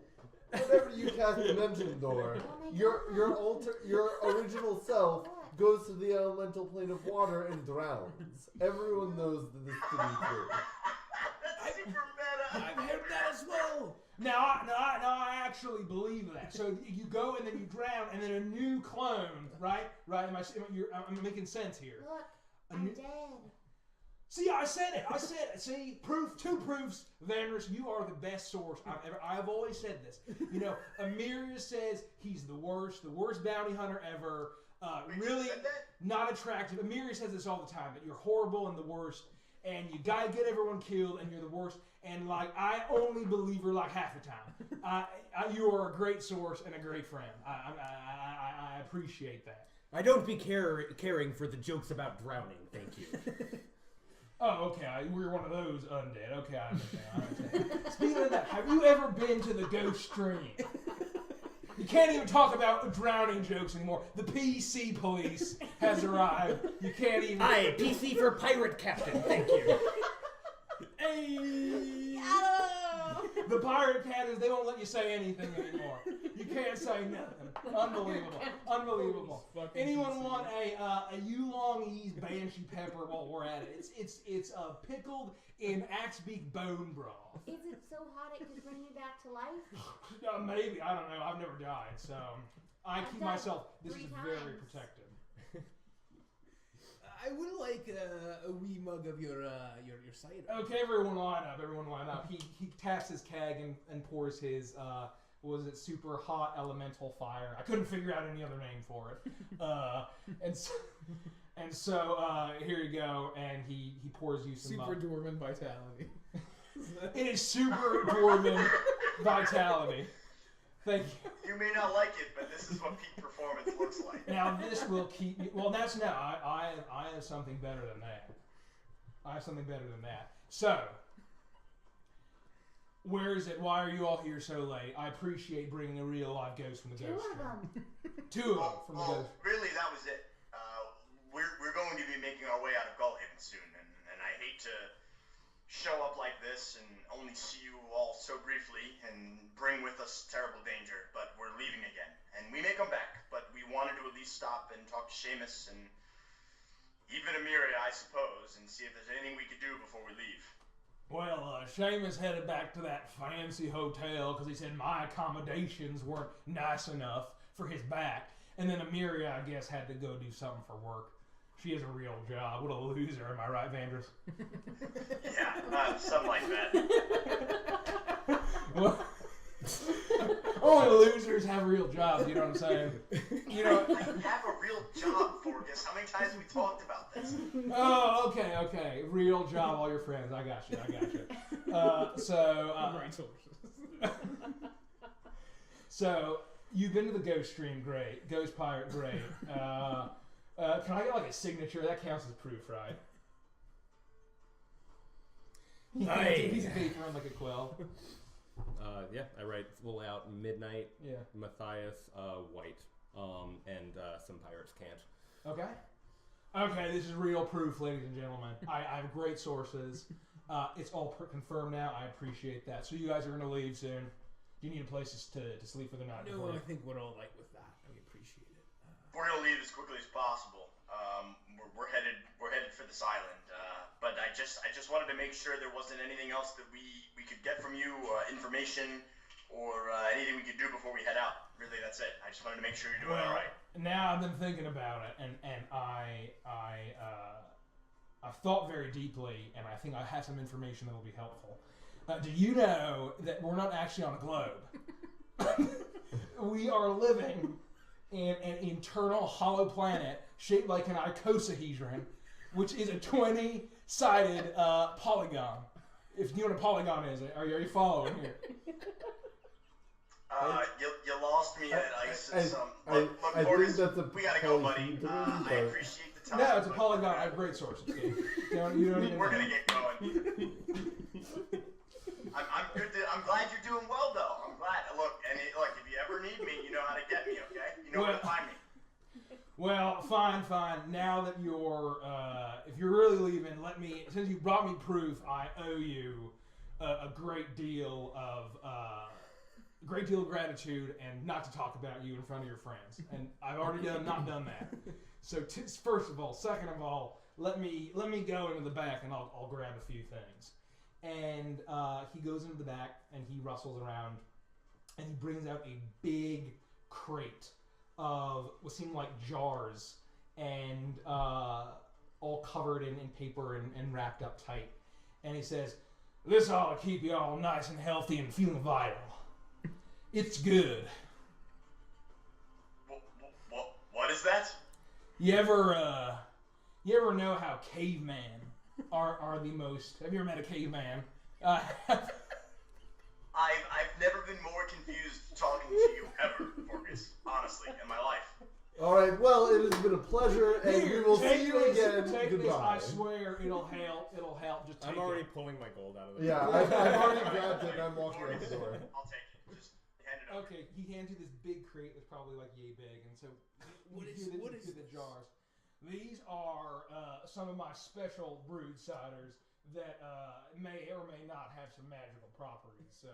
whenever you cast Dimension Door, your original self goes to the elemental plane of water and drowns. Everyone knows this to be true. That's super meta. I've heard that as well. Now I actually believe that. So you go and then you drown, and then a new clone, right? I'm making sense here. Look, I'm dead. See, I said it. See, proof. 2 proofs. Avantris, you are the best source I've always said this. You know, Amir says he's the worst bounty hunter ever. Really not attractive. Amir says this all the time, that you're horrible and the worst, and you gotta get everyone killed, and you're the worst. And like, I only believe her like half the time. You are a great source and a great friend. I appreciate that. I don't be caring for the jokes about drowning, thank you. Oh, okay. We're one of those undead. Okay, I understand. Speaking of that, have you ever been to the ghost stream? You can't even talk about drowning jokes anymore. The PC police has arrived. You can't even. Aye, PC for pirate captain. Thank you. Hey. The pirate captains, they won't let you say anything anymore. You can't say nothing. Unbelievable. Anyone want a Yulongese banshee pepper while we're at it? It's pickled in axe beak bone broth. Is it so hot it could bring me back to life? Maybe, I don't know. I've never died, so I've keep myself. This is very protected. I would like a wee mug of your cider. Okay, everyone line up. He taps his keg and pours his super hot elemental fire. I couldn't figure out any other name for it. And so here you go, and he pours you some super dwarven vitality. It is super dwarven vitality. Thank you. You may not like it, but this is what peak performance looks like. Now this will keep me. Well, that's now. I have something better than that. So, where is it? Why are you all here so late? I appreciate bringing a real live ghost from the ghost stream. 2 of them from the ghost. Really, that was it. We're going to be making our way out of Gullhaven soon, and I hate to show up like this and only see you all so briefly and bring with us terrible danger, but we're leaving again. And we may come back, but we wanted to at least stop and talk to Seamus and even Emiria, I suppose, and see if there's anything we could do before we leave. Well, Seamus headed back to that fancy hotel because he said my accommodations weren't nice enough for his back. And then Emiria, I guess, had to go do something for work. She has a real job. What a loser, am I right, Avantris? Yeah, something like that. Well, only losers have real jobs, you know what I'm saying? You know, I have a real job, Forgus. How many times have we talked about this? Oh, okay. Real job, all your friends. I got you. So, you've been to the Ghost Stream, great. Ghost Pirate, great. Can I get like a signature? That counts as proof, right? Hey. Piece of paper on like a quill. Yeah, I write full out midnight. Yeah. Matthias, white, and some pirates can't. Okay, this is real proof, ladies and gentlemen. I have great sources. It's all confirmed now. I appreciate that. So you guys are going to leave soon. Do you need a place to sleep for the night? No, I think we're all right with that. We appreciate it. We're gonna leave as quickly as possible. We're headed for this island. But I just wanted to make sure there wasn't anything else that we could get from you, information, or anything we could do before we head out. Really, that's it. I just wanted to make sure you're doing all right. Now I've been thinking about it, and I've thought very deeply, and I think I have some information that will be helpful. Do you know that we're not actually on a globe? We are living in an internal hollow planet shaped like an icosahedron, which is a 20-sided polygon. If you know what a polygon is, are you following here? You lost me at ice and some. Look, I Forgus, think that's a we gotta go, buddy. I appreciate the time. No, it's a polygon. I have great sources, Steve. We're gonna get going. I'm good. I'm glad you're doing well, though. I'm glad. Look, if you ever need me, you know how to get me. Okay, you know where to find me. Well, fine. Now that you're, if you're really leaving, since you brought me proof, I owe you a great deal of gratitude, and not to talk about you in front of your friends. And I've already not done that. So first of all, second of all, let me go into the back, and I'll grab a few things. And he goes into the back, and he rustles around, and he brings out a big crate of what seem like jars, and all covered in paper and wrapped up tight. And he says, "This ought to keep you all nice and healthy and feeling vital. It's good." What is that? You ever know how cavemen are the most? Have you ever met a caveman? I've never been more confused talking to you ever, Forgus. Honestly, in my life. All right. Well, it has been a pleasure, and we will see you again. Take Goodbye. this. I swear, it'll help. Just take I'm already it. pulling my gold out of the Yeah, I've already grabbed it, and I'm walking out the door. I'll take it. Just hand it over. Okay, he hands you this big crate that's probably like yay big, and so What is the jars? These are some of my special brewed ciders that may or may not have some magical properties. So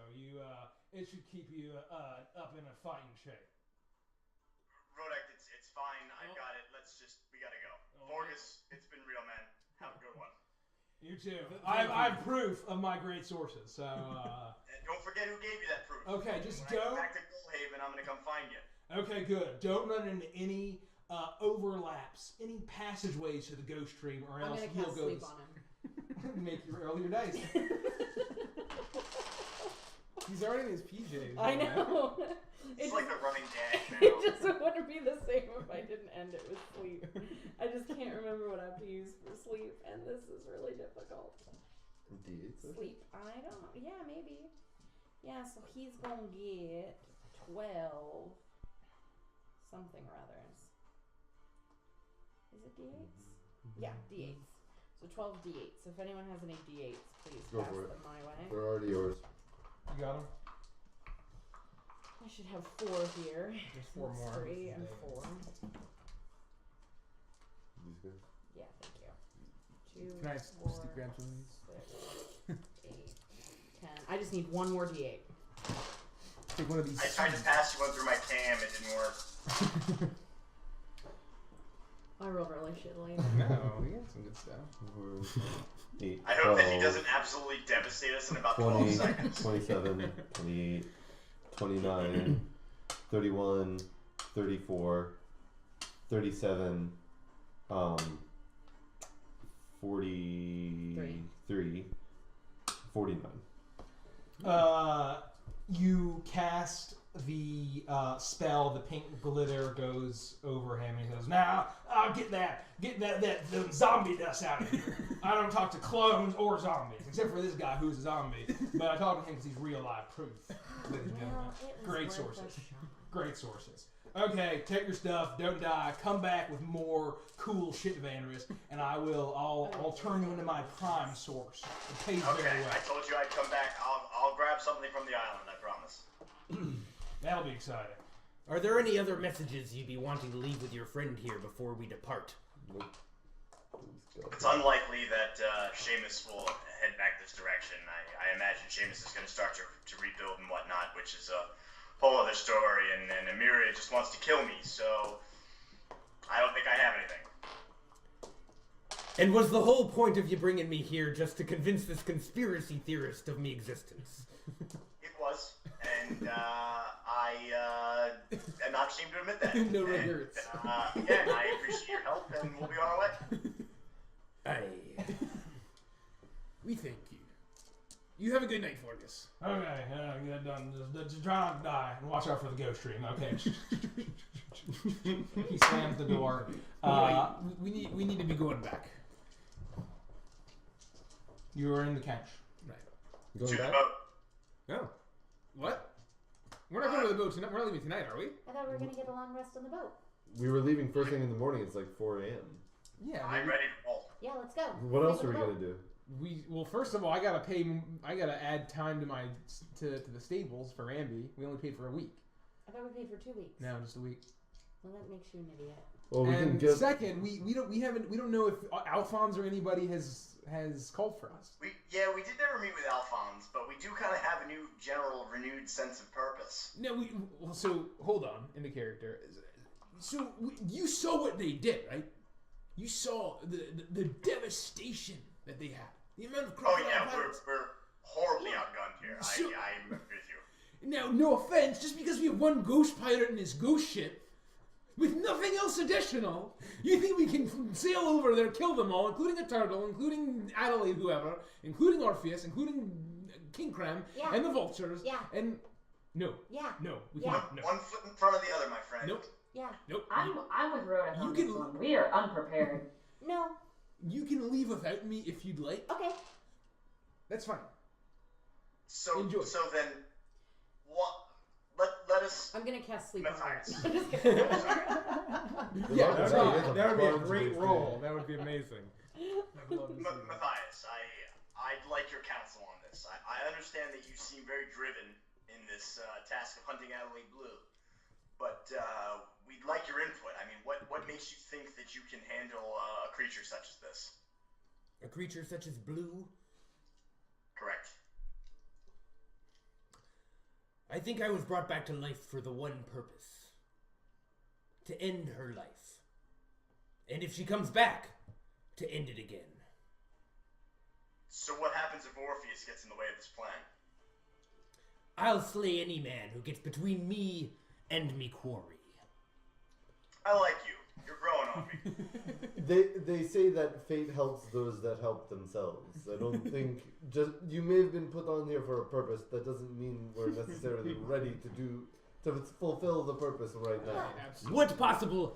it should keep you up in a fighting shape. Rodak, it's fine. I've got it. We gotta go. Forgus, it's been real, man. Have a good one. You too. I have proof of my great sources. So. And don't forget who gave you that proof. Okay, just when don't. I get back to Goldhaven, I'm gonna come find you. Okay, good. Don't run into any overlaps, any passageways to the Ghost Stream, or else you'll go sleep on him. make your earlier days. He's already in his PJs. I know. It's like a running gag now. It just wouldn't be the same if I didn't end it with sleep. I just can't remember what I have to use for sleep, and this is really difficult. Indeed. Sleep. I don't. Yeah, maybe. Yeah, so he's gonna get 12 something or others. Is it D8s? Yeah, D8s. So 12 D8s. So if anyone has any D8s, please Go pass for them it. my way. They're already yours. You got them? I should have 4 here. There's 4 That's more. 3 and 4. These guys. Yeah, thank you. 2, Can I 4, just grab some of these? 6, 8, 10. I just need one more D8. Take one of these. I tried to pass you one through my cam, it didn't work. I rolled really shittily. No, we got some good stuff. 8, I hope that he doesn't absolutely devastate us in about 12 seconds. 27, 28, 29, 31, 34, 37, 43, 49. You cast the spell. The pink glitter goes over him, and he goes, "Now, I'll get that zombie dust out of here. I don't talk to clones or zombies, except for this guy who's a zombie. But I talk to him because he's real life proof." Ladies and gentlemen, great sources. Great sources. Okay, take your stuff. Don't die. Come back with more cool shit, Avantris, and I'll turn you into my prime source. It pays very well. I told you I'd come back. I'll grab something from the island. I promise. That'll be exciting. Are there any other messages you'd be wanting to leave with your friend here before we depart? Nope. It's unlikely that Seamus will head back this direction. I imagine Seamus is going to start to rebuild and whatnot, which is a whole other story, and Emiria just wants to kill me, so I don't think I have anything. And was the whole point of you bringing me here just to convince this conspiracy theorist of me existence? It was, and I am not ashamed to admit that. No regrets. Again, I appreciate your help, and we'll be on our way. We thank you. You have a good night, Forgus. Okay, get done. Just try not to die, and watch out for the ghost stream. Okay. He slams the door. We need to be going back. You are in the couch. Right. To the boat. Oh. What? We're not going to the boat tonight. We're not leaving tonight, are we? I thought we were going to get a long rest on the boat. We were leaving first thing in the morning. It's like 4 a.m. Yeah. I'm ready to roll. Yeah, let's go. What else are we going to do? Well, first of all, I gotta add time to the stables for Ambi. We only paid for a week. I thought we paid for 2 weeks. No, just a week. Well, that makes you an idiot. Well, we and can get... second, we don't know if Alphonse or anybody has called for us. We did never meet with Alphonse, but we do kind of have a new renewed sense of purpose. No, so hold on in the character. So you saw what they did, right? You saw the devastation that they had. The amount of crocodile pirates. We're horribly outgunned here. So, I'm with you. Now, no offense, just because we have one ghost pirate in his ghost ship, with nothing else additional, you think we can sail over there, kill them all, including a turtle, including Adelaide, whoever, including Orpheus, including King Cram, and the vultures, and no, we cannot. No. One foot in front of the other, my friend. Nope. Yeah. Nope. I'm with Rhoda on this one. We are unprepared. No. You can leave without me if you'd like. Okay. That's fine. So enjoy. So then, what? Let us. I'm gonna cast sleep. Matthias. Yeah, that would be a great roll. That would be amazing. Matthias, I'd like your counsel on this. I understand that you seem very driven in this task of hunting Adelaide Blue, but we'd like your input. I mean, what makes you think that you can handle a creature such as this? A creature such as Blue? Correct. I think I was brought back to life for the one purpose. To end her life. And if she comes back, to end it again. So what happens if Orpheus gets in the way of this plan? I'll slay any man who gets between me and me quarry. I like you. You're growing on me. They say that fate helps those that help themselves. I don't think you may have been put on here for a purpose. That doesn't mean we're necessarily ready to fulfill the purpose right now.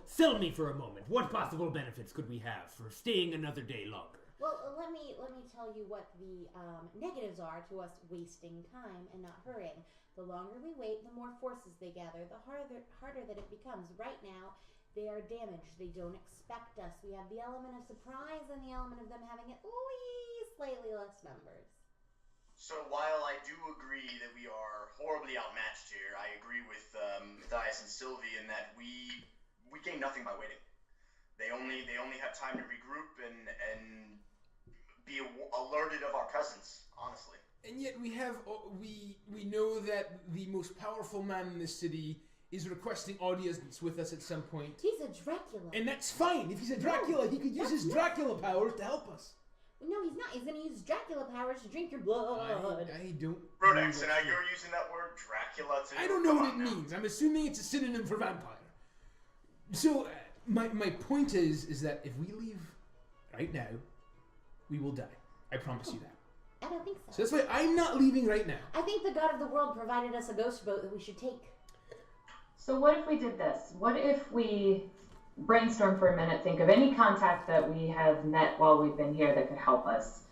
Sell me for a moment. What possible benefits could we have for staying another day longer? Well, let me tell you what the negatives are to us wasting time and not hurrying. The longer we wait, the more forces they gather, the harder that it becomes. Right now, they are damaged. They don't expect us. We have the element of surprise and the element of them having at least slightly less numbers. So while I do agree that we are horribly outmatched here, I agree with Matthias and Sylvie in that we gain nothing by waiting. They only have time to regroup and be alerted of our presence, honestly. And yet we have we know that the most powerful man in this city is requesting audience with us at some point. He's a Dracula. And that's fine. If he's a Dracula, he could use his Dracula powers to help us. No, he's not. He's going to use Dracula powers to drink your blood. I don't... Rodex, and now you're using that word Dracula to... I don't know what it means. I'm assuming it's a synonym for vampire. So, my point is that if we leave right now, we will die. I promise you that. I don't think so. So that's why I'm not leaving right now. I think the god of the world provided us a ghost boat that we should take. So what if we did this? What if we brainstorm for a minute, think of any contact that we have met while we've been here that could help us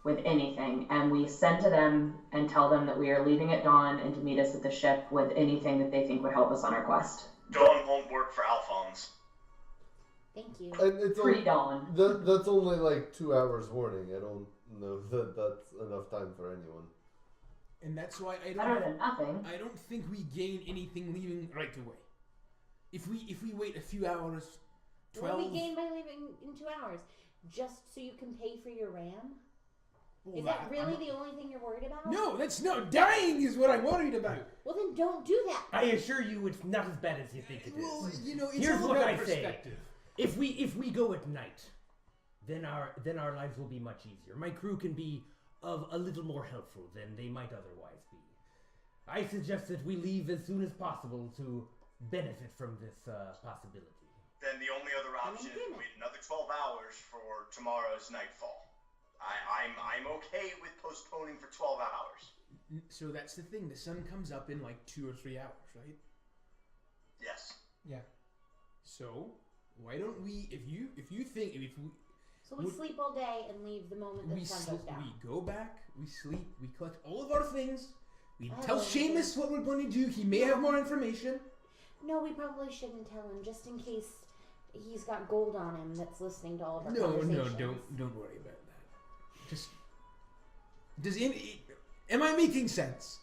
with anything, and we send to them and tell them that we are leaving at dawn and to meet us at the ship with anything that they think would help us on our quest. Dawn won't work for Alphonse. Thank you. And it's Pre-dawn. That's only like 2 hours warning. I don't know that that's enough time for anyone. And that's why Better than nothing. I don't think we gain anything leaving right away. If we wait a few hours, 12... What do we gain by leaving in 2 hours? Just so you can pay for your RAM? Well, is that really the only thing you're worried about? No, that's not... Dying is what I'm worried about. Well, then don't do that. I assure you it's not as bad as you think it is. Well, you know, it's Here's all what about I perspective. say. If we go at night, then our lives will be much easier. My crew can be of a little more helpful than they might otherwise be. I suggest that we leave as soon as possible to benefit from this possibility. Then the only other option is to wait another 12 hours for tomorrow's nightfall. I'm okay with postponing for 12 hours. So that's the thing. The sun comes up in like 2 or 3 hours, right? Yes. Yeah. So why don't we? If you think if we So we sleep all day and leave the moment the sun goes down. We go back. We sleep. We collect all of our things. We tell Seamus what we're going to do. He may have more information. No, we probably shouldn't tell him, just in case he's got gold on him that's listening to all of our No, conversations. don't worry about that. Just am I making sense?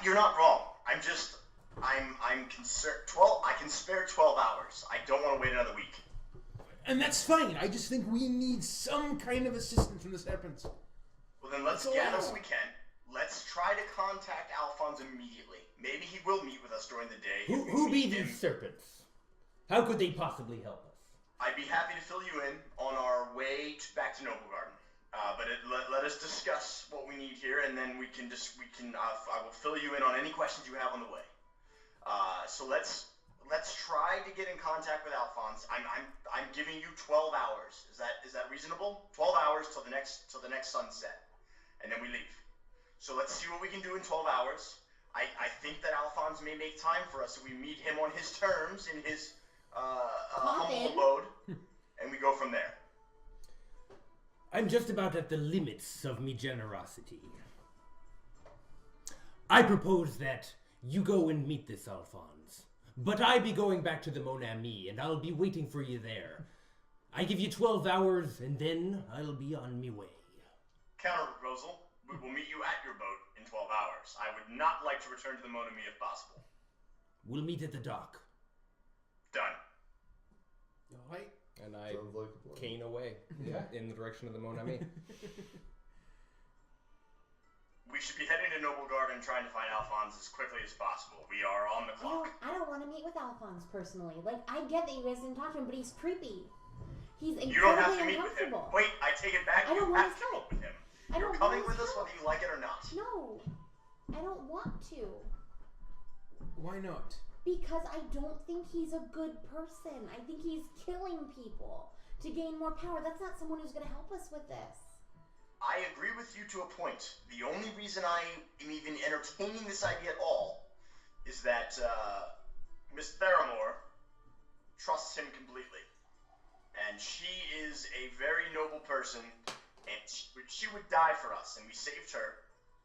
You're not wrong. I'm concerned. I can spare 12 hours. I don't want to wait another week. And that's fine. I just think we need some kind of assistance from the serpents. Well, then let's gather what we can. Let's try to contact Alphonse immediately. Maybe he will meet with us during the day. Who be these serpents? How could they possibly help us? I'd be happy to fill you in on our way back to Noble Garden. But let us discuss what we need here, and then I will fill you in on any questions you have on the way. So let's try to get in contact with Alphonse. I'm giving you 12 hours. Is that reasonable? 12 hours till the next sunset, and then we leave. So let's see what we can do in 12 hours. I think that Alphonse may make time for us, so we meet him on his terms in his humble abode, and we go from there. I'm just about at the limits of me generosity. I propose that you go and meet this Alphonse, but I be going back to the Mon Ami, and I'll be waiting for you there. I give you 12 hours, and then I'll be on me way. Counter proposal. We will meet you at your boat in 12 hours. I would not like to return to the Mon Ami if possible. We'll meet at the dock. Done. All right. And I cane away in the direction of the Mon Ami. We should be heading to Noble Garden trying to find Alphonse as quickly as possible. We are on the clock. I don't want to meet with Alphonse personally. Like, I get that you guys didn't talk to him, but he's creepy. He's incredibly You don't have to meet with him. uncomfortable. Wait, I take it back. I don't You want have his to help. meet with him. I You're don't coming want with his us whether you like it or not. No, I don't want to. Why not? Because I don't think he's a good person. I think he's killing people to gain more power. That's not someone who's going to help us with this. I agree with you to a point. The only reason I am even entertaining this idea at all is that Miss Theramore trusts him completely. And she is a very noble person, and she would die for us, and we saved her.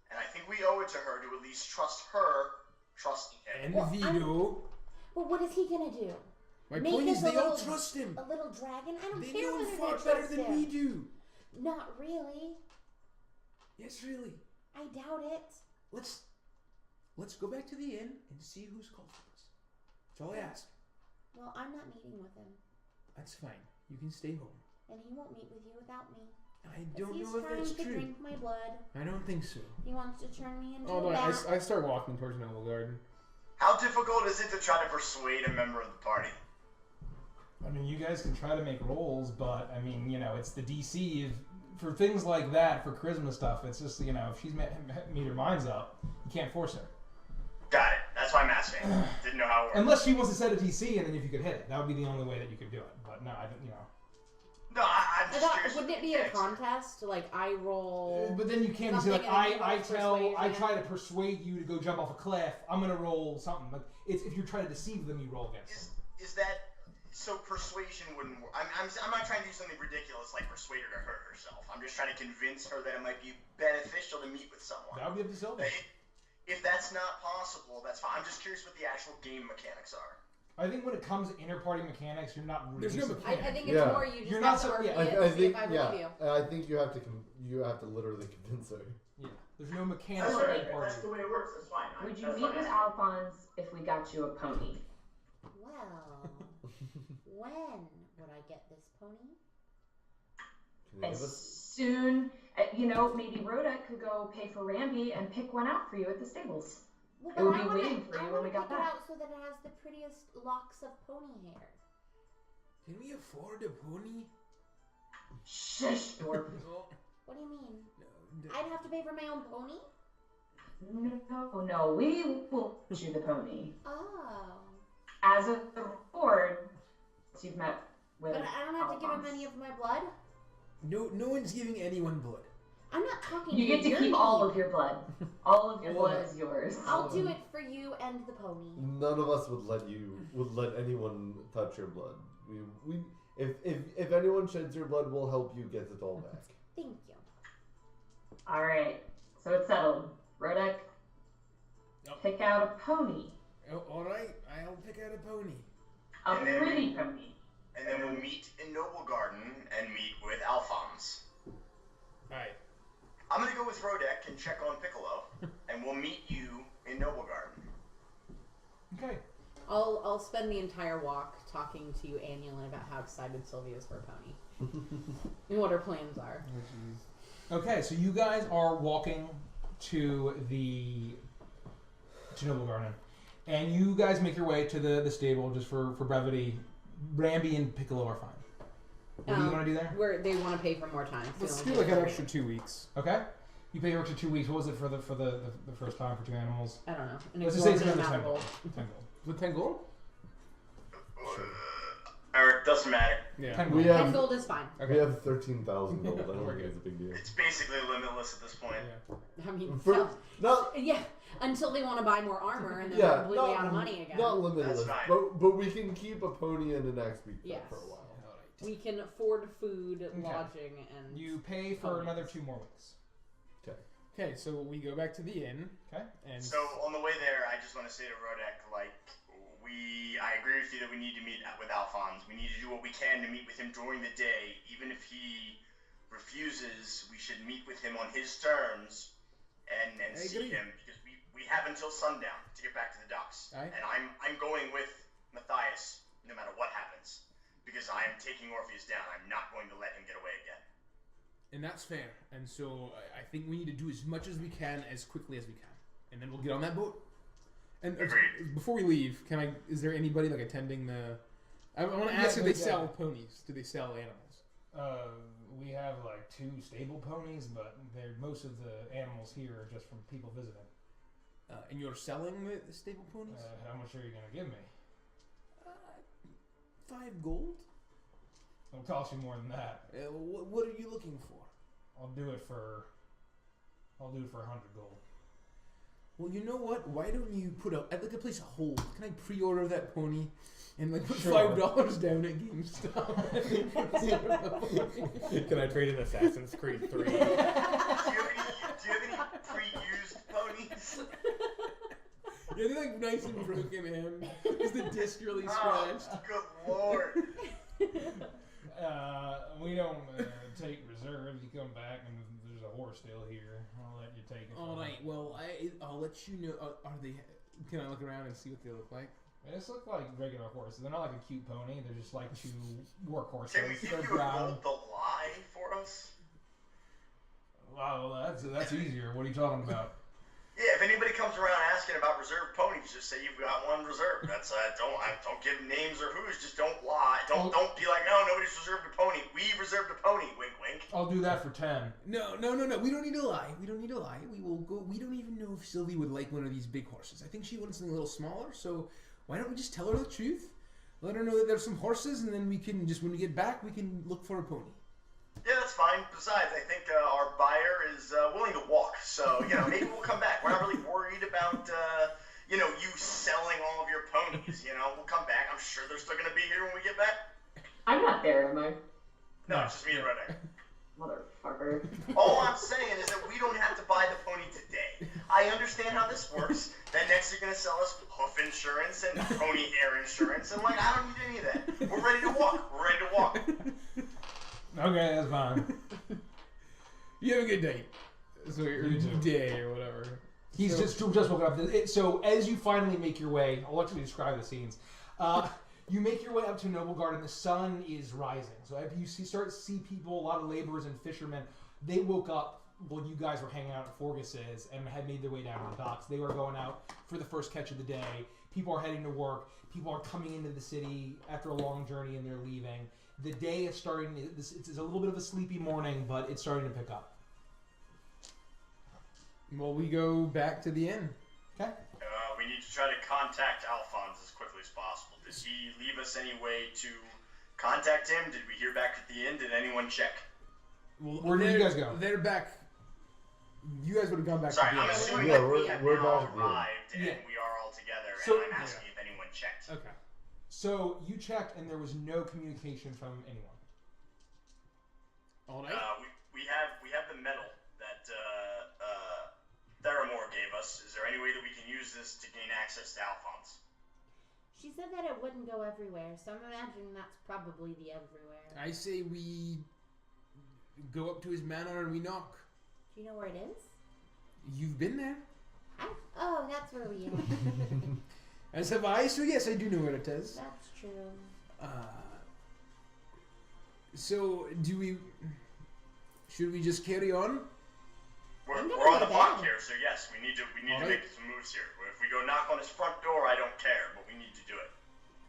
And I think we owe it to her to at least trust her trusting him. And Vito. Well, what is he going to do? My point is they all trust him. A little dragon? I don't They care know whether far they better trust than him. we do. Not really. Yes, really. I doubt it. Let's go back to the inn and see who's called for us. That's all I ask. Well, I'm not meeting with him. That's fine. You can stay home. And he won't meet with you without me. I don't He's know if trying that's to true. drink my blood. I don't think so. He wants to turn me into Although a bat. I start walking towards Noble Garden. How difficult is it to try to persuade a member of the party? I mean, you guys can try to make rolls, but I mean, it's the DC for things like that, for charisma stuff. It's just if she's made her mind's up, you can't force her. Got it. That's why I'm asking. Didn't know how it worked. Unless she wants to set a DC, and then if you could hit it, that would be the only way that you could do it. But no, I don't. No, I'm just curious. Wouldn't it be a contest? Like I roll. But then you can't be like I try to persuade you to go jump off a cliff. I'm gonna roll something. Like it's if you're trying to deceive them, you roll against. Is that so? Persuasion wouldn't work. I'm not trying to do something ridiculous like persuade her to hurt herself. I'm just trying to convince her that it might be beneficial to meet with someone. That would be up to Sylvia. If that's not possible, that's fine. I'm just curious what the actual game mechanics are. I think when it comes to inter-party mechanics, you're not really. There's no mechanics. I think it's more you just You're have not to so- argue yeah. it to see if I believe you. I think you have to literally convince her. Yeah, there's no mechanics. That's for right. inter-party. That's the way it works. That's fine. Would you meet with Alphonse if we got you a pony? Well, when would I get this pony? Can you give As us? soon, maybe Rhoda could go pay for Ramby and pick one out for you at the stables. Well, It would but be I wanna- waiting for I you when wanna we got pick back. it out so that it has the prettiest locks of pony hair. Can we afford a pony? Shush, Dorp. What do you mean? No, I'd have to pay for my own pony? No, we will get you the pony. Oh. As a reward, you've met with But I don't have to give him Alphonse. any of my blood? no one's giving anyone blood. I'm not talking You get to You're keep all mean. of your blood. All of your All of blood it. is yours. I'll do it for you and the pony. None of us would let anyone touch your blood. If anyone sheds your blood, we'll help you get it all back. Thank you. All right, so it's settled. Rodek, pick out a pony. Oh, all right, I'll pick out a pony. A And then- pretty pony. And then we'll meet in Noble Garden and meet with Alphonse. All right. I'm gonna go with Rodek and check on Piccolo, and we'll meet you in Noble Garden. Okay. I'll spend the entire walk talking to Annulin about how excited Sylvia is for a pony and what her plans are. Okay, so you guys are walking to Noble Garden, and you guys make your way to the stable just for brevity. Ramby and Piccolo are fine. What do you want to do there? Where they want to pay for more time. Let's So do like an extra 2 weeks. Okay. You pay her extra 2 weeks. What was it for the first time for 2 animals? I don't know. An Let's just say it's exorbitant another amount 10 of gold. gold. 10 gold. With 10 gold? Eric, doesn't matter. Yeah. 10 We gold. 10 have gold is fine. we have 13,000 gold. I don't think it's a big deal. It's basically limitless at this point. Yeah. I mean, For, not yeah, until they want to buy more armor and then yeah, they're completely not, out of money again. not limitless, That's fine. but we can keep a pony and an axe beak Yes. for a while. We can afford food, lodging, and You pay for another 2 more weeks. Okay, so we go back to the inn. Okay. And So on the way there, I just want to say to Rodek, I agree with you that we need to meet with Alphonse. We need to do what we can to meet with him during the day. Even if he refuses, we should meet with him on his terms and see agree. him, because we have until sundown to get back to the docks. Aye. And I'm going with Matthias no matter what happens, because I am taking Orpheus down. I'm not going to let him get away again. And that's fair. And so I think we need to do as much as we can as quickly as we can. And then we'll get on that boat. And Agreed. before we leave, is there anybody attending the... I want to ask if they sell ponies. Do they sell animals? We have 2 stable ponies, but most of the animals here are just from people visiting. And you're selling the stable ponies? How much are you going to give me? 5 gold? It'll cost you more than that. What are you looking for? I'll do it for 100 gold. Well, you know what? Why don't you I'd like to place a hold. Can I pre-order that pony and put Sure. $5 down at GameStop? Can I trade in Assassin's Creed 3? Do you have any pre-used ponies? Yeah, they're nice and broken, man. Is the disc really scratched? Oh, good lord. We don't take reserves. You come back and there's a horse still here. I'll let you take it. All right. Well, I'll let you know. Are they? Can I look around and see what they look like? They just look like regular horses. They're not like a cute pony. They're just 2 work horses. Can we give They're you a brown. gold to lie for us? Wow, that's easier. What are you talking about? Yeah, if anybody comes around asking about reserved ponies, just say you've got one reserved. That's don't give names or who's. Just don't lie. Don't be like, no, nobody's reserved a pony. We reserved a pony. Wink, wink. I'll do that for 10. No. We don't need to lie. We don't will go. We don't even know if Sylvie would like one of these big horses. I think she wants something a little smaller. So why don't we just tell her the truth? Let her know that there's some horses, and then we can just when we get back, we can look for a pony. Yeah, that's fine. Besides, I think our buyer is willing to walk. So, maybe we'll come back. We're not really worried about, you selling all of your ponies. We'll come back. I'm sure they're still going to be here when we get back. I'm not there, am I? No, it's just me and Redneck. Motherfucker. All I'm saying is that we don't have to buy the pony today. I understand how this works. Then next you're going to sell us hoof insurance and pony hair insurance. And, I don't need any of that. We're ready to walk. Okay, that's fine. You have a good day. So your day or whatever. He's just woken up. So as you finally make your way, I'll let you describe the scenes. You make your way up to Noble Garden. The sun is rising. So if you start to see people, a lot of laborers and fishermen, they woke up while you guys were hanging out at Forgus's and had made their way down to the docks. They were going out for the first catch of the day. People are heading to work. People are coming into the city after a long journey and they're leaving. The day is starting. It's a little bit of a sleepy morning, but it's starting to pick up. Well, we go back to the inn. Okay. We need to try to contact Alphonse as quickly as possible. Did he leave us any way to contact him? Did we hear back at the inn? Did anyone check? Well, where did you guys go? They're back. You guys would have gone back to the inn. I'm assuming that we have now arrived and we are all together, and I'm asking if anyone checked. Okay. So you checked, and there was no communication from anyone. All right. We have the medal that Theramore gave us. Is there any way that we can use this to gain access to Alphonse? She said that it wouldn't go everywhere, so I'm imagining that's probably the everywhere. I say we go up to his manor and we knock. Do you know where it is? You've been there. Oh, that's where we are. As have I, so yes, I do know where it is. That's true. So, should we just carry on? We're on the block here, so yes, we need to make some moves here. If we go knock on his front door, I don't care, but we need to do it.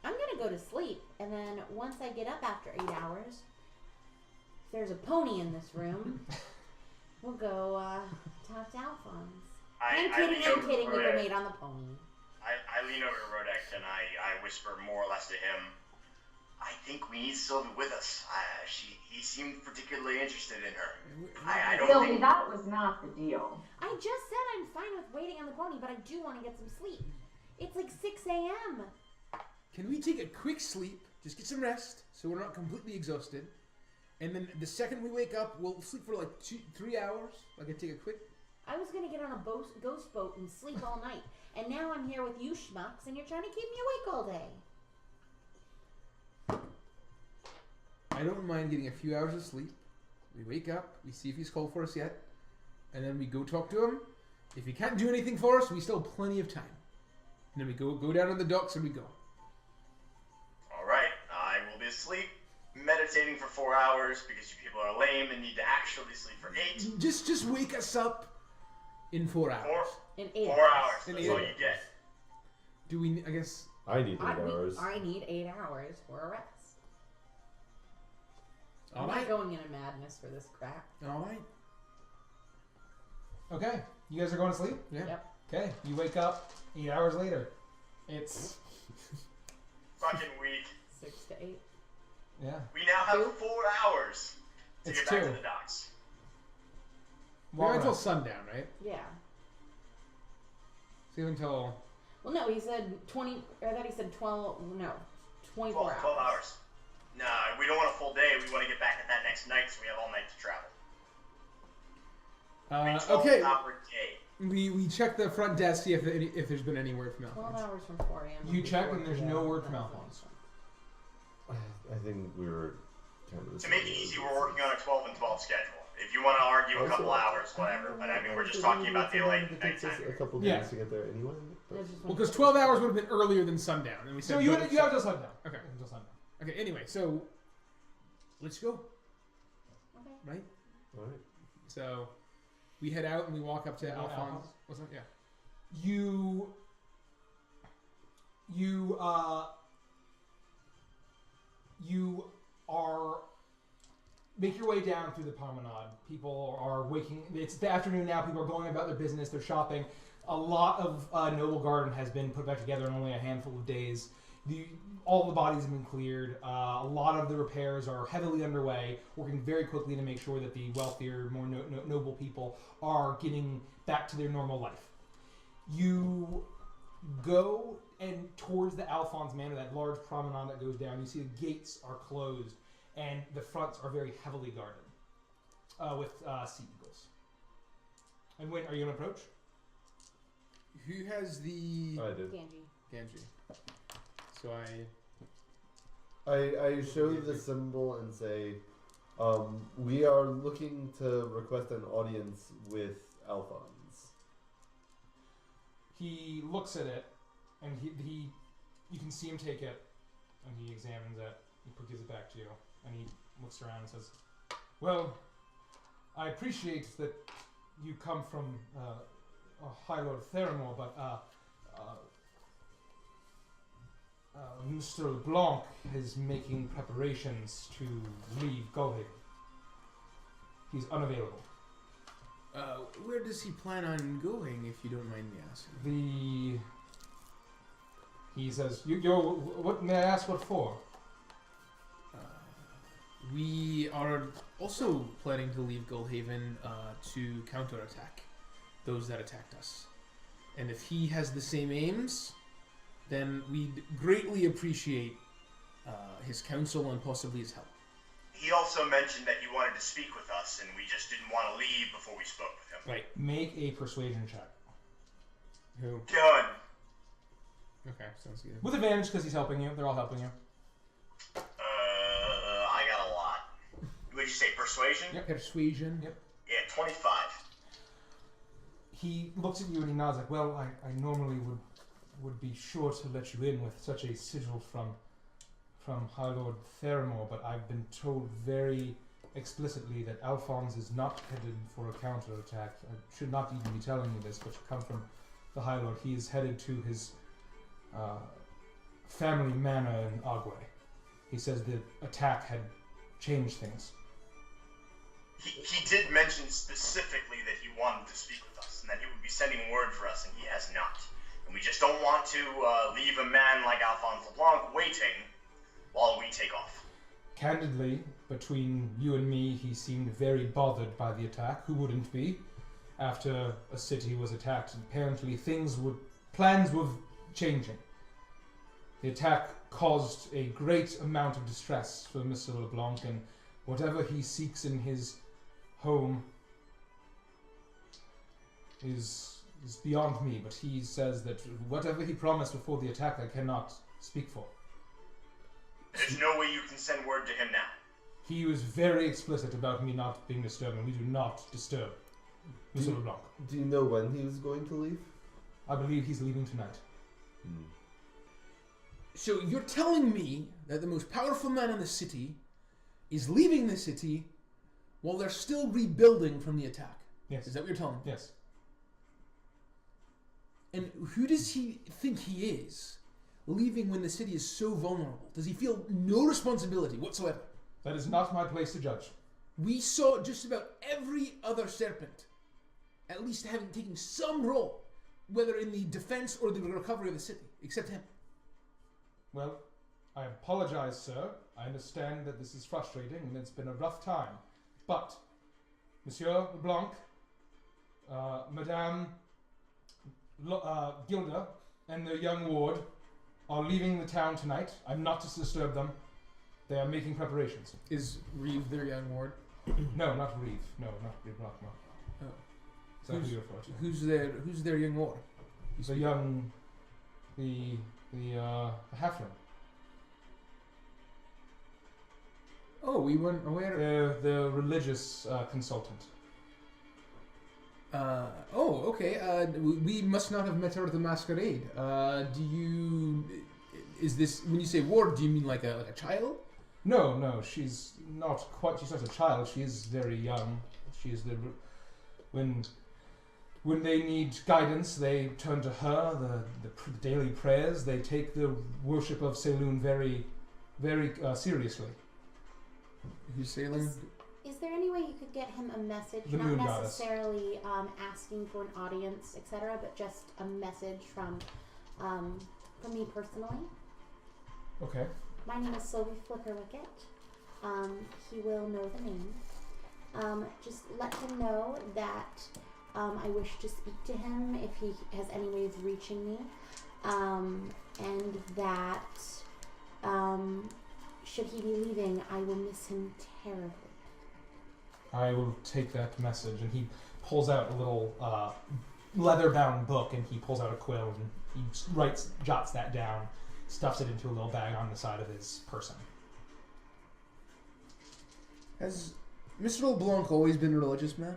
I'm gonna go to sleep, and then once I get up after 8 hours, if there's a pony in this room, we'll go talk to Alphonse. I'm kidding, we were made on the pony. I lean over to Rodek and I whisper more or less to him, I think we need Sylvie with us. He seemed particularly interested in her. Sylvie, that was not the deal. I just said I'm fine with waiting on the pony, but I do want to get some sleep. It's like 6 a.m. Can we take a quick sleep, just get some rest, so we're not completely exhausted, and then the second we wake up, we'll sleep for like 3 hours? Like I take a quick... I was going to get on a ghost boat and sleep all night, and now I'm here with you schmucks, and you're trying to keep me awake all day. I don't mind getting a few hours of sleep. We wake up, we see if he's called for us yet, and then we go talk to him. If he can't do anything for us, we still have plenty of time. And then we go down on the docks and we go. Alright, I will be asleep, meditating for 4 hours because you people are lame and need to actually sleep for 8. Just wake us up in 4 hours. In 8 4 hours. That's all you get. Do we, I guess... I need 8 hours. I need 8 hours for a rest. I'm All right. not going into madness for this crap. All right. Okay, you guys are going to sleep? Yeah. Yep. Okay, you wake up 8 hours later. It's... fucking weak. 6 to 8. Yeah. We now have 4 hours to It's get back 2. to the docks. We're until sundown, right? Yeah. So until... Well, no, he said 20... I thought he said 12... No, 24 hours. 12 hours. Nah, we don't want a full day. We want to get back at that next night, so we have all night to travel. Okay. 12 hour day. We check the front desk, see if there's been any word from 12 Alphonse. hours from 4 a.m. You check and there's no word from Alphonse. I think we were kind of... To make it easy, we're working on a 12 and 12 schedule. If you want to argue a couple hours, whatever. But I mean, we're just talking about the late nighttime. A couple days to get there anyway. Well, because 12 hours would have been earlier than sundown. And we said So you have till sundown. Okay. Until sundown. Okay, anyway, so let's go. Okay. Right? Alright. So We head out and we walk up to Alphonse. What's that? Yeah. You are make your way down through the promenade. People are waking. It's the afternoon now. People are going about their business. They're shopping. A lot of Noble Garden has been put back together in only a handful of days. All the bodies have been cleared. A lot of the repairs are heavily underway, working very quickly to make sure that the wealthier, more noble people are getting back to their normal life. You go and towards the Alphonse Manor, that large promenade that goes down. You see the gates are closed, and the fronts are very heavily guarded with sea eagles. And when are you going to approach? Who has the... I do. Ganji. So I show the symbol and say, we are looking to request an audience with Alphonse. He looks at it, and he you can see him take it, and he examines it. He gives it back to you, and he looks around and says, "Well, I appreciate that you come from High Lord Theramore, but Mr. LeBlanc is making preparations to leave Golhaven. He's unavailable." Where does he plan on going, if you don't mind me asking? He says, what may I ask what for? We are also planning to leave Golhaven to counterattack those that attacked us. And if he has the same aims, then we'd greatly appreciate his counsel and possibly his help. He also mentioned that you wanted to speak with us, and we just didn't want to leave before we spoke with him. Right. Make a persuasion check. Who? Done. Okay, sounds good. With advantage because he's helping you. They're all helping you. I got a lot. Would you say persuasion? Yep. Persuasion. Yep. Yeah, 25. He looks at you and he nods like, well, I normally would be sure to let you in with such a sigil from High Lord Theramore, but I've been told very explicitly that Alphonse is not headed for a counterattack. I should not even be telling you this, but you come from the High Lord. He is headed to his family manor in Agwe. He says the attack had changed things. He did mention specifically that he wanted to speak with us, and that he would be sending word for us, and he has not. And we just don't want to leave a man like Alphonse LeBlanc waiting while we take off. Candidly, between you and me, he seemed very bothered by the attack. Who wouldn't be? After a city was attacked, apparently plans were changing. The attack caused a great amount of distress for Mr. LeBlanc, and whatever he seeks in his home is beyond me, but he says that whatever he promised before the attack, I cannot speak for. There's no way you can send word to him now. He was very explicit about me not being disturbed, and we do not disturb Mr. LeBlanc. Do you know when he was going to leave? I believe he's leaving tonight. So you're telling me that the most powerful man in the city is leaving the city while they're still rebuilding from the attack? Yes. Is that what you're telling me? Yes. And who does he think he is, leaving when the city is so vulnerable? Does he feel no responsibility whatsoever? That is not my place to judge. We saw just about every other serpent at least having taken some role, whether in the defense or the recovery of the city, except him. Well, I apologize, sir. I understand that this is frustrating and it's been a rough time. But, Monsieur LeBlanc, Madame Gilda, and the young ward are leaving the town tonight. I'm not to disturb them. They are making preparations. Is Reeve their young ward? No, not Reeve. No, not Reeve Rockmore. Oh. Is that who you refer to? Who's their young ward? The halfling. Oh, we weren't aware. The religious consultant. Okay. We must not have met her at the masquerade. Is this, when you say ward, do you mean like a child? No, she's not a child. She is very young. She is When they need guidance, they turn to her. The daily prayers. They take the worship of Selûne very, very seriously. Who's Selûne? Is there any way you could get him a message? The Not moon necessarily asking for an audience, etc., but just a message from me personally. Okay. My name is Sylvie Flickerwicket. He will know the name. Just let him know that I wish to speak to him if he has any way of reaching me, and that should he be leaving, I will miss him terribly. I will take that message. And he pulls out a little leather-bound book, and he pulls out a quill, and he jots that down, stuffs it into a little bag on the side of his person. Has Mr. LeBlanc always been a religious man?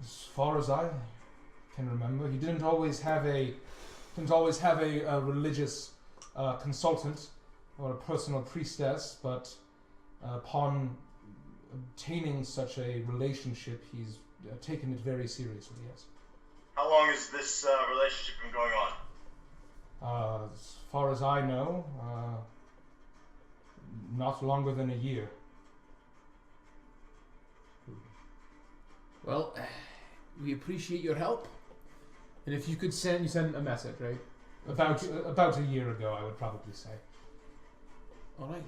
As far as I can remember, he didn't always have a religious consultant or a personal priestess, but upon obtaining such a relationship, he's taken it very seriously. Yes. How long has this relationship been going on? As far as I know, not longer than a year. Well, we appreciate your help. And if you could send a message, right? About a year ago, I would probably say. All right.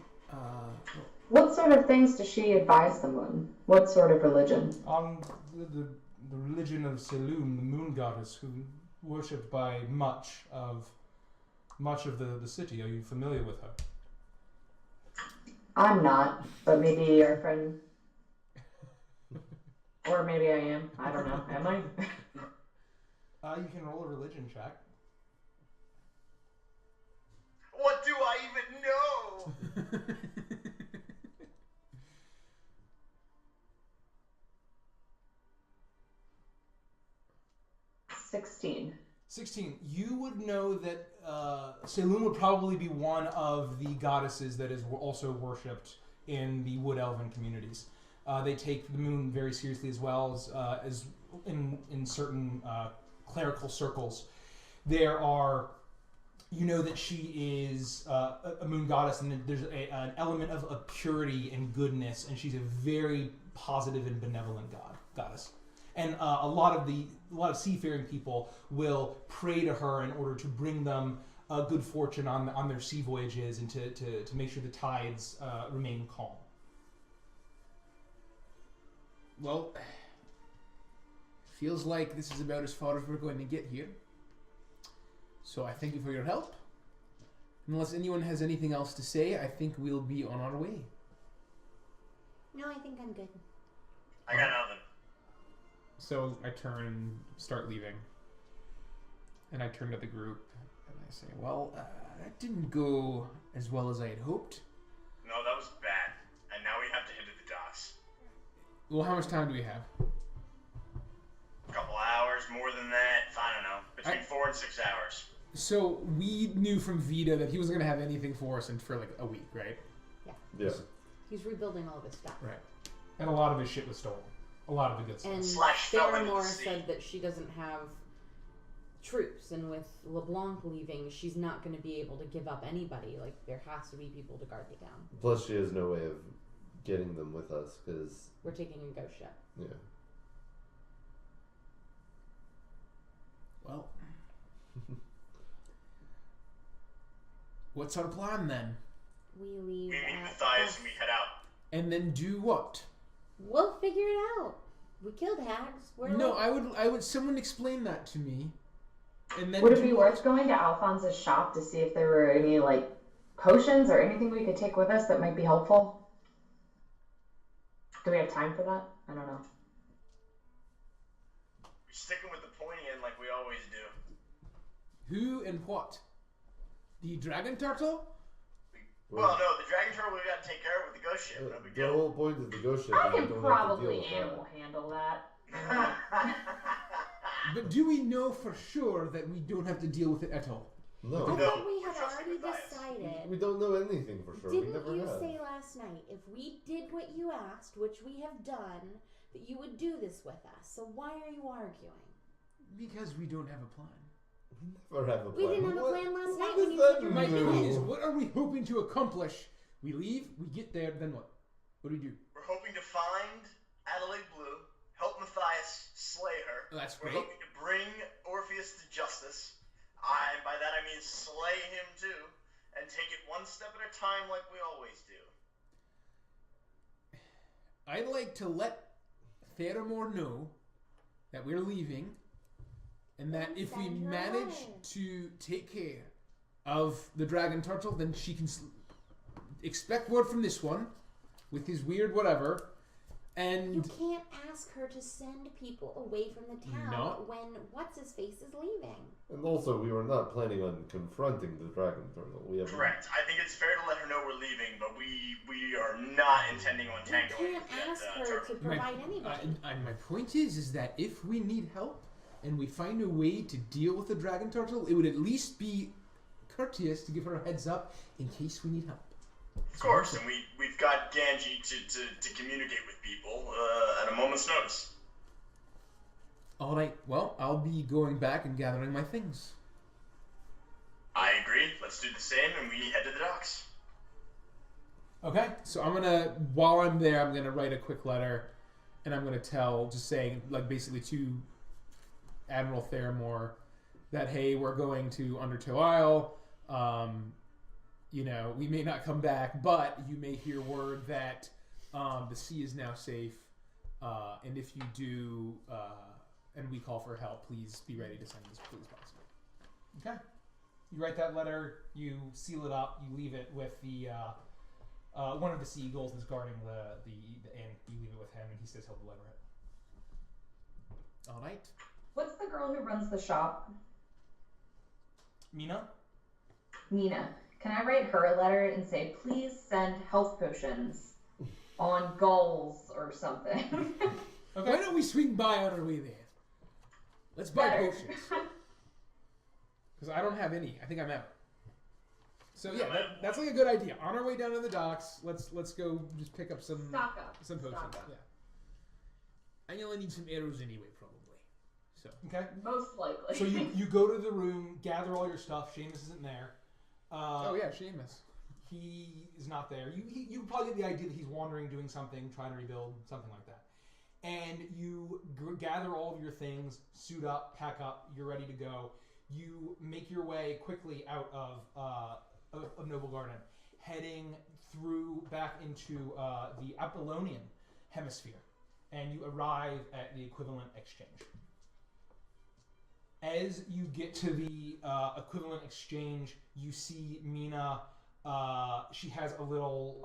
What sort of things does she advise them on? What sort of religion? On the religion of Selûne, the moon goddess, who worshipped by much of the city. Are you familiar with her? I'm not, but maybe our friend, or maybe I am. I don't know. Am I? You can roll a religion check. What do I even know? 16. You would know that Selûne would probably be one of the goddesses that is also worshipped in the Wood Elven communities. They take the moon very seriously, as well as in certain clerical circles. There are, you know, that she is a moon goddess, and there's an element of purity and goodness, and she's a very positive and benevolent goddess. And a lot of seafaring people will pray to her in order to bring them good fortune on their sea voyages, and to make sure the tides remain calm. Well, feels like this is about as far as we're going to get here. So I thank you for your help. Unless anyone has anything else to say, I think we'll be on our way. No, I think I'm good. I got nothing. So I turn and start leaving. And I turn to the group and I say, well, that didn't go as well as I had hoped. No, that was bad. And now we have to head to the docks. Well, how much time do we have? A couple hours, more than that. I don't know. Between 4 and 6 hours. So we knew from Vita that he wasn't going to have anything for us for like a week, right? Yeah. He's rebuilding all of his stuff. Right. And a lot of his shit was stolen. A lot of the good stuff. And Faramore said that she doesn't have troops, and with LeBlanc leaving, she's not going to be able to give up anybody. Like, there has to be people to guard the town. Plus, she has no way of getting them with us, because... We're taking a ghost ship. Yeah. Well... What's our plan, then? We leave. We meet Matthias and we head out. And then do what? We'll figure it out. We killed hags. I would. Someone explain that to me. And then would it be worth going to Alphonse's shop to see if there were any potions or anything we could take with us that might be helpful? Do we have time for that? I don't know. We're sticking with the pointy end like we always do. Who and what? The dragon turtle? Well, no, the dragon turtle we've got to take care of with the ghost ship. No big deal. The whole point of the ghost ship I is we can don't probably have to deal with animal handle that. But do we know for sure that we don't have to deal with it at all? No. I No, thought we had we're trusting already Matthias. decided. We don't know anything for sure. We Didn't never you have. say last night, if we did what you asked, which we have done, that you would do this with us. So why are you arguing? Because we don't have a plan. Never have a plan. We didn't have a plan last night when you that said you were My going point to. is, what are we hoping to accomplish? We leave, we get there, then what? What do we do? We're hoping to find Adelaide Blue, help Matthias slay her. Oh, that's We're great. hoping to bring Orpheus to justice. By that I mean slay him too, and take it one step at a time like we always do. I'd like to let Theramore know that we're leaving, and that if we Send her a manage letter. to take care of the dragon turtle, then she can expect word from this one with his weird whatever. And You can't ask her to send people away from the town No. when what's-his-face is leaving. And also, we were not planning on confronting the dragon turtle. We have Correct. I think it's fair to let her know we're leaving, but we are not intending on You tangling can't with ask that her turtle. to provide anybody. and my point is that if we need help and we find a way to deal with the dragon turtle, it would at least be courteous to give her a heads up in case we need help. Of course, and we've got Ganji to communicate with people at a moment's notice. All right. Well, I'll be going back and gathering my things. I agree. Let's do the same, and we head to the docks. Okay. So while I'm there, I'm gonna write a quick letter, and I'm gonna tell, just saying, like basically to Admiral Theramore, that hey, we're going to Undertow Isle. We may not come back, but you may hear word that the sea is now safe, and if you do, and we call for help, please be ready to send as quickly as possible. Okay. You write that letter, you seal it up, you leave it with the one of the seagulls that's guarding the inn. You leave it with him, and he says he'll deliver it. All right. What's the girl who runs the shop? Mina? Nina. Can I write her a letter and say, please send health potions on gulls or something? Okay. Why don't we swing by on our way there? Let's buy Better. potions. Because I don't have any. I think I'm out. So yeah, that's like a good idea. On our way down to the docks, let's go just pick up some Stock up. some potions. Stock up. Yeah. I only need some arrows anyway, probably. So Okay. Most likely. So you go to the room, gather all your stuff. Seamus isn't there. oh yeah, Seamus. He is not there. You probably get the idea that he's wandering, doing something, trying to rebuild, something like that. And you gather all of your things, suit up, pack up, you're ready to go. You make your way quickly out of Noble Garden, heading through back into the Apollonian hemisphere, and you arrive at the equivalent exchange. As you get to the equivalent exchange, you see Mina. She has a little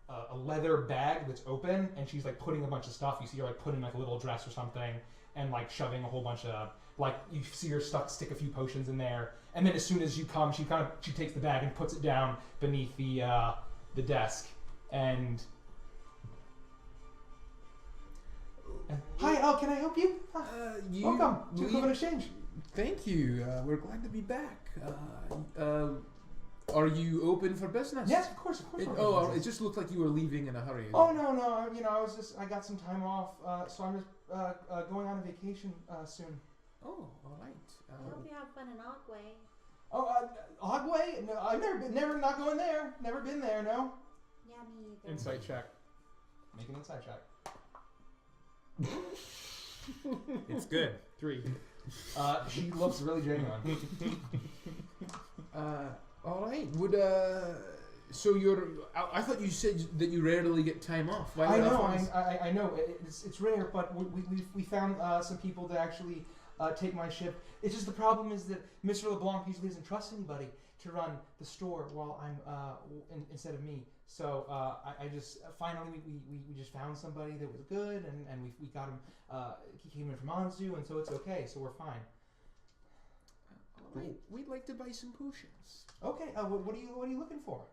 a leather bag that's open, and she's like putting a bunch of stuff. You see her like putting like a little dress or something, and like shoving a whole bunch of like you see her stick a few potions in there, and then as soon as you come, she takes the bag and puts it down beneath the desk, and hi, can I help you? Welcome to Equivalent Exchange. Thank you. We're glad to be back. Are you open for business? Yes, of course. It just looked like you were leaving in a hurry. Oh no. I got some time off, so I'm just going on a vacation soon. Oh, all right. I hope you have fun in Ogway. Oh, Ogway? No, I've never not going there. Never been there. No. Yeah, me either. Insight check. Make an insight check. It's good. 3. She looks really genuine. All right. So you're? I thought you said that you rarely get time off. Why I not know. off? I know. It's rare, but we found some people to actually take my ship. It's just the problem is that Mr. LeBlanc usually doesn't trust anybody to run the store while I'm instead of me. So I just finally we just found somebody that was good, and we got him. He came in from Anzu, and so it's okay. So we're fine. All right. We'd like to buy some potions. Okay. What are you looking for?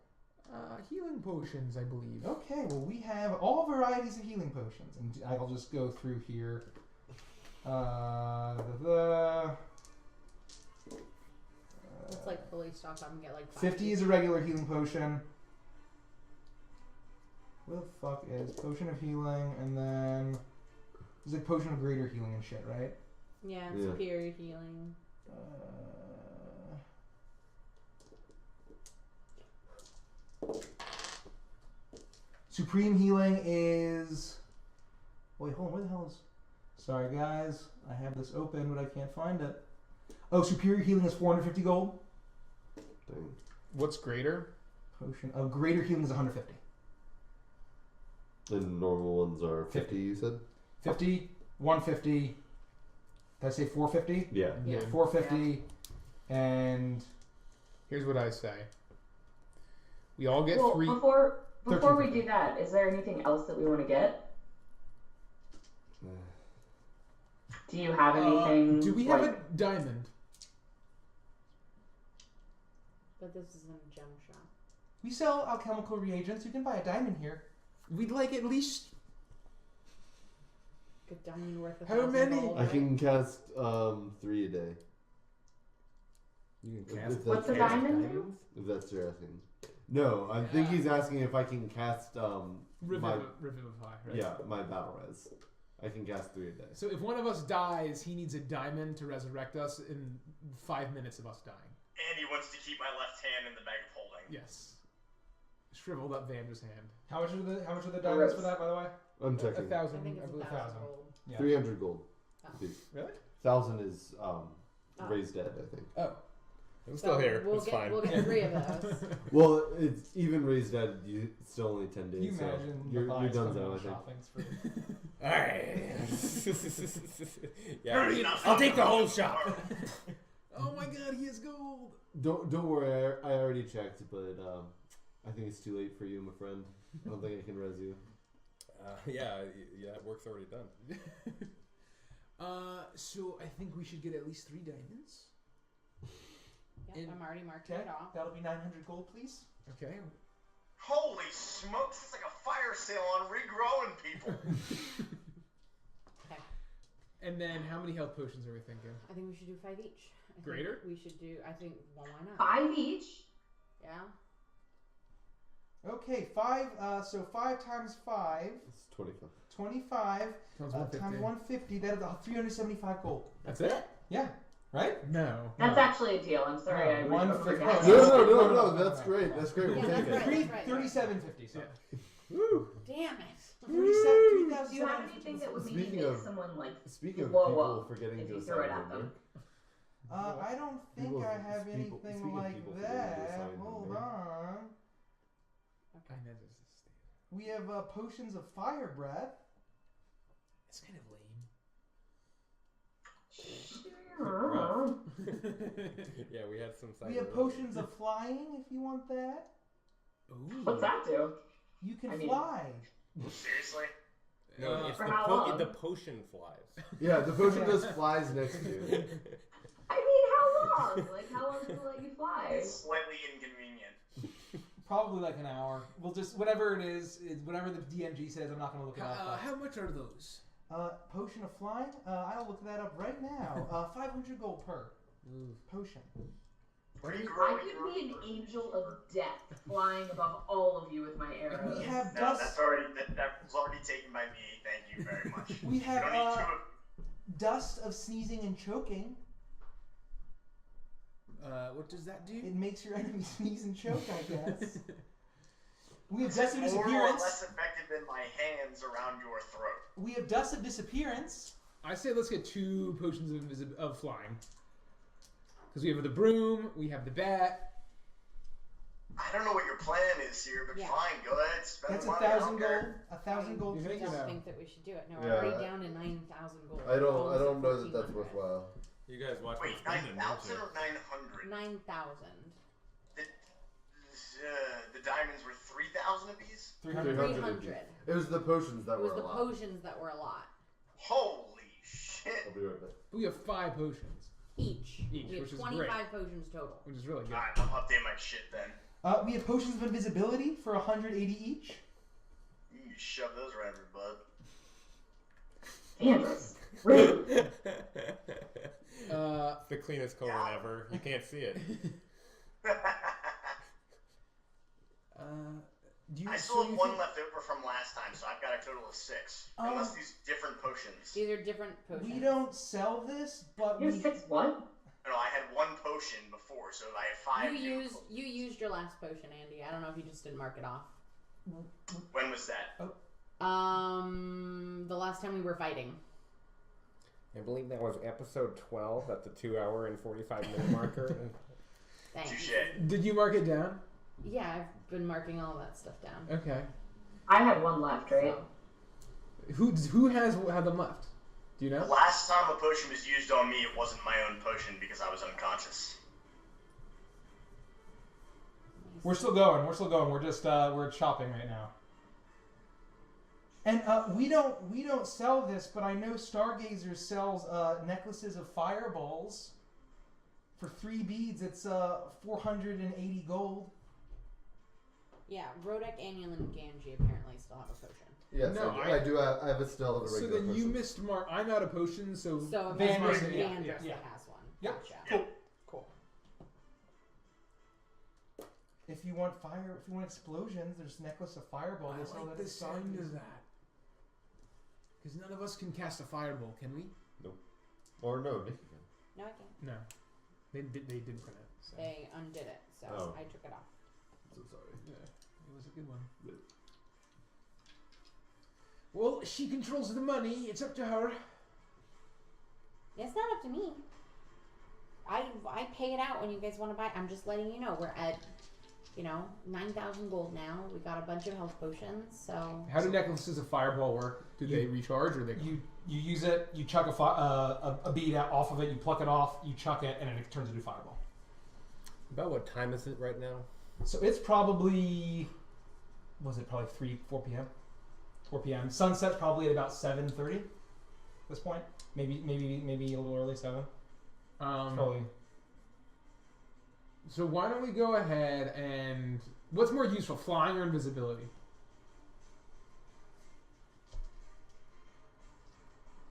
Healing potions, I believe. Okay. Well, we have all varieties of healing potions, and I'll just go through here. It's like fully stocked up and get like 50 is a regular healing potion. What the fuck is potion of healing, and then There's like potion of greater healing and shit, right? Yeah, and superior healing. Supreme healing is. Wait, hold on. Where the hell is? Sorry, guys. I have this open, but I can't find it. Oh, superior healing is 450 gold. Dang. What's greater? Potion of greater healing is 150. The normal ones are 50, you said? 50, 150. Did I say 450? Yeah. Yeah, 450. And Here's what I say. We all get Well, 3. before we do that, is there anything else that we want to get? Do you have anything? Do we have a diamond? But this isn't a gem shop. we sell alchemical reagents. You can buy a diamond here. We'd like at least. A diamond worth of. How many? Gold, I can cast 3 a day. You can cast. What's a diamond do? If that's your asking. No, I think he's asking if I can cast Revivify, right? yeah, my battle res. I can cast 3 a day. So if one of us dies, he needs a diamond to resurrect us in 5 minutes of us dying. And he wants to keep my left hand in the bag of holding. Yes. Shriveled up Vander's hand. How much are the diamonds for that, by the way? I'm checking. 1,000. I think it's believe. 1,000 gold. Yeah. 300 gold. Oh. Apiece. Really? 1,000 is raised dead, I think. Oh. I'm still here. We'll it's get, fine. We'll get 3 of those. Well, it's even raised dead. You still only 10 days. Can you imagine you're Matthias done coming though. out I think. shopping for Alright. Yeah. I'll take the whole shop. Oh my god, he has gold! Don't worry. I already checked, but I think it's too late for you, my friend. I don't think I can res you. Yeah, work's already done. So I think we should get at least 3 diamonds. Yep, I'm already marked it off. That'll be 900 gold, please. Okay. Holy smokes, it's like a fire sale on regrowing people. Okay. And then how many health potions are we thinking? I think we should do 5 each. Greater? We should do. I think. Well, why not? 5 each? Yeah. Okay, 5. So 5 times 5. It's 25. 25 Times times 150. That is 375 gold. That's it? Yeah. Right? No. That's actually a deal. I'm sorry. I 150. No. That's great. That's great. Yeah, We'll take that's it. right. 3750. So. Woo! Damn it. 3,750. Do you have anything that would maybe Speaking make of- someone like Speaking of blow people up forgetting if to you assign throw it at them? homework, I don't think People- I have speaking anything of like people forgetting to that. assign Hold homework. on. I know this is stupid. We have potions of fire breath. It's kind of lame. Yeah, we had some. We have potions of flying if you want that. Ooh. What's that do? You can I mean- fly. Seriously? No, it's For how long? the potion flies. Yeah, the potion just flies next to you. I mean, how long? Like, how long does it let you fly? It's slightly inconvenient. Probably like an hour. We'll just whatever it is whatever the DMG says. I'm not gonna look it up. How much are those? Potion of flying. I'll look that up right now. 500 gold per potion. I could be an angel of death flying above all of you with my arrows. We have No, dust. that was already taken by me. Thank you very much. We You don't need have to. dust of sneezing and choking. What does that do? It makes your enemy sneeze and choke, I guess. We have Is dust it of more or disappearance. less effective than my hands around your throat? We have dust of disappearance. I say let's get 2 potions of flying. Because we have the broom, we have the bat. I don't know what your plan is here, but Yeah. fine, go ahead, spend That's the money. I don't 1,000 care. gold. 1,000 gold. You I think please. so? don't think that we should do it. No, we're Yeah, already down to 9,000 gold. I don't Almost know at that that's 1,400. worthwhile. You guys watch me Wait, spending, don't 9,000 you? or 900? 9,000. The diamonds were 3,000 apiece? 300. 300. It was the potions that It was were the a lot. potions that were a lot. Holy shit. I'll be right back. We have 5 potions, Each. Each, We have which is 25 potions total. which is really good. Alright, I'll update my shit then. We have potions of invisibility for 180 each. You can shove those around your butt. Andrews. Rude. It's the cleanest colon ever. You can't see it. I still have one left over from last time, so I've got a total of 6. Unless these different potions. These are different potions. We don't sell this, but you have 6 what? No, I had 1 potion before, so I have 5. You used your last potion, Andy. I don't know if you just didn't mark it off. When was that? The last time we were fighting. I believe that was episode 12 at the 2 hour and 45 minute marker. Thanks. Touché. Did you mark it down? Yeah, I've been marking all that stuff down. Okay. I had 1 left, right? So. Who has had them left? Do you know? The last time a potion was used on me, it wasn't my own potion because I was unconscious. We're still going. We're just we're shopping right now. And we don't sell this, but I know Stargazer sells necklaces of fireballs for 3 beads. It's 480 gold. Yeah, Rodek, Annual, and Ganji apparently still have a potion. Yes, No, I do. I have a still have a So regular then you missed Mark. I'm out of potions, so Van Van that yeah. has one. Yep. Gotcha. Cool. If you want explosions, there's necklace of fireball. I They sell like that the at sound Stargazer. of that. Because none of us can cast a fireball, can we? Or no, Nikki can. No, I can't. No. They did print it. So. They undid it, so Oh. I took it off. So sorry. Yeah, it was a good one. Well, she controls the money. It's up to her. It's not up to me. I pay it out when you guys want to buy. I'm just letting you know we're at, 9,000 gold now. We got a bunch of health potions. So How do necklaces of fireball work? Do they recharge or they? You use it. You chuck a bead out off of it. You pluck it off. You chuck it, and then it turns into fireball. About what time is it right now? So it's probably, probably 4 p.m. 4 p.m. Sunset's probably at about 7:30 at this point. Maybe a little early, 7. Probably. So why don't we go ahead and what's more useful, flying or invisibility?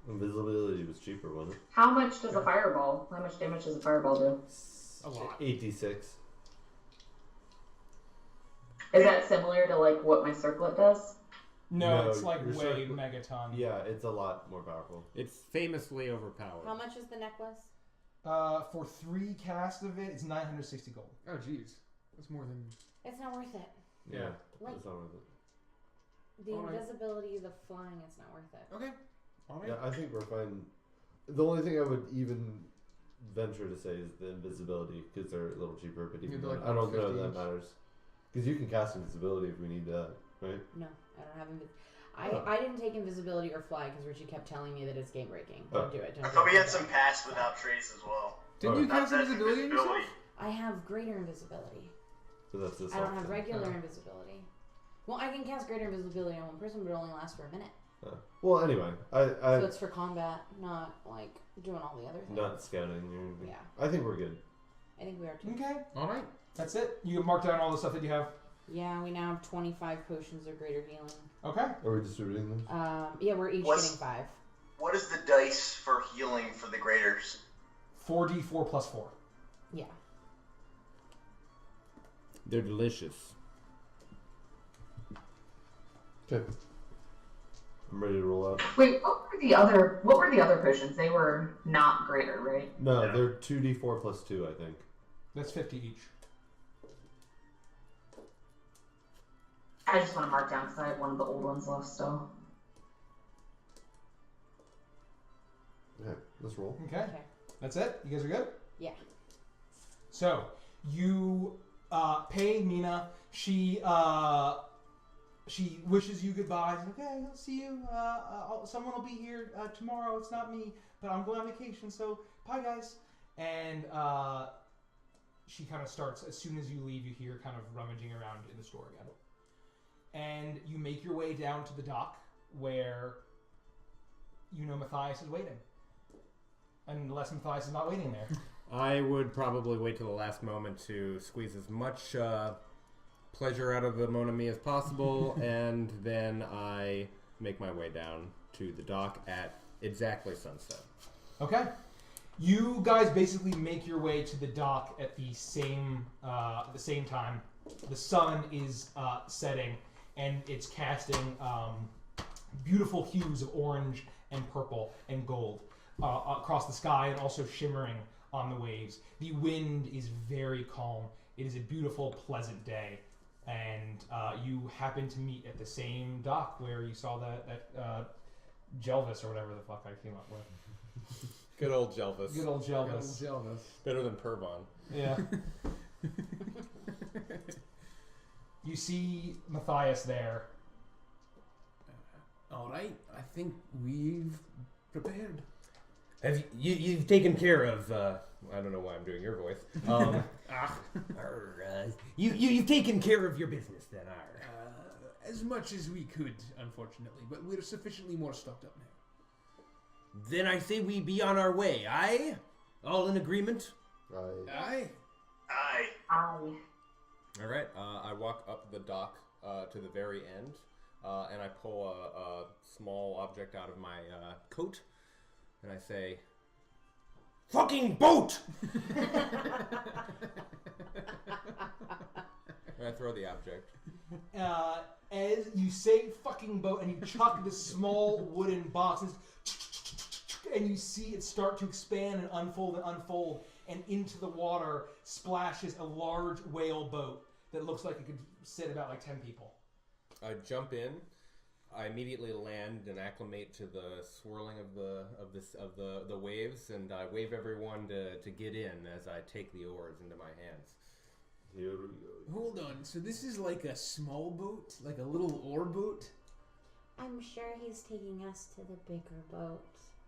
Invisibility was cheaper, wasn't it? How much does a fireball? How much damage does a fireball do? A lot. 86. Is that similar to like what my circlet does? No, it's like your way circle- megaton. Yeah, it's a lot more powerful. It's famously overpowered. how much is the necklace? For 3 casts of it, it's 960 gold. Oh, jeez, that's more than. It's not worth it. Yeah, Like- that's not worth it. The Alright. invisibility, the flying, it's not worth it. Okay. All right. Yeah, I think we're fine. The only thing I would even venture to say is the invisibility, because they're a little cheaper, but even they're like I don't know 50 that each. matters. Because you can cast invisibility if we need that, right? No, I don't have Oh. I didn't take invisibility or fly because Richie kept telling me that it's game breaking. Oh. Don't do it. Don't I do thought it. we had some pass without trace as well. Didn't Oh. you cast That's invisibility on yourself? I have greater invisibility. So that's this I don't have option. regular Oh. invisibility. Well, I can cast greater invisibility on one person, but it only lasts for a minute. Well, anyway, So I it's for combat, not like doing all the other things. not scouting or anything. Yeah. I think we're good. I think we are too. Okay, All right. that's it. You have marked down all the stuff that you have. Yeah, we now have 25 potions of greater healing. Okay. Are we distributing them? Yeah, we're each What's- getting 5. What is the dice for healing for the graders? 4d4 plus 4. Yeah. They're delicious. Okay. I'm ready to roll out. Wait, what were the other potions? They were not greater, right? No, Yeah. they're 2d4 plus 2, I think. That's 50 each. I just want to mark down because I have one of the old ones left still. Okay, let's roll. Okay. Okay. That's it? You guys are good? Yeah. So, you pay Mina. She wishes you goodbye. She's like, okay, I'll see you. Someone will be here tomorrow. It's not me, but I'm going on vacation, so bye, guys. And she kind of starts, as soon as you leave, you hear kind of rummaging around in the store again. And you make your way down to the dock where Matthias is waiting. Unless Matthias is not waiting there. I would probably wait till the last moment to squeeze as much pleasure out of the Mon Ami as possible, and then I make my way down to the dock at exactly sunset. Okay. You guys basically make your way to the dock at the same time. The sun is setting, and it's casting beautiful hues of orange and purple and gold across the sky, and also shimmering on the waves. The wind is very calm. It is a beautiful, pleasant day, and you happen to meet at the same dock where you saw that Jelvis, or whatever the fuck I came up with. Good old Jelvis. Good old Jelvis. Good old Jelvis. Better than Pervon. Yeah. You see Matthias there. All right, I think we've prepared. Have you've taken care of? I don't know why I'm doing your voice. You've taken care of your business then, As much as we could, unfortunately, but we're sufficiently more stocked up now. Then I say we be on our way. Aye? All in agreement? Aye. Aye. Aye. All right. I walk up the dock to the very end, and I pull a small object out of my coat, and I say, "Fucking boat!" and I throw the object. As you say "fucking boat" and you chuck this small wooden box, and you see it start to expand and unfold, and into the water splashes a large whale boat that looks like it could sit about like 10 people. I jump in. I immediately land and acclimate to the swirling of the waves, and I wave everyone to get in as I take the oars into my hands. Here we go. Hold on, so this is like a small boat? Like a little oar boat? I'm sure he's taking us to the bigger boat.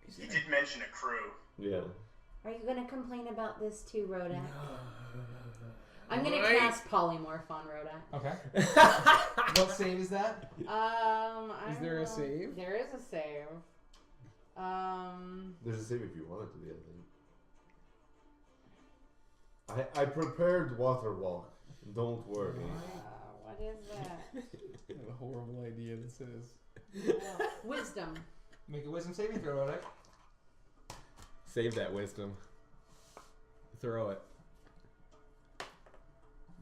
He did mention a crew. Yeah. Are you going to complain about this too, Rodak? I'm going to cast Polymorph on Rodak. Okay. What save is that? Is there a save? There is a save. There's a save if you want it to be, I think. I prepared water walk. Don't worry. What is that? What a horrible idea this is. Wisdom. Make a wisdom saving throw, Rodak. Save that wisdom. Throw it.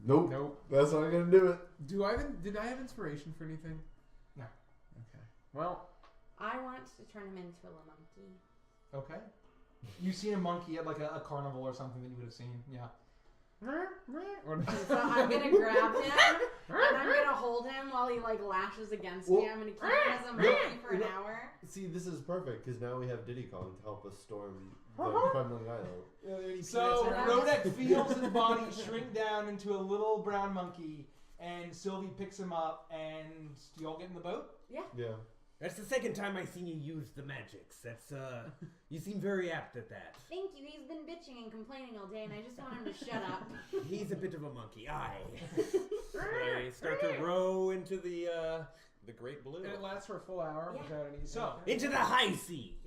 Nope. That's not gonna do it. Did I have inspiration for anything? No. Okay. Well, I want to turn him into a monkey. Okay. You've seen a monkey at like a carnival or something that you would have seen. Yeah. So I'm gonna grab him and I'm gonna hold him while he like lashes against me. I'm gonna keep him as a monkey for an hour. See, this is perfect because now we have Diddy Kong to help us storm the Kremlin Island. So Rodak feels his body shrink down into a little brown monkey, and Sylvie picks him up, and do y'all get in the boat? Yeah. Yeah. That's the second time I've seen you use the magics. That's you seem very apt at that. Thank you. He's been bitching and complaining all day, and I just want him to shut up. He's a bit of a monkey. Aye. I start to row into the great blue. And it lasts for a full hour without any. So into the high sea.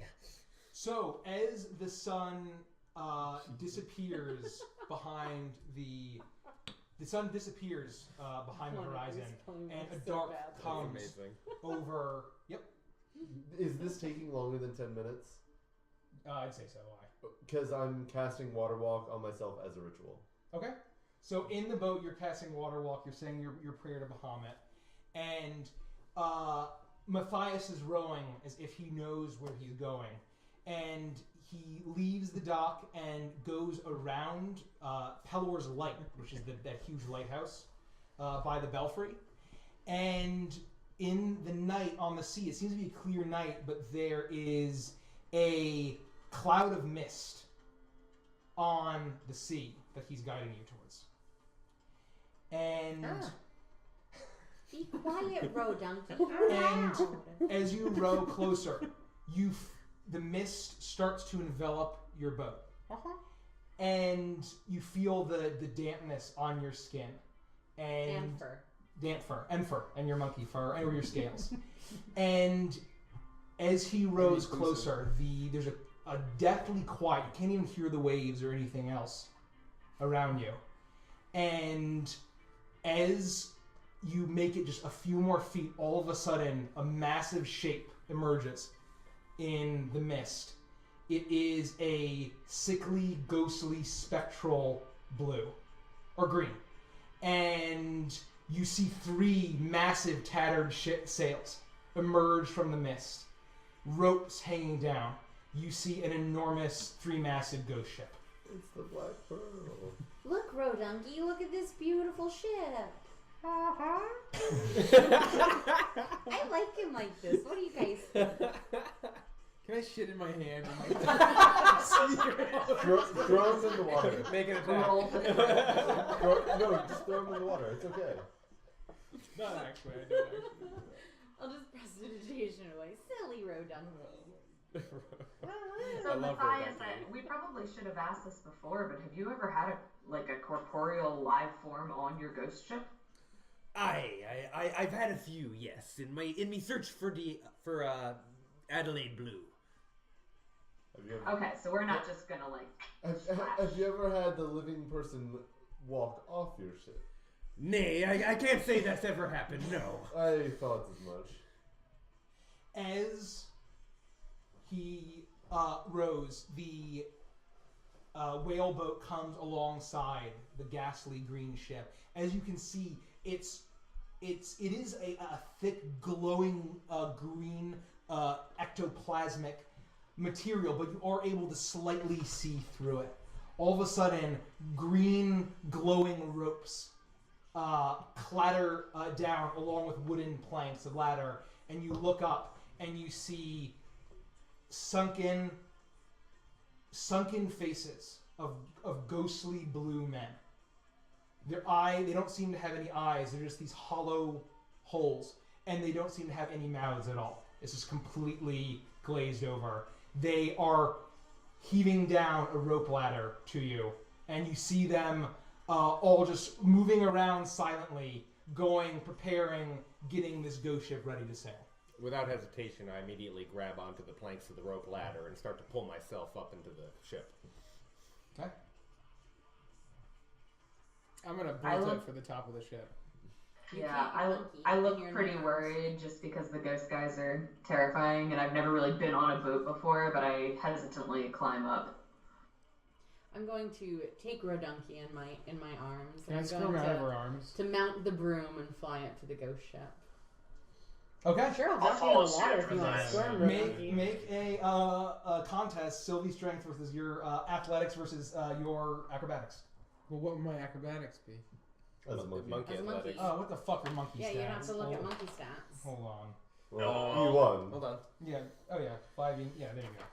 So as the sun disappears behind the sun disappears behind the horizon, and a dark comes over. Yep. Is this taking longer than 10 minutes? I'd say so. Why? Because I'm casting Water Walk on myself as a ritual. Okay. So in the boat, you're casting Water Walk. You're saying your prayer to Bahamut, and Matthias is rowing as if he knows where he's going, and he leaves the dock and goes around Pelor's Light, which is that huge lighthouse by the belfry, and in the night on the sea, it seems to be a clear night, but there is a cloud of mist on the sea that he's guiding you towards. And be quiet, row donkey. And as you row closer, the mist starts to envelop your boat, and you feel the dampness on your skin, and fur. Damp fur, and your monkey fur, and your scales. And as he rows closer, there's a deathly quiet. You can't even hear the waves or anything else around you. And as you make it just a few more feet, all of a sudden, a massive shape emerges in the mist. It is a sickly, ghostly, spectral blue or green. And you see 3 massive tattered sails emerge from the mist. Ropes hanging down. You see an enormous 3-masted ghost ship. It's the Black Pearl. Look, Rodunky, look at this beautiful ship. I like him like this. What do you guys think? Can I shit in my hand? Throw him in the water. Make it a No, just throw him in the water. It's okay. Not actually. I don't actually. I'll just prestidigitation away. Silly Rodunky. So Matthias, we probably should have asked this before, but have you ever had a corporeal live form on your ghost ship? I've had a few, yes. In my search for Adelaide Blue. Okay, so we're not just gonna Have you ever had the living person walk off your ship? Nay, I can't say that's ever happened, no. I thought as much. As he rows, the whaleboat comes alongside the ghastly green ship. As you can see, it is a thick, glowing green ectoplasmic material, but you are able to slightly see through it. All of a sudden, green glowing ropes clatter down along with wooden planks of ladder, and you look up and you see sunken faces of ghostly blue men. They don't seem to have any eyes. They're just these hollow holes, and they don't seem to have any mouths at all. It's just completely glazed over. They are heaving down a rope ladder to you, and you see them all just moving around silently, preparing, getting this ghost ship ready to sail. Without hesitation, I immediately grab onto the planks of the rope ladder and start to pull myself up into the ship. Okay. I'm gonna bolt it for the top of the ship. Yeah, I look pretty worried just because the ghost guys are terrifying, and I've never really been on a boat before, but I hesitantly climb up. I'm going to take Rodunky in my arms. Can I screw him out of her arms? To mount the broom and fly it to the ghost ship. Okay. Sure, I'll drop you in the water if you want to swim. Make a contest, Sylvie strength versus your athletics versus your acrobatics. Well, what would my acrobatics be? As a monkey. As a monkey. Oh, what the fuck are monkey stats? Yeah, you have to look at monkey stats. Hold on. Well, you won. Hold on. Yeah. Oh yeah. 5. Yeah. There you go.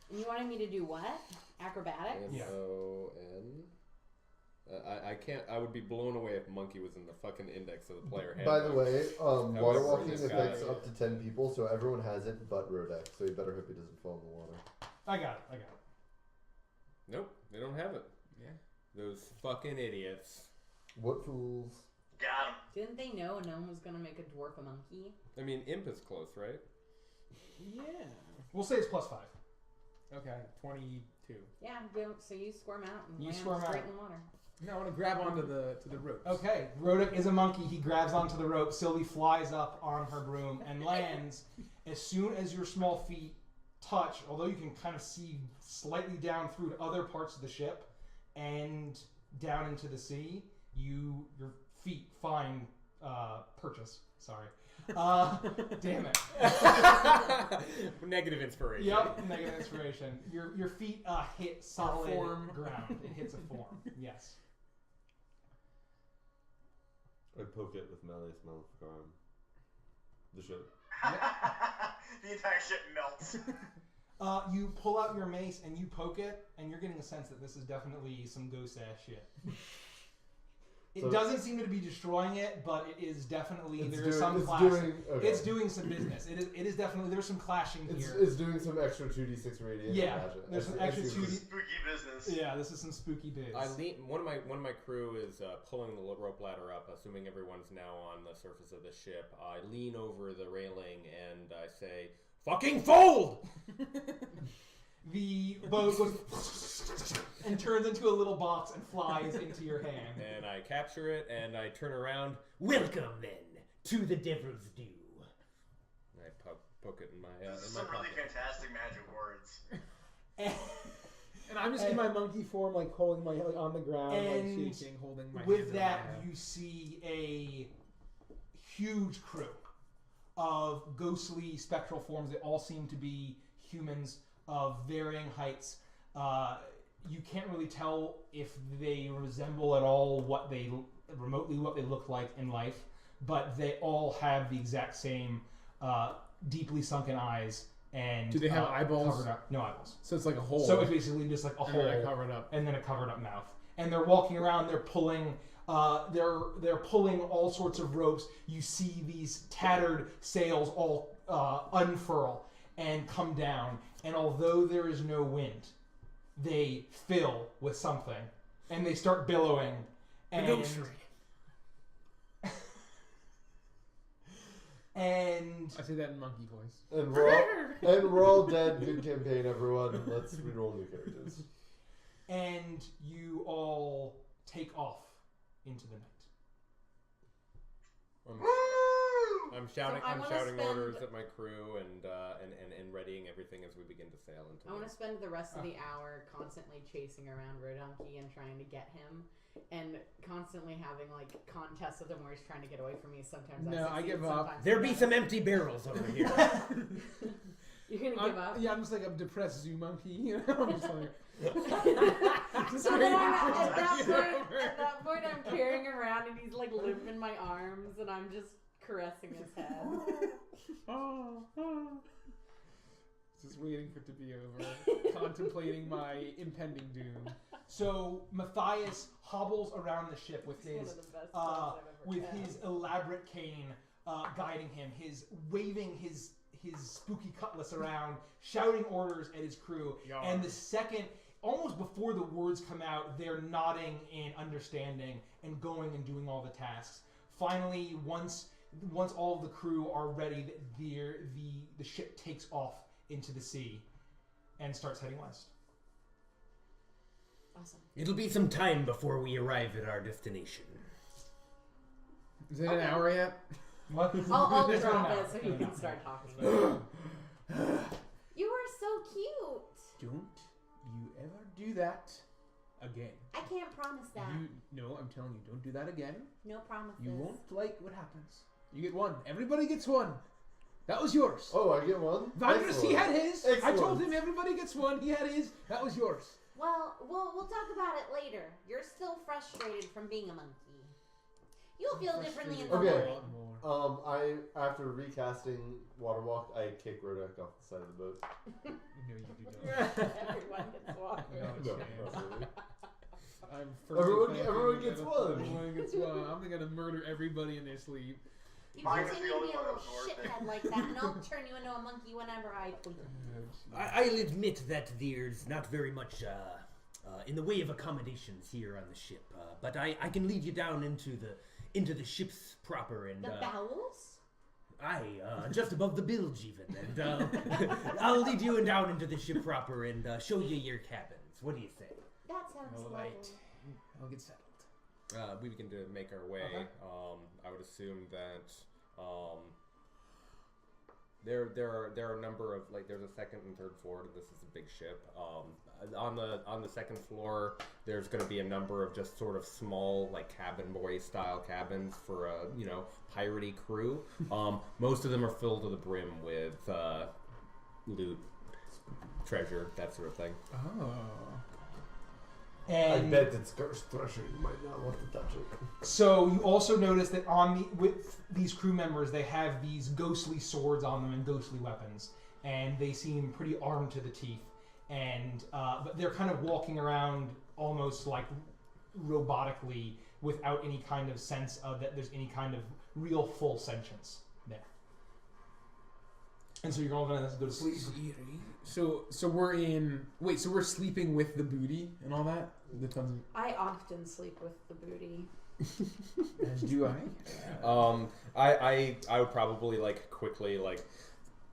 And you wanted me to do what? Acrobatics? Yeah. I can't. I would be blown away if monkey was in the fucking index of the player. By the way, water was walking this affects guy. up to 10 people, so everyone has it but Rodek. So you better hope he doesn't fall in the water. I got it. Nope, they don't have it. Yeah. Those fucking idiots. What fools? Got him. Didn't they know a gnome was going to make a dwarf a monkey? I mean, imp is close, right? Yeah. We'll say it's +5. Okay, 22. Yeah, so you squirm out and You land squirm straight out. in the water. No, I want to grab onto the ropes. Okay, Rodek is a monkey. He grabs onto the rope. Sylvie flies up on her broom and lands. As soon as your small feet touch, although you can kind of see slightly down through to other parts of the ship and down into the sea, your feet find purchase. Sorry. Damn it. Negative inspiration. Yep, negative inspiration. Your feet hit solid ground. It hits a form. Yes. I poke it with Malleus Maleficarum. The ship. The entire ship melts. You pull out your mace and you poke it, and you're getting a sense that this is definitely some ghost ass shit. It doesn't seem to be destroying it, but it is definitely there's some clashing. It's doing some business. It is definitely there's some clashing here. It's doing some extra 2d6 radiant. Yeah, there's some extra 2d. Spooky business. Yeah, this is some spooky biz. One of my crew is pulling the rope ladder up, assuming everyone's now on the surface of the ship. I lean over the railing and I say, "Fucking fold!" The boat goes and turns into a little box and flies into your hand. And I capture it and I turn around. Welcome then to the Devil's Due. I poke it in my This is some really fantastic magic words. And I'm just in my monkey form, like holding my on the ground, like shaking, holding my. With that, you see a huge crew of ghostly spectral forms that all seem to be humans of varying heights. You can't really tell if they resemble at all what they look like in life, but they all have the exact same deeply sunken eyes. And do they have eyeballs? Covered up. No eyeballs. So it's like a hole. So it's basically just like a hole covered up, and then a covered up mouth. And they're walking around. They're pulling. They're pulling all sorts of ropes. You see these tattered sails all unfurl and come down. And although there is no wind, they fill with something, and they start billowing. And and I say that in monkey voice. And we're all dead. Good campaign, everyone. Let's re-roll new characters. And you all take off into the night. I'm shouting. So I'm shouting orders at my crew and readying everything as we begin to sail into. I want to spend the rest of the hour constantly chasing around Rodunky and trying to get him, and constantly having like contests with him where he's trying to get away from me. Sometimes I give up. There be some empty barrels over here. You're gonna give up? Yeah, I'm just like a depressed zoo monkey. You know, I'm just like. So then at that point, I'm carrying around, and he's like limp in my arms, and I'm just caressing his head. Just waiting for it to be over, contemplating my impending doom. So Matthias hobbles around the ship with his elaborate cane guiding him, waving his spooky cutlass around, shouting orders at his crew. Yarr. And the second, almost before the words come out, they're nodding in understanding and going and doing all the tasks. Finally, once all of the crew are ready, the ship takes off into the sea and starts heading west. Awesome. It'll be some time before we arrive at our destination. Is it an hour yet? What? I'll drop it so you can start talking. You are so cute. Don't you ever do that again. I can't promise that. No, I'm telling you, don't do that again. No promises. You won't like what happens. You get one. Everybody gets one. That was yours. Oh, I get one? Avantris, he had his. Excellent. I told him everybody gets one. He had his. That was yours. Well, we'll talk about it later. You're still frustrated from being a monkey. You'll feel differently in the morning. After recasting Waterwalk, I kick Rodak off the side of the boat. No, you do not. Everyone gets one. No, not really. Everyone gets one. Everyone gets one. I'm gonna murder everybody in their sleep. You continue to be a little shithead like that, and I'll turn you into a monkey whenever I please. I'll admit that there's not very much in the way of accommodations here on the ship, but I can lead you down into the ship's proper and the bowels. Just above the bilge even, and I'll lead you down into the ship proper and show you your cabins. What do you say? That sounds lovely. I'll get settled. We begin to make our way. Okay. I would assume that there are a number of there's a second and third floor. This is a big ship. On the second floor, there's going to be a number of just sort of small cabin boy style cabins for a piratey crew. Most of them are filled to the brim with loot, treasure, that sort of thing. Oh. And I bet it's cursed treasure. You might not want to touch it. so you also notice that with these crew members, they have these ghostly swords on them and ghostly weapons, and they seem pretty armed to the teeth. And but they're kind of walking around almost like robotically, without any kind of sense of that there's any kind of real full sentience there. And so you're all gonna go to sleep. So we're in. Wait, so we're sleeping with the booty and all that. The tons I often sleep with the booty. of. Do I? I would probably quickly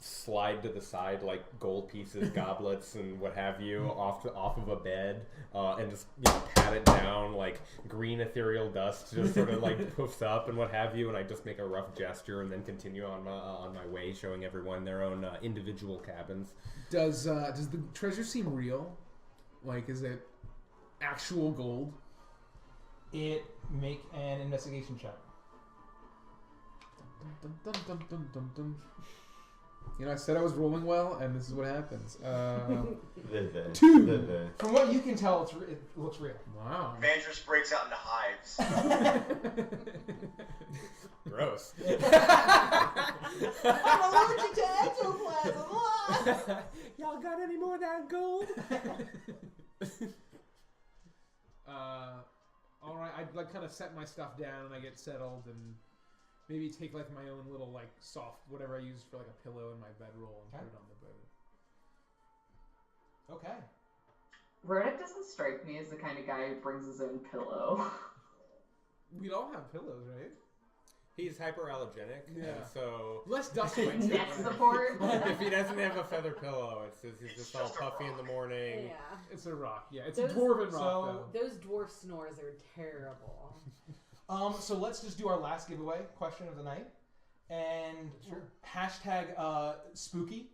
slide to the side gold pieces, goblets, and what have you off of a bed, and just pat it down green ethereal dust just sort of poofs up and what have you, and I just make a rough gesture and then continue on my way, showing everyone their own individual cabins. Does the treasure seem real? Like, is it actual gold? Make an investigation check. Dum, dum, dum, dum, dum, dum. You know, I said I was rolling well, and this is what happens. 2. From what you can tell, it looks real. Wow. Avantris breaks out into hives. Gross. I'm allergic to ectoplasm. Y'all got any more of that gold? All right. I'd like kind of set my stuff down, and I get settled, and maybe take like my own little like soft whatever I use for like a pillow in my bedroll and put it on the bed. Okay. Roderick doesn't strike me as the kind of guy who brings his own pillow. We'd all have pillows, right? He's hyperallergenic, and so less dust mites. Neck support. if he doesn't have a feather pillow, he's just all puffy in the morning. Yeah. It's a rock. Yeah, it's a dwarven rock. Though. Those dwarf snores are terrible. So let's just do our last giveaway question of the night, and hashtag spooky.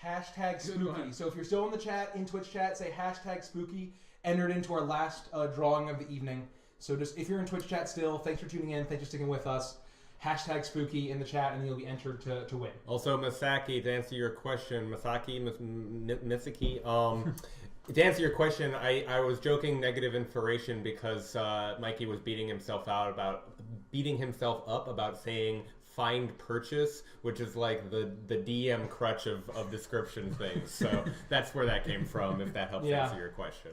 Hashtag spooky. So if you're still in the chat, in Twitch chat, say hashtag spooky. Enter it into our last drawing of the evening. So just if you're in Twitch chat still, thanks for tuning in. Thanks for sticking with us. Hashtag spooky in the chat, and you'll be entered to win. Also, Masaki, to answer your question, Misaki, to answer your question, I was joking negative inspiration because Mikey was beating himself up about saying find purchase, which is like the DM crutch of description things. So that's where that came from, if that helps answer your question.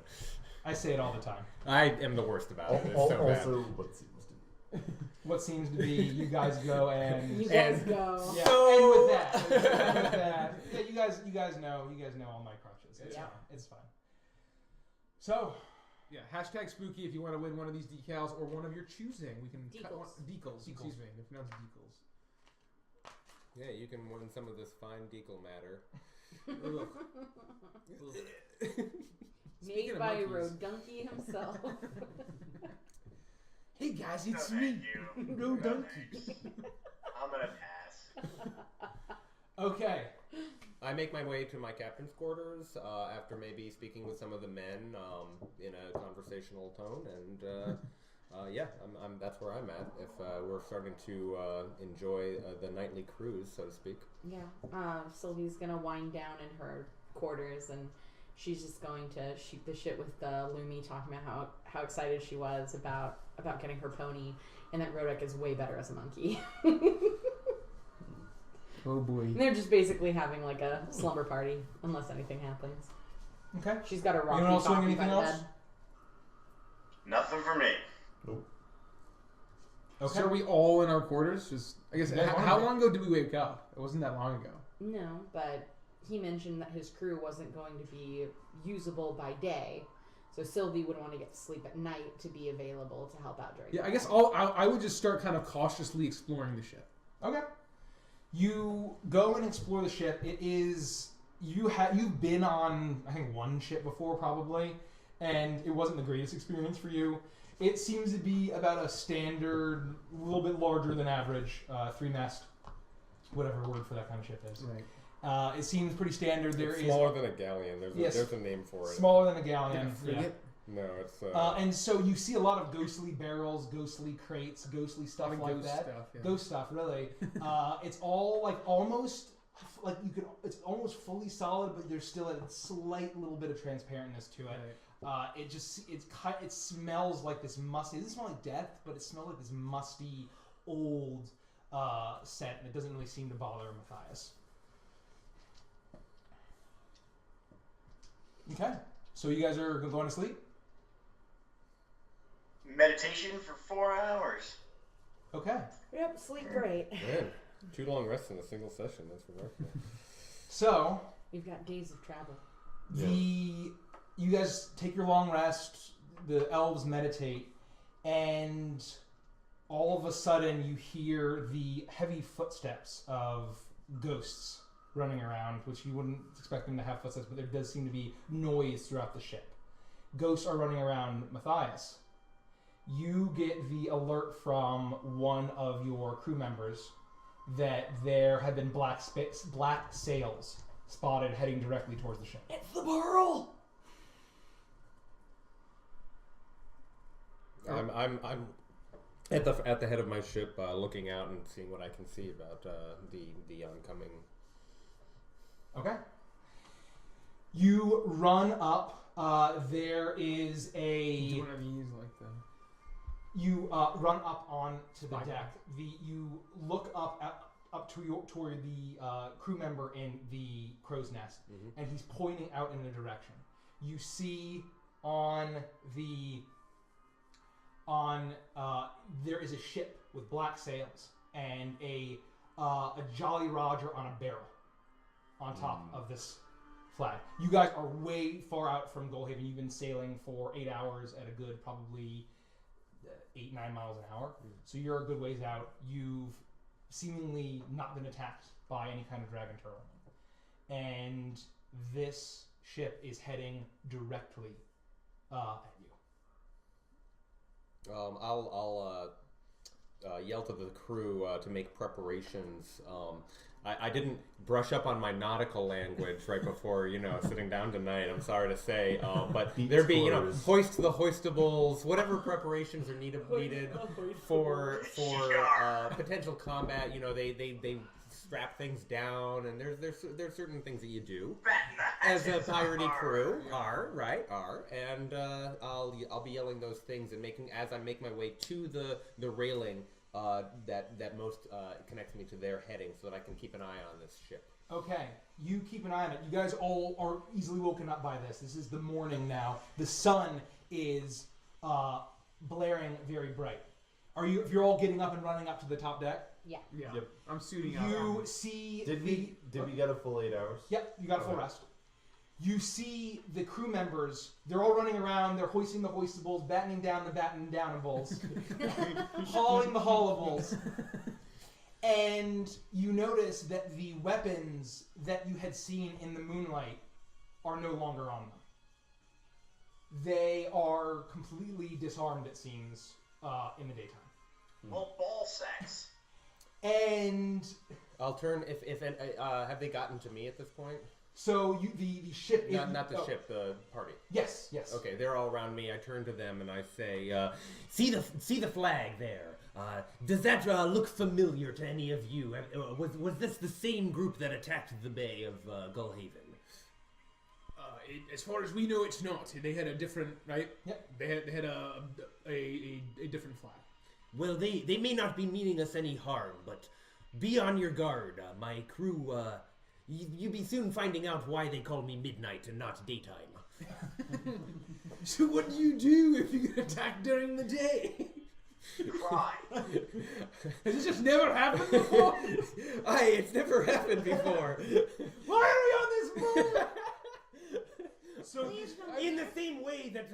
I say it all the time. I am the worst about it. It's so bad. Also, what seems to be. What seems to be, you guys go and... You guys go. Yeah, and with that, yeah, you guys know all my crutches. It's fine. It's fine. So... Yeah, hashtag spooky if you want to win one of these decals or one of your choosing. We can cut one, decals. Excuse me, they pronounce decals. Yeah, you can win some of this fine decal matter. Made by Rodunky himself. Hey guys, it's me, Rodunky. I'm gonna pass. Okay. I make my way to my captain's quarters after maybe speaking with some of the men in a conversational tone, and that's where I'm at. If we're starting to enjoy the nightly cruise, so to speak. Yeah, Sylvie's gonna wind down in her quarters, and she's just going to shoot the shit with Lumi, talking about how excited she was about getting her pony, and that Rodek is way better as a monkey. Oh boy. And they're just basically having like a slumber party, unless anything happens. Okay. She's got a rocky Anyone else doing coffee anything by the else? bed. Nothing for me. Nope. Okay. So are we all in our quarters? Just I guess. How long ago did we wake up? It wasn't that long ago. No, but he mentioned that his crew wasn't going to be usable by day, so Sylvie would want to get to sleep at night to be available to help out during. Yeah, the I guess night. I would just start kind of cautiously exploring the ship. Okay. You go and explore the ship. It is you've been on I think one ship before probably, and it wasn't the greatest experience for you. It seems to be about a standard, a little bit larger than average 3-mast, whatever word for that kind of ship is. Right. It seems pretty standard. It's smaller than a galleon. There's a name for it. Smaller than a galleon. Frigate? No, it's. And so you see a lot of ghostly barrels, ghostly crates, ghostly stuff like that. Stuff, yeah. Ghost stuff, really. It's all like almost like you could. It's almost fully solid, but there's still a slight little bit of transparentness to it. Right. It smells like this musty. It doesn't smell like death, but it smells like this musty old scent, and it doesn't really seem to bother Matthias. Okay, so you guys are going to sleep? Meditation for 4 hours. Okay. Yep, sleep great. Man, 2 long rests in a single session. That's remarkable. So We've got days of travel. you guys take your long rest. The elves meditate, and all of a sudden you hear the heavy footsteps of ghosts running around, which you wouldn't expect them to have footsteps, but there does seem to be noise throughout the ship. Ghosts are running around Matthias. You get the alert from one of your crew members that there have been black sails spotted heading directly towards the ship. It's the Pearl! I'm at the head of my ship, looking out and seeing what I can see about the oncoming. Okay. You run up. There is a. Do one of these like the. You run up onto the deck. You look up toward the crew member in the crow's nest, and he's pointing out in a direction. You see there is a ship with black sails and a Jolly Roger on a barrel on top of this flag. You guys are way far out from Goldhaven. You've been sailing for 8 hours at a good probably 8-9 miles an hour. So you're a good ways out. You've seemingly not been attacked by any kind of dragon turtle. And this ship is heading directly at you. I'll yell to the crew to make preparations. I didn't brush up on my nautical language right before, sitting down tonight. I'm sorry to say, but there be, hoist the hoistables, whatever preparations are needed for potential combat. They strap things down, and there's certain things that you do as a piratey crew. And I'll be yelling those things and as I make my way to the railing. That most connects me to their heading so that I can keep an eye on this ship. Okay, you keep an eye on it. You guys all are easily woken up by this. This is the morning now. The sun is blaring very bright. If you're all getting up and running up to the top deck? Yeah. Yep. I'm shooting out. You see... Did we get a full 8 hours? Yep, you got a full rest. You see the crew members, they're all running around, they're hoisting the hoistables, battening down the batten-downables, hauling the haulables, and you notice that the weapons that you had seen in the moonlight are no longer on them. They are completely disarmed, it seems, in the daytime. Well, ball sacks. And... I'll turn, have they gotten to me at this point? So the ship... Not the ship, the party. Yes. Okay, they're all around me. I turn to them and I say, see the flag there. Does that look familiar to any of you? Was this the same group that attacked the bay of Gullhaven? As far as we know, it's not. They had a different, right? Yep. They had a different flag. Well, they may not be meaning us any harm, but be on your guard. My crew... You'll be soon finding out why they call me Midnight and not Daytime. So what do you do if you get attacked during the day? Cry. Has this just never happened before? It's never happened before. Why are we on this boat? So, in the same way that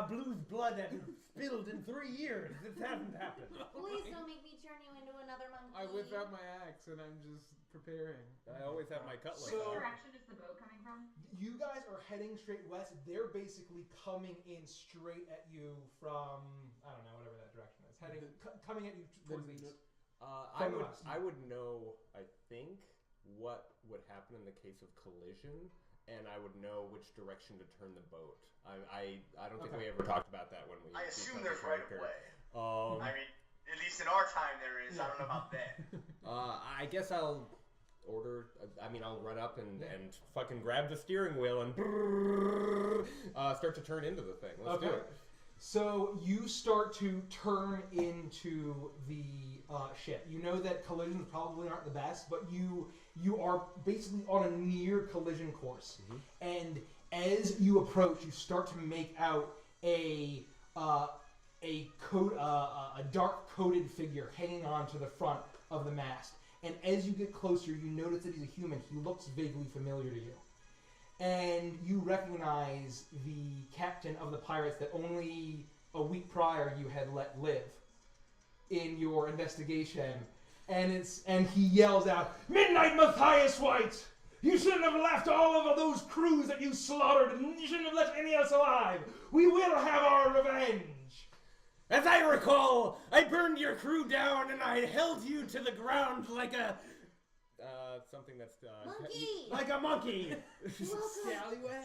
Blue's blood had spilled in 3 years, this hasn't happened. Please don't make me turn you into another monkey. I whip out my axe and I'm just preparing. I always have my cutlass. Which direction is the boat coming from? You guys are heading straight west. They're basically coming in straight at you from, I don't know, whatever that direction is. Coming at you towards the east. I would know, I think, what would happen in the case of collision, and I would know which direction to turn the boat. I don't think we ever talked about that when we... I assume there's right of way. I mean, at least in our time there is. I don't know about that. I guess I'll I'll run up and fucking grab the steering wheel and start to turn into the thing. Let's do it. So you start to turn into the ship. You know that collisions probably aren't the best, but you are basically on a near collision course. Mm-hmm. And as you approach, you start to make out a dark coated figure hanging on to the front of the mast. And as you get closer, you notice that he's a human. He looks vaguely familiar to you. And you recognize the captain of the pirates that only a week prior you had let live in your investigation. And he yells out, "Midnight Matthias White! You shouldn't have left all of those crews that you slaughtered, and you shouldn't have left any else alive! We will have our revenge!" As I recall, I burned your crew down and I held you to the ground like a... something that's Monkey! Like a monkey! Scallywag.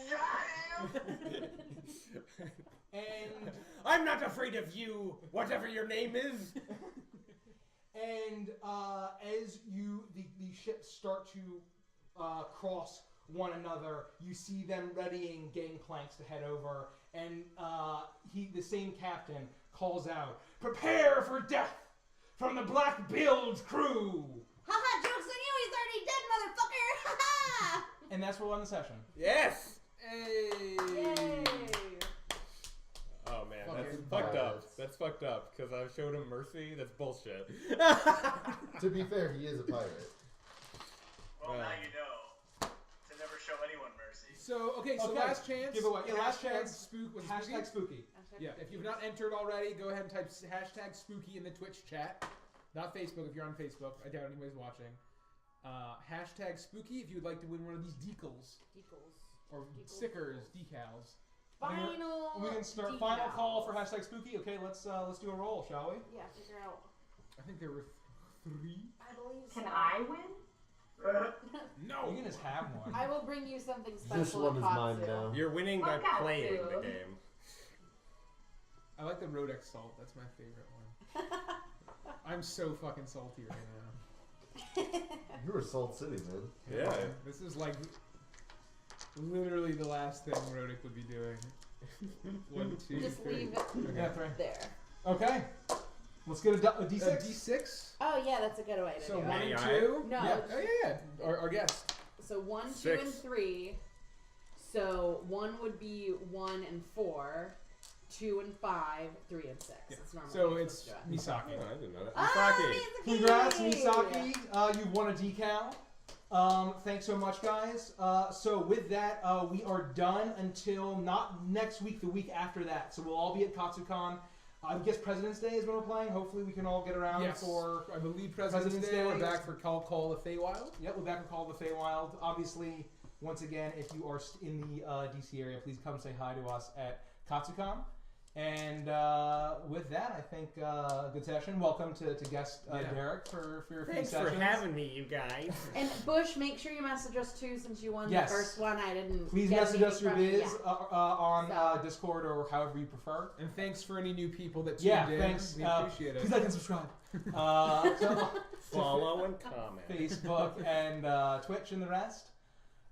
And I'm not afraid of you, whatever your name is. And as the ships start to cross one another, you see them readying gangplanks to head over, and the same captain calls out, "Prepare for death from the Black-Billed crew!" Haha, joke's on you, he's already dead, motherfucker! Haha! And that's where we'll end the session. Yes! Hey! Yay! Oh man, that's Fucking fucked up. pirates. That's fucked up because I showed him mercy. That's bullshit. To be fair, he is a pirate. Well, now you know to never show anyone mercy. So, okay, last chance. Giveaway. Yeah, last chance. Spook was Hashtag spooky. Yeah, if you've not entered already, go ahead and type hashtag spooky in the Twitch chat. Not Facebook if you're on Facebook. I doubt anybody's watching. Hashtag spooky if you would like to win one of these decals. Or stickers, decals. Final. We can start. decals. Final call for hashtag spooky. Okay, let's do a roll, shall we? Yeah, figure out. I think there were 3. I believe so. Can I win? No! You can just have one. I will bring you something special. This one is at mine Katsu. now. You're winning by Fuck out, playing dude. the game. I like the Rodex salt. That's my favorite one. I'm so fucking salty right now. You were Salt City, man. Yeah. This is like literally the last thing Rodic would be doing. 1, 2, Just 3. leave it Yeah, 3. there. Okay. Let's get a D6. D6? Oh yeah, that's a good way to So do 1 it. and AI? 2? No. Yeah. Oh yeah. Our guest. So 1, 2, 6. and 3. So 1 would be 1 and 4. 2 and 5, 3 and 6. Yeah. It's normal. So it's Misaki. Oh, I didn't know that. Ah, Misaki. Congrats, Misaki. You've won a decal. Thanks so much, guys. So with that, we are done until not next week, the week after that. So we'll all be at Katsucon. I guess President's Day is when we're playing. Hopefully we can all get around Yes. for... I believe President's Day. We're back for Call of the Feywild. Yep, we're back for Call of the Feywild. Obviously, once again, if you are in the DC area, please come say hi to us at Katsucon. And with that, I think good session. Welcome to guest Derek for your few Thanks sessions. for having me, you guys. And Bush, make sure you message us too, since you won Yes. the first one. I didn't. Please get message us your anything viz from you. on So- Discord or however you prefer. And thanks for any new people that tuned Yeah, in. thanks. We appreciate it. Please like and subscribe. To Follow and comment. Facebook and Twitch and the rest.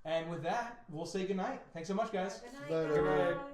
And with that, we'll say goodnight. Thanks so much, guys. Good night, Later. guys.